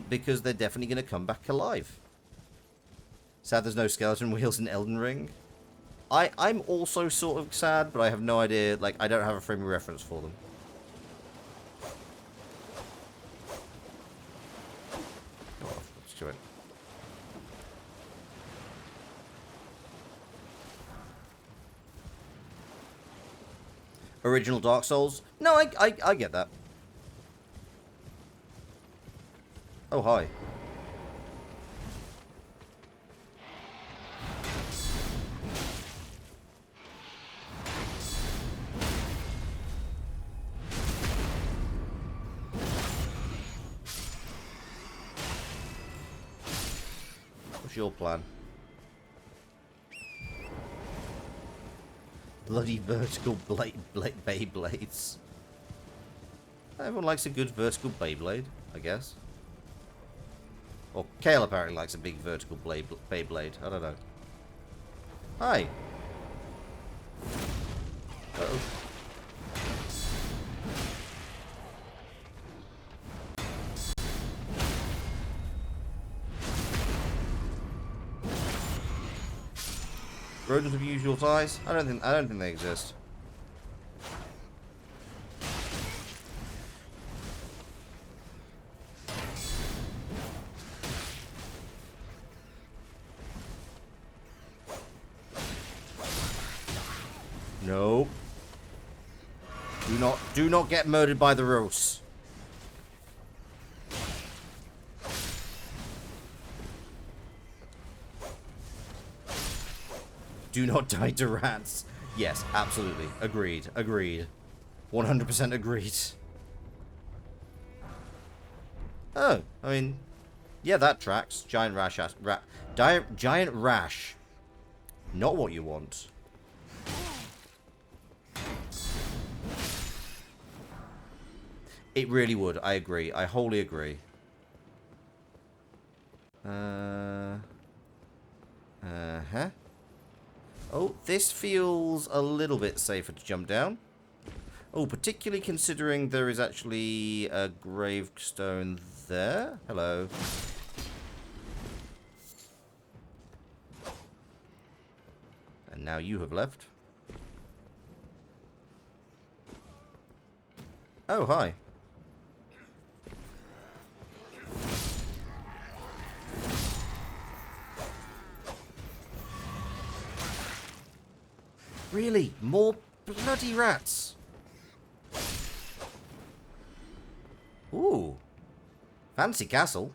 because they're definitely going to come back alive. Sad there's no skeleton wheels in Elden Ring. I'm also sort of sad, but I have no idea, like, I don't have a frame of reference for them. Oh, let's do it. Original Dark Souls? No, I get that. Oh, hi. What's your plan? Bloody vertical Beyblades. Everyone likes a good vertical Beyblade, I guess. Or Kale apparently likes a big vertical Beyblade. I don't know. Hi. Uh-oh. Rodents of usual size? I don't think they exist. Nope. Do not get murdered by the roast. Do not die to rats. Yes, absolutely. Agreed. Agreed. 100% agreed. Oh, I mean, yeah, that tracks. Giant rash. Giant rash. Not what you want. It really would. I agree. I wholly agree. Uh-huh. Oh, this feels a little bit safer to jump down. Oh, particularly considering there is actually a gravestone there. Hello. And now you have left. Oh, hi. Really? More bloody rats? Ooh. Fancy castle.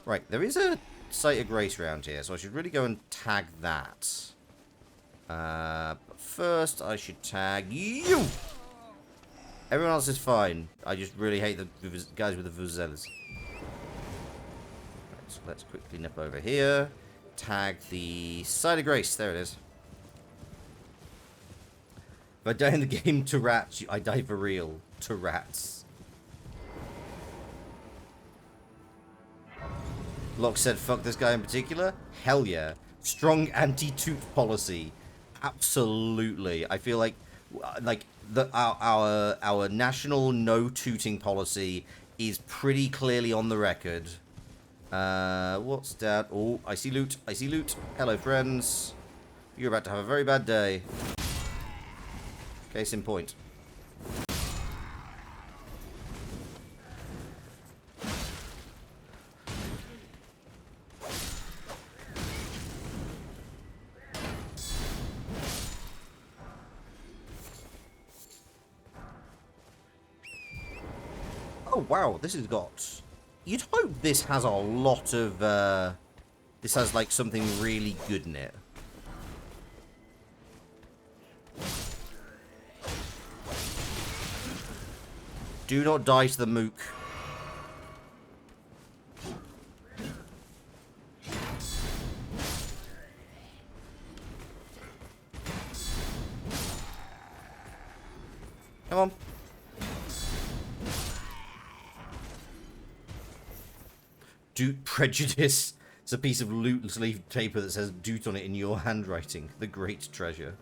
Right, there is a site of grace around here, so I should really go and tag that. But first, I should tag you! Everyone else is fine. I just really hate the guys with the vuvuzelas. So let's quickly nip over here. Tag the site of grace. There it is. If I die in the game to rats, I die for real. To rats. Locke said, fuck this guy in particular. Hell yeah. Strong anti-toot policy. Absolutely. I feel like our national no tooting policy is pretty clearly on the record. What's that? Oh, I see loot. I see loot. Hello, friends. You're about to have a very bad day. Case in point. Oh, wow. This has got... You'd hope this has a lot of, this has, like, something really good in it. Do not die to the mook. Come on. Doot prejudice. It's a piece of loot leaf paper that says doot on it in your handwriting. The great treasure.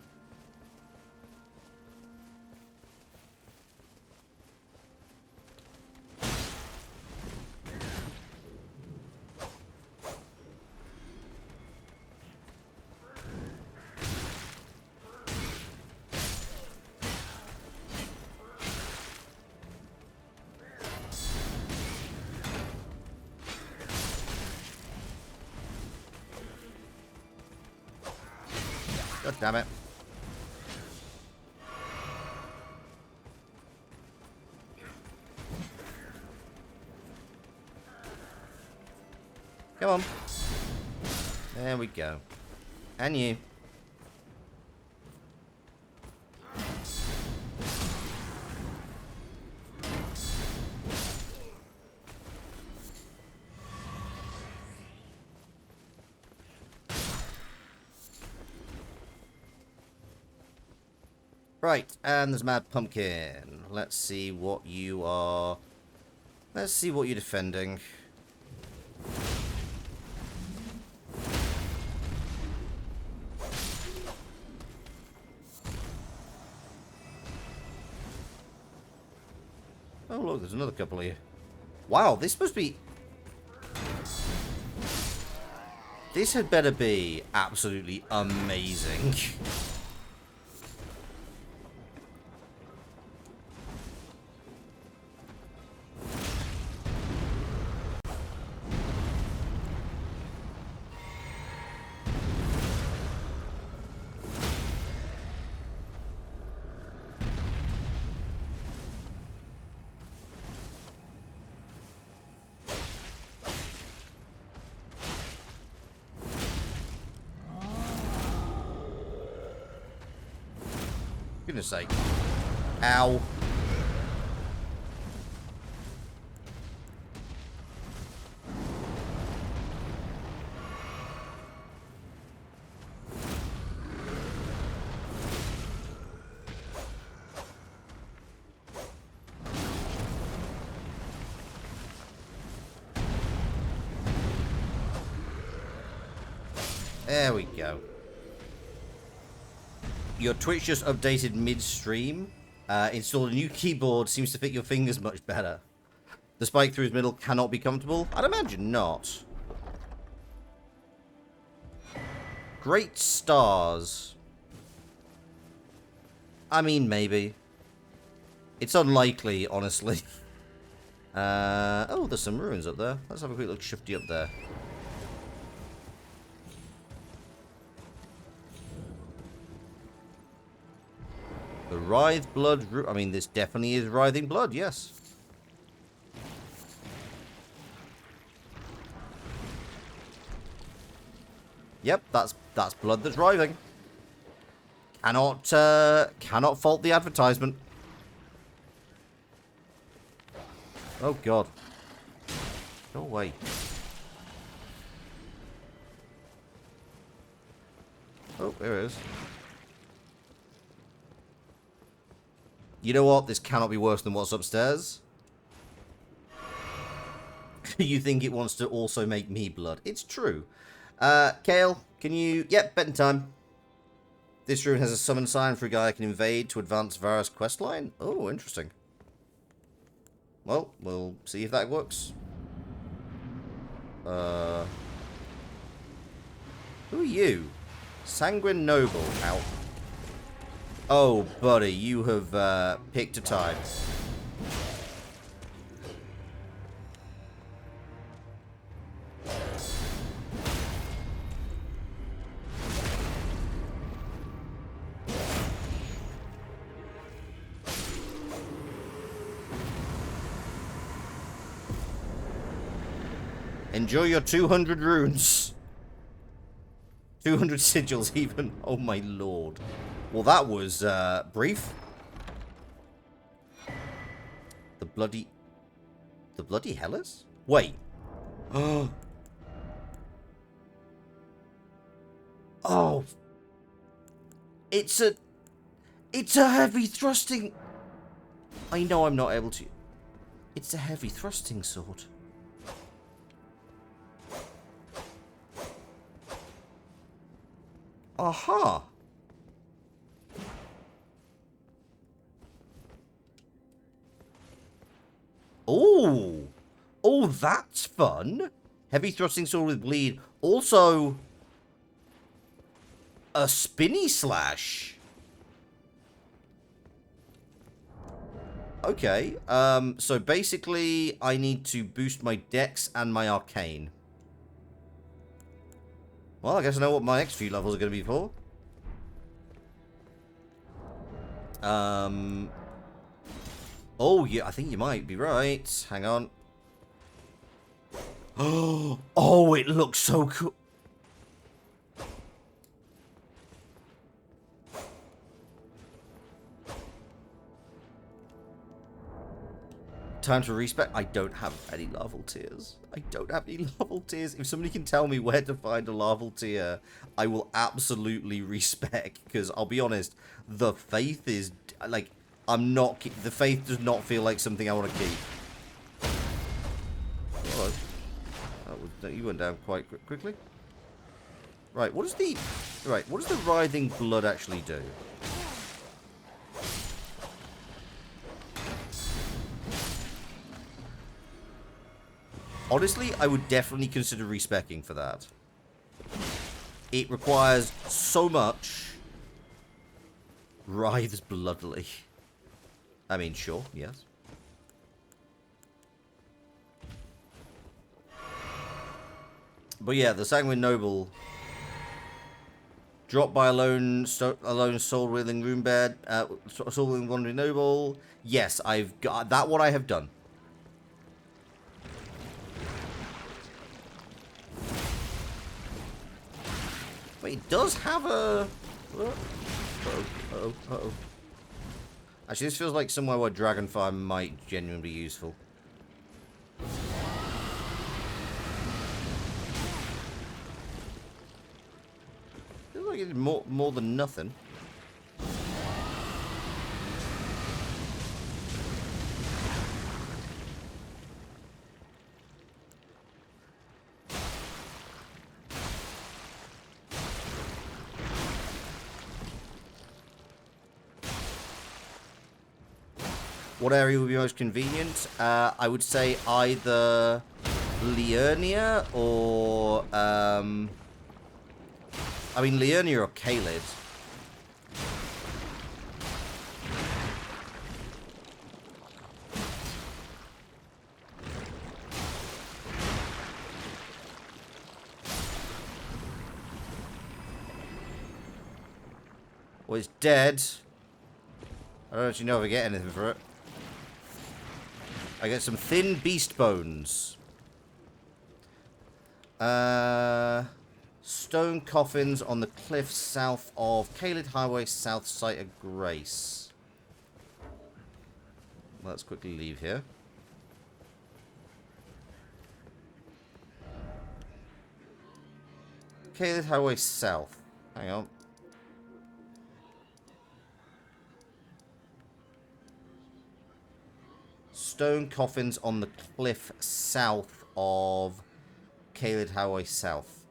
God damn it. Come on. There we go. And you. Right, and there's Mad Pumpkin. Let's see what you are... Let's see what you're defending. Oh look, there's another couple here. Wow, this must be... This had better be absolutely amazing. Goodness sake. Ow. There we go. Your Twitch just updated mid-stream. Installed a new keyboard. Seems to fit your fingers much better. The spike through his middle cannot be comfortable? I'd imagine not. Great stars. I mean, maybe. It's unlikely, honestly. Oh, there's some ruins up there. Let's have a quick look shifty up there. The writhe blood... I mean, this definitely is writhing blood, yes. Yep, that's blood that's writhing. Cannot fault the advertisement. Oh, God. Go away. Oh, there it is. You know what? This cannot be worse than what's upstairs. You think it wants to also make me blood. It's true. Kale, can you... Yep, betting time. This rune has a summon sign for a guy I can invade to advance Varus questline. Oh, interesting. Well, we'll see if that works. Who are you? Sanguine Noble. Ow. Oh, buddy, you have picked a time. Enjoy your 200 runes. 200 sigils even. Oh my lord. Well, that was brief. The bloody... The bloody Hellas? Wait. Oh. Oh. It's a heavy thrusting... I know I'm not able to... It's a heavy thrusting sword. Aha. Oh. Oh, that's fun. Heavy thrusting sword with bleed. Also, a spinny slash. Okay. So basically, I need to boost my dex and my arcane. Well, I guess I know what my next few levels are going to be for. Oh, yeah, I think you might be right. Hang on. Oh, it looks so cool. Time to respec. I don't have any larval tears. I don't have any larval tears. If somebody can tell me where to find a larval tear, I will absolutely respec. Because I'll be honest, the faith is like, I'm not. The faith does not feel like something I want to keep. Hello. You went down quite quickly. Right. What does the writhing blood actually do? Honestly, I would definitely consider respecking for that. It requires so much. Writhes bloodily. I mean, sure, yes. But yeah, the Sanguine Noble. Dropped by a lone soul-wielding runebear, soul-wielding wandering noble. Yes, I've got that. What I have done. Wait, it does have a... Uh-oh. Actually, this feels like somewhere where Dragonfire might genuinely be useful. Feels like it's more than nothing. What area would be most convenient? I would say either Liurnia or... I mean, Liurnia or Caelid. Well, it's dead. I don't actually know if I get anything for it. I get some thin beast bones. Stone coffins on the cliff south of Caelid Highway, south site of Grace. Let's quickly leave here. Caelid Highway south. Hang on. Stone coffins on the cliff south of Caelid Highway south.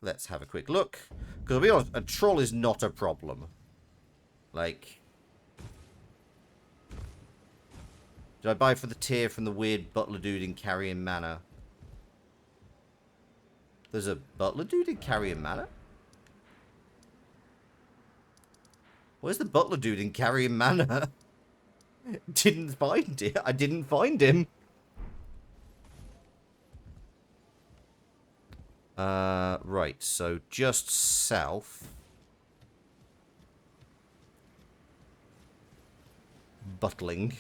Let's have a quick look. Because I'll be honest, a troll is not a problem. Like... Did I buy for the tier from the weird butler dude in Carrion Manor? There's a butler dude in Carrion Manor? Where's the butler dude in Carrion Manor? Didn't find it. I didn't find him. Right, so just south. Buttling.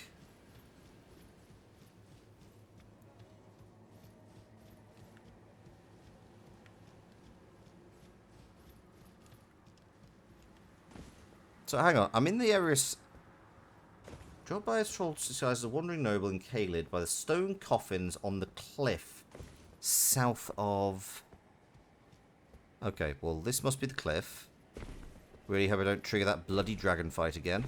So hang on, I'm in the area... Joined by a troll disguised as a wandering noble in Caelid by the stone coffins on the cliff south of... Okay, well, this must be the cliff. Really hope I don't trigger that bloody dragon fight again.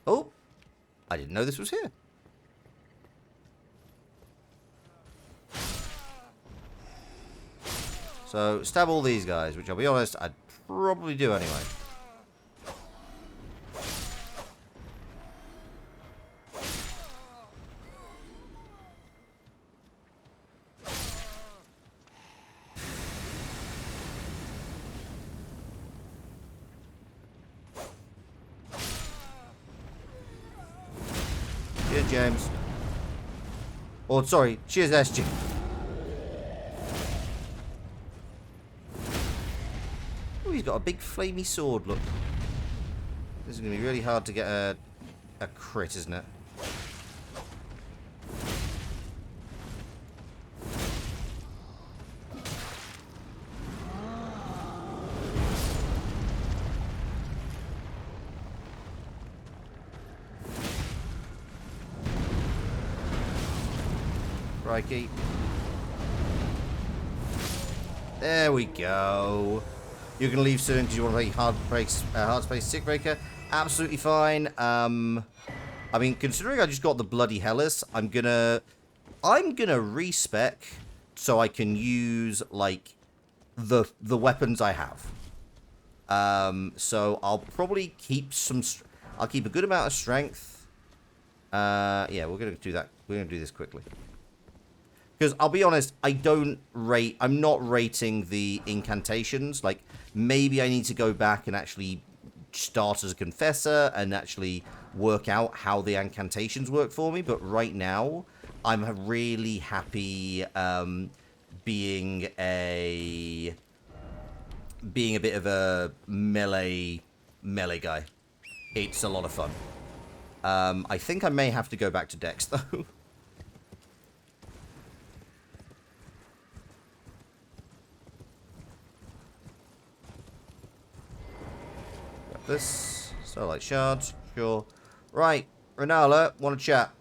Oh! I didn't know this was here. So, stab all these guys, which I'll be honest, I'd probably do anyway. Cheers, James. Oh, sorry. Cheers, SG. Oh, he's got a big flamey sword, look. This is going to be really hard to get a crit, isn't it? Crikey. There we go. You're going to leave soon because you want to play hard space sick breaker. Absolutely fine. I mean, considering I just got the bloody Hellas, I'm gonna respec so I can use like the weapons I have. So I'll probably keep I'll keep a good amount of strength. Yeah, we're gonna do that. We're gonna do this quickly. Because I'll be honest, I'm not rating the incantations. Like, maybe I need to go back and actually start as a confessor and actually work out how the incantations work for me. But right now, I'm really happy being a bit of a melee guy. It's a lot of fun. I think I may have to go back to Dex, though. This Starlight Shards, sure. Right, Renala, want to chat?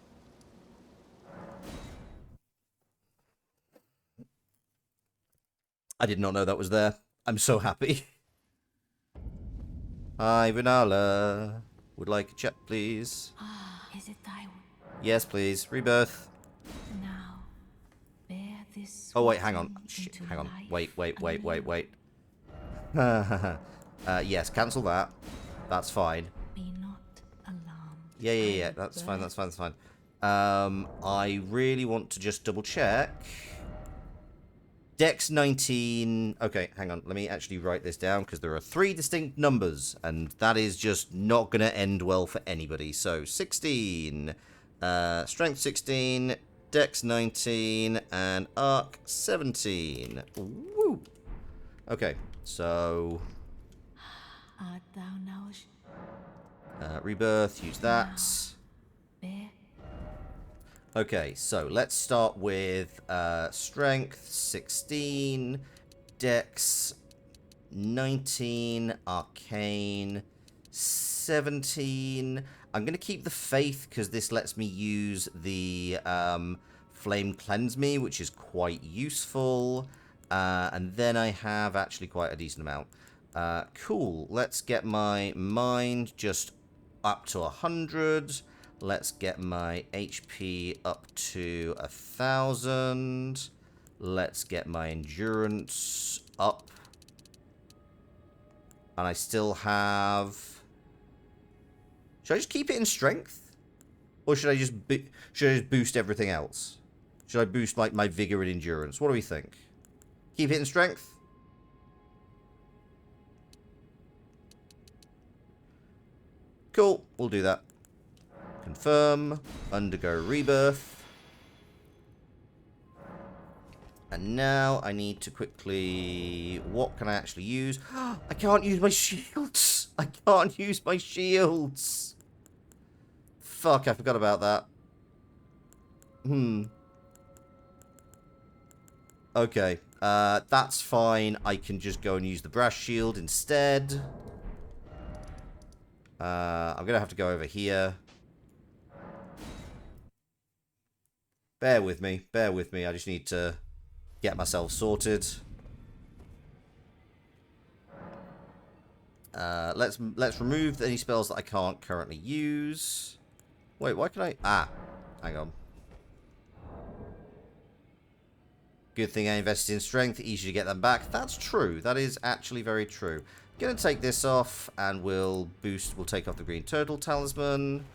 I did not know that was there. I'm so happy. Hi, Renala. Would like a chat, please? Is it time? Yes, please. Rebirth. Now, bear this. Oh, wait, hang on. Shit, hang on. Wait. Yes, cancel that. That's fine. Be not alarmed. Yeah. That's fine. I really want to just double check. Dex 19. Okay, hang on. Let me actually write this down because there are 3 distinct numbers, and that is just not going to end well for anybody. So 16, Strength 16, Dex 19, and Arc 17. Woo! Okay, so Art thou now Rebirth, use that. bear? Okay, so let's start with Strength 16, Dex 19, Arcane 17. I'm going to keep the Faith because this lets me use the Flame Cleanse Me, which is quite useful. And then I have actually quite a decent amount. Cool, let's get my Mind just up to 100. Let's get my HP up to 1,000. Let's get my endurance up. And I still have... Should I just keep it in strength? Or should I just boost everything else? Should I boost like my vigor and endurance? What do we think? Keep it in strength? Cool, we'll do that. Confirm, undergo rebirth. And now I need to quickly... What can I actually use? I can't use my shields! I can't use my shields! Fuck, I forgot about that. Okay. That's fine. I can just go and use the brass shield instead. I'm going to have to go over here. Bear with me. Bear with me. I just need to get myself sorted. Let's remove any spells that I can't currently use. Wait, why can I... Ah, hang on. Good thing I invested in strength. Easy to get them back. That's true. That is actually very true. Gonna take this off, and we'll take off the green turtle talisman.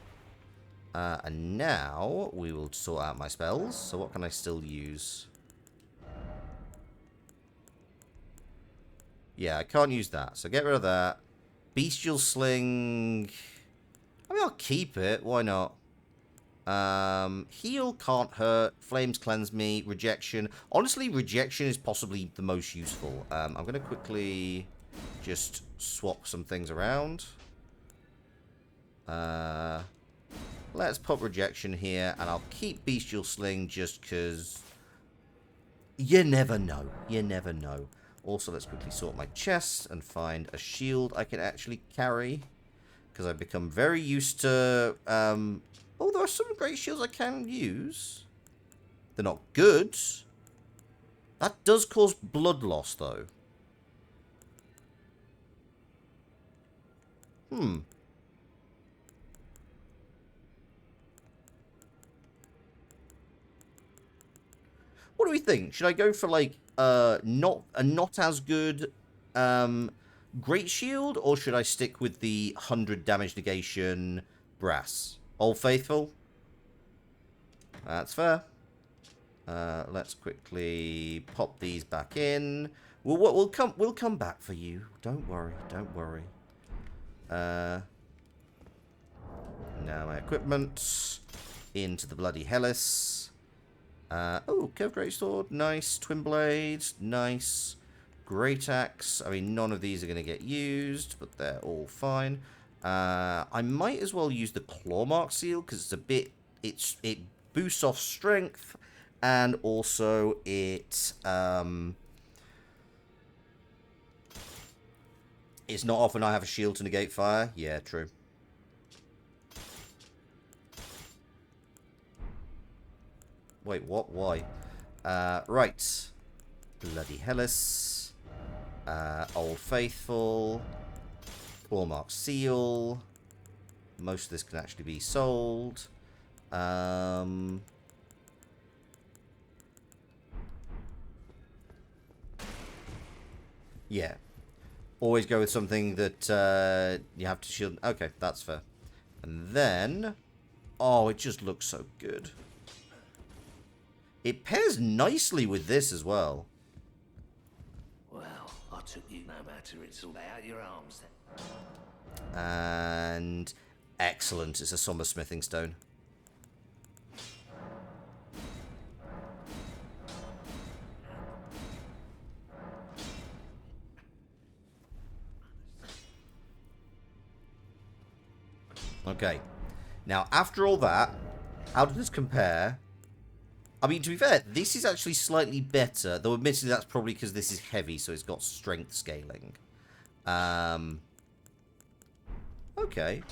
And now we will sort out my spells. So what can I still use? Yeah, I can't use that. So get rid of that. Bestial Sling. I mean, I'll keep it. Why not? Heal can't hurt. Flames cleanse me. Rejection. Honestly, rejection is possibly the most useful. I'm going to quickly just swap some things around. Let's put rejection here, and I'll keep Bestial Sling just because you never know. You never know. Also, let's quickly sort my chest and find a shield I can actually carry, because I've become very used to... Oh, there are some great shields I can use. They're not good. That does cause blood loss, though. What do we think? Should I go for, like, not as good great shield, or should I stick with the 100 damage negation brass? Old Faithful? That's fair. Let's quickly pop these back in. We'll come back for you. Don't worry. Don't worry. Now my equipment into the bloody Hellas. Oh, Curved Greatsword, nice. Twin Blades, nice. Great Axe. I mean, none of these are going to get used, but they're all fine. I might as well use the Clawmark Seal, because it's a bit... It boosts off strength, and also it... It's not often I have a shield to negate fire. Yeah, true. Wait, what? Why? Right. Bloody Hellas. Old Faithful. Clawmark Seal. Most of this can actually be sold. Yeah. Always go with something that you have to shield. Okay, that's fair. And then... Oh, it just looks so good. It pairs nicely with this as well. Well, I took you no matter. It's all out your arms then. And... Excellent. It's a somber smithing stone. Okay. Now, after all that, how does this compare? I mean, to be fair, this is actually slightly better, though admittedly that's probably because this is heavy, so it's got strength scaling. Okay.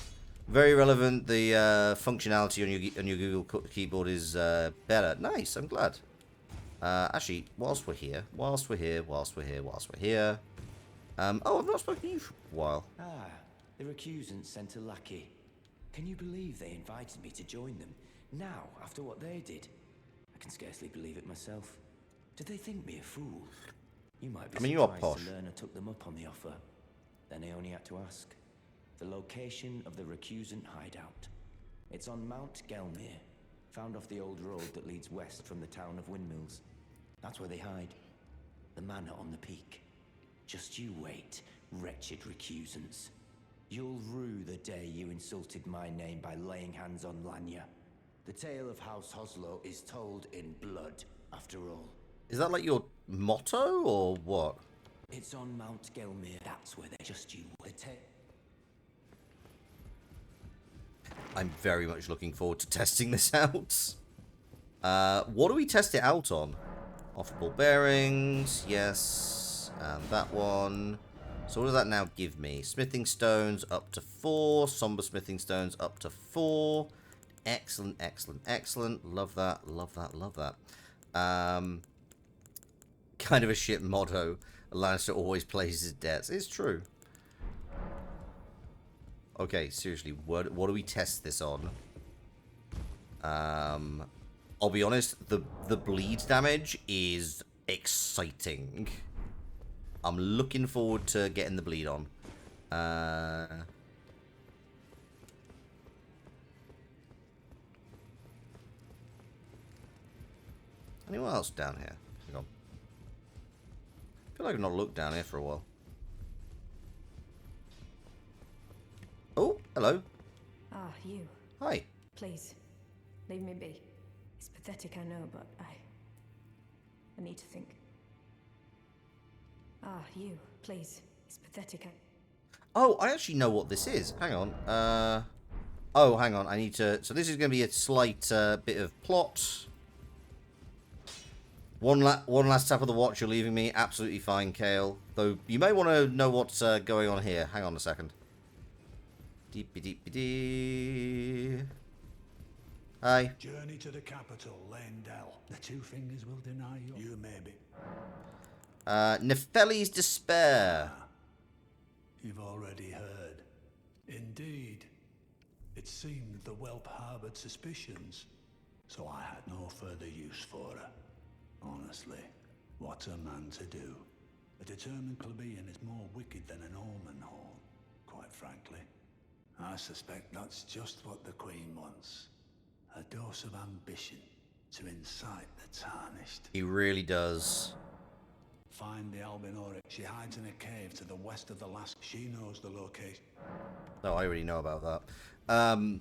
Very relevant. The functionality on your Google keyboard is better. Nice, I'm glad. Actually, whilst we're here... Oh, I've not spoken to you for a while. Ah, the recusants sent a lackey. Can you believe they invited me to join them? Now, after what they did? I can scarcely believe it myself. Did they think me a fool? You might be you are surprised posh. to learn I took them up on the offer. Then I only had to ask. The location of the recusant hideout. It's on Mount Gelmir, found off the old road that leads west from the town of Windmills. That's where they hide. The manor on the peak. Just you wait, wretched recusants. You'll rue the day you insulted my name by laying hands on Lanya. The tale of House Hoslo is told in blood, after all. Is that like your motto, or what? It's on Mount Gelmir. That's where they just you. I'm very much looking forward to testing this out. What do we test it out on? Off-ball bearings, yes. And that one. So what does that now give me? Smithing stones up to 4. Somber smithing stones up to 4. Excellent, excellent, excellent. Love that, love that, love that. Kind of a shit motto. A Lannister always plays his debts. It's true. Okay, seriously, what do we test this on? I'll be honest, the bleed damage is exciting. I'm looking forward to getting the bleed on. Anyone else down here? Hang on. I feel like I've not looked down here for a while. Oh, hello. Ah, you. Hi. Please, leave me be. It's pathetic, I know, but I need to think. Ah, you. Please. It's pathetic. Oh, I actually know what this is. Hang on. Oh, hang on. I need to... So this is going to be a slight bit of plot. One last tap of the watch. You're leaving me. Absolutely fine, Kale. Though you may want to know what's going on here. Hang on a second. Deep-a-deep-a-dee. Hi. Journey to the capital, Lendell. The two fingers will deny you. You maybe. Nefeli's Despair. You've already heard. Indeed. It seemed the whelp harboured suspicions, so I had no further use for her. Honestly, what's a man to do? A determined plebeian is more wicked than an almond horn, quite frankly. I suspect that's just what the Queen wants. A dose of ambition to incite the tarnished. He really does. Find the Albinoric. She hides in a cave to the west of the last. She knows the location. Oh, I already know about that.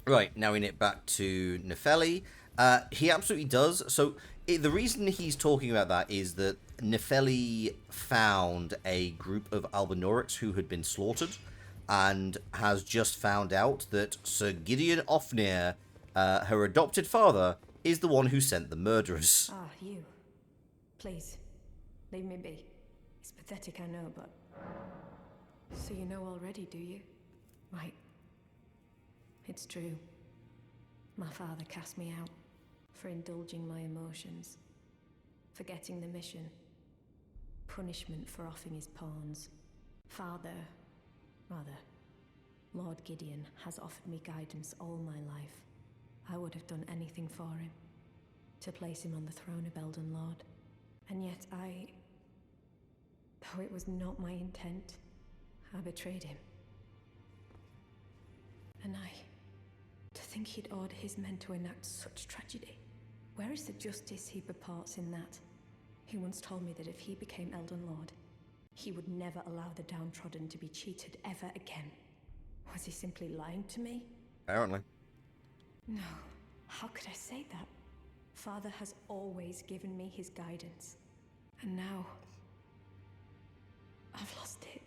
Right, now we knit back to Nefeli. He absolutely does. So the reason he's talking about that is that Nefeli found a group of Albinorics who had been slaughtered and has just found out that Sir Gideon Ofnir, her adopted father, is the one who sent the murderers. Ah, you. Please, leave me be. It's pathetic, I know, but... So you know already, do you? Right. It's true. My father cast me out for indulging my emotions, forgetting the mission, punishment for offing his pawns. Lord Gideon has offered me guidance all my life. I would have done anything for him, to place him on the throne of Elden Lord. And yet though it was not my intent, I betrayed him. And to think he'd order his men to enact such tragedy. Where is the justice he purports in that? He once told me that if he became Elden Lord, he would never allow the downtrodden to be cheated ever again. Was he simply lying to me? Apparently. No. How could I say that? Father has always given me his guidance. And now... I've lost it.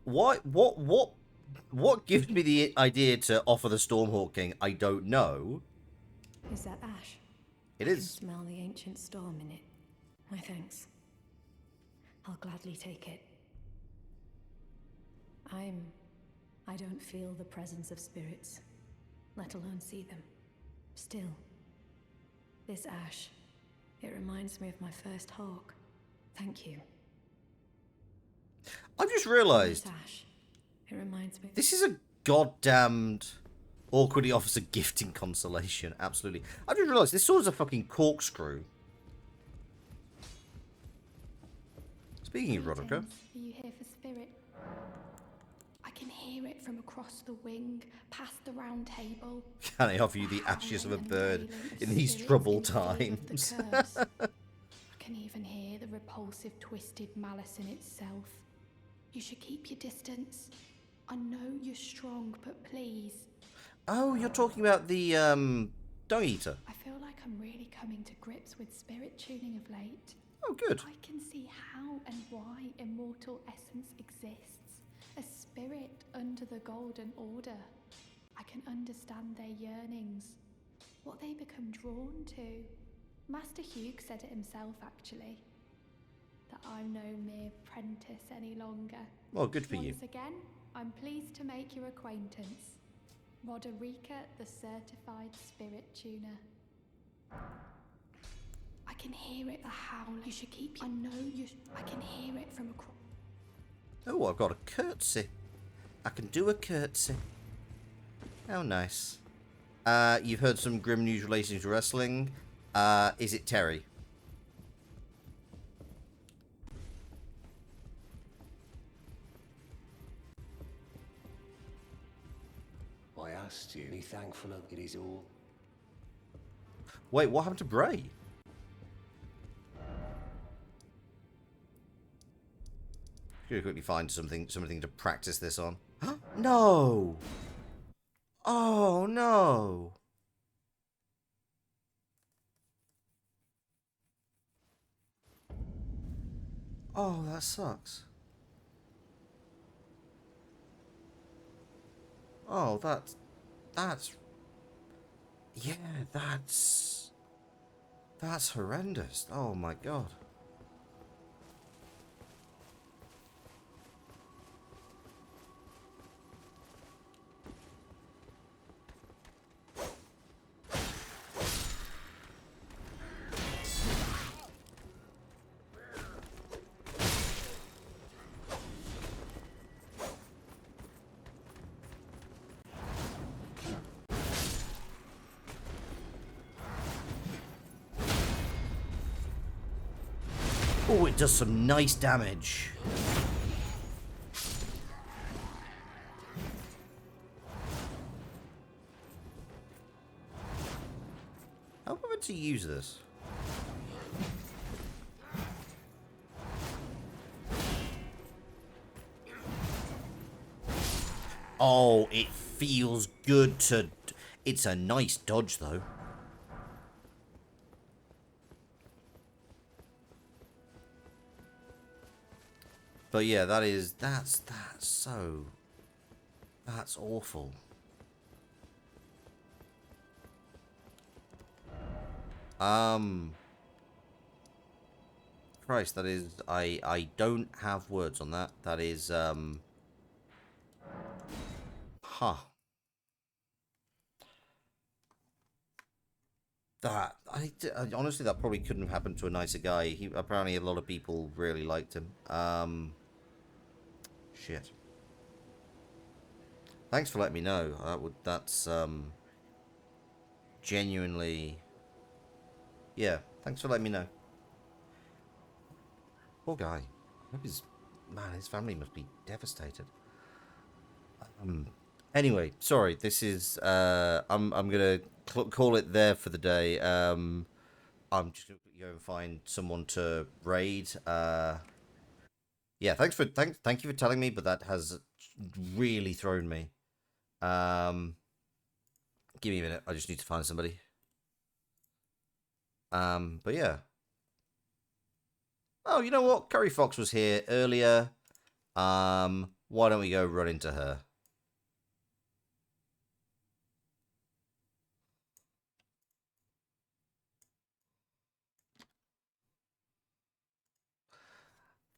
What gives me the idea to offer the Stormhawk King? I don't know. Is that ash? It I is. can smell the ancient storm in it. My thanks. I'll gladly take it. I don't feel the presence of spirits, let alone see them. Still, this ash, it reminds me of my first hawk. Thank you. I've just realised. This ash, it reminds me. This is a goddamned awkwardly offers a gifting consolation. Absolutely. I've just realised this sword's a fucking corkscrew. Speaking of Roderick. Are you here for spirit? I can hear it from across the wing, past the round table. Can I offer you the ashes of a bird in these troubled times? I can even hear the repulsive, twisted malice in itself. You should keep your distance. I know you're strong, but please. Oh, you're talking about the, dung eater. I feel like I'm really coming to grips with spirit tuning of late. Oh, good. I can see how and why immortal essence exists. A spirit under the Golden Order. I can understand their yearnings. what they become drawn to. Master Hugh said it himself, actually, that I'm no mere apprentice any longer. Well, good for you. Once again, I'm pleased to make your acquaintance. Roderica, the certified spirit tuner. I can hear it, the howl. You should keep... I know you... I can hear it from across... Oh, I've got a curtsy. I can do a curtsy. How nice. You've heard some grim news relating to wrestling. Is it Terry? I asked you, be thankful it is all. Wait, what happened to Bray? Should quickly find something to practice this on. No! Oh no! Oh, that sucks. Oh, that's yeah, that's horrendous. Oh my god. Oh, it does some nice damage. How am I meant to use this? Oh, it feels good to... It's a nice dodge, though. But yeah, that's awful. Christ, that is, I don't have words on that. That is, huh. That, honestly, that probably couldn't have happened to a nicer guy. He, apparently a lot of people really liked him. Shit. Thanks for letting me know. That's, genuinely... Yeah, thanks for letting me know. Poor guy. Man, his family must be devastated. Anyway, sorry. This is I'm gonna call it there for the day. I'm just gonna go and find someone to raid. Yeah, thank you for telling me, but that has really thrown me. Give me a minute. I just need to find somebody. But yeah. Oh, you know what? Curry Fox was here earlier. Why don't we go run into her?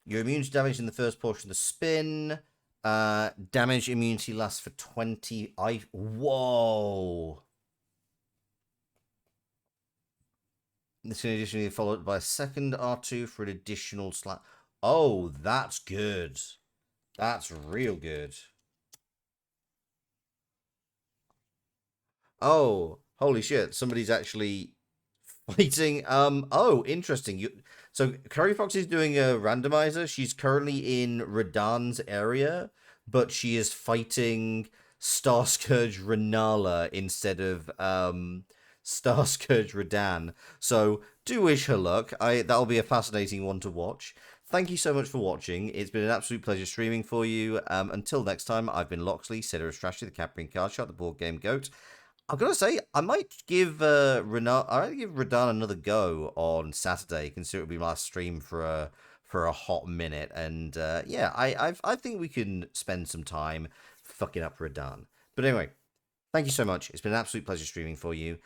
You're immune to damage in the first portion of the spin. Damage immunity lasts for 20. Whoa. This can additionally be followed by a second R2 for an additional slap. Oh, that's good. That's real good. Oh, holy shit. Somebody's actually fighting. Oh, interesting. So Curry Fox is doing a randomizer. She's currently in Radan's area, but she is fighting Starscourge Renala instead of Starscourge Radan. So do wish her luck. That'll be a fascinating one to watch. Thank you so much for watching. It's been an absolute pleasure streaming for you. Until next time, I've been Loxley, Sitter of Strategy, the Capring Card Shot, the Board Game Goat. I've got to say, I might give Radan another go on Saturday, considering it'll be my last stream for a hot minute. And yeah, I think we can spend some time fucking up Radan. But anyway, thank you so much. It's been an absolute pleasure streaming for you.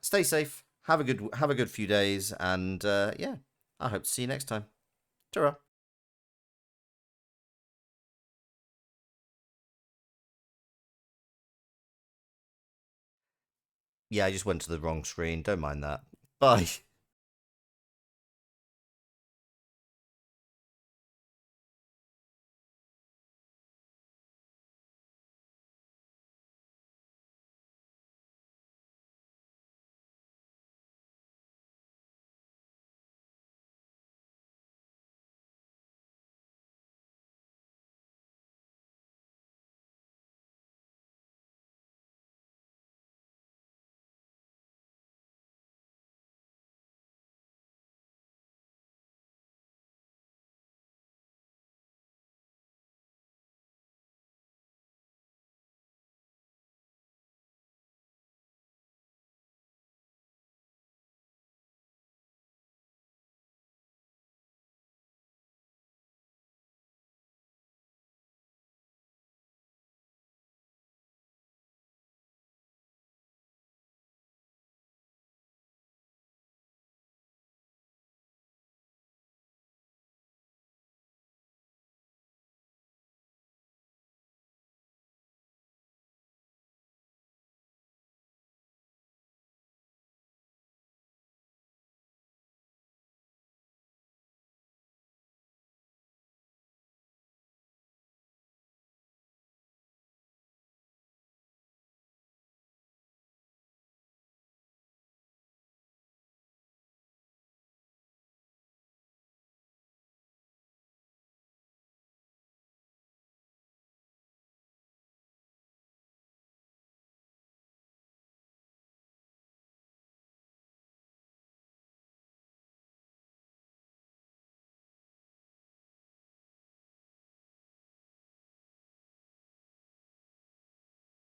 Stay safe. Have a good few days, and yeah, I hope to see you next time. Ta-ra. Yeah, I just went to the wrong screen. Don't mind that. Bye.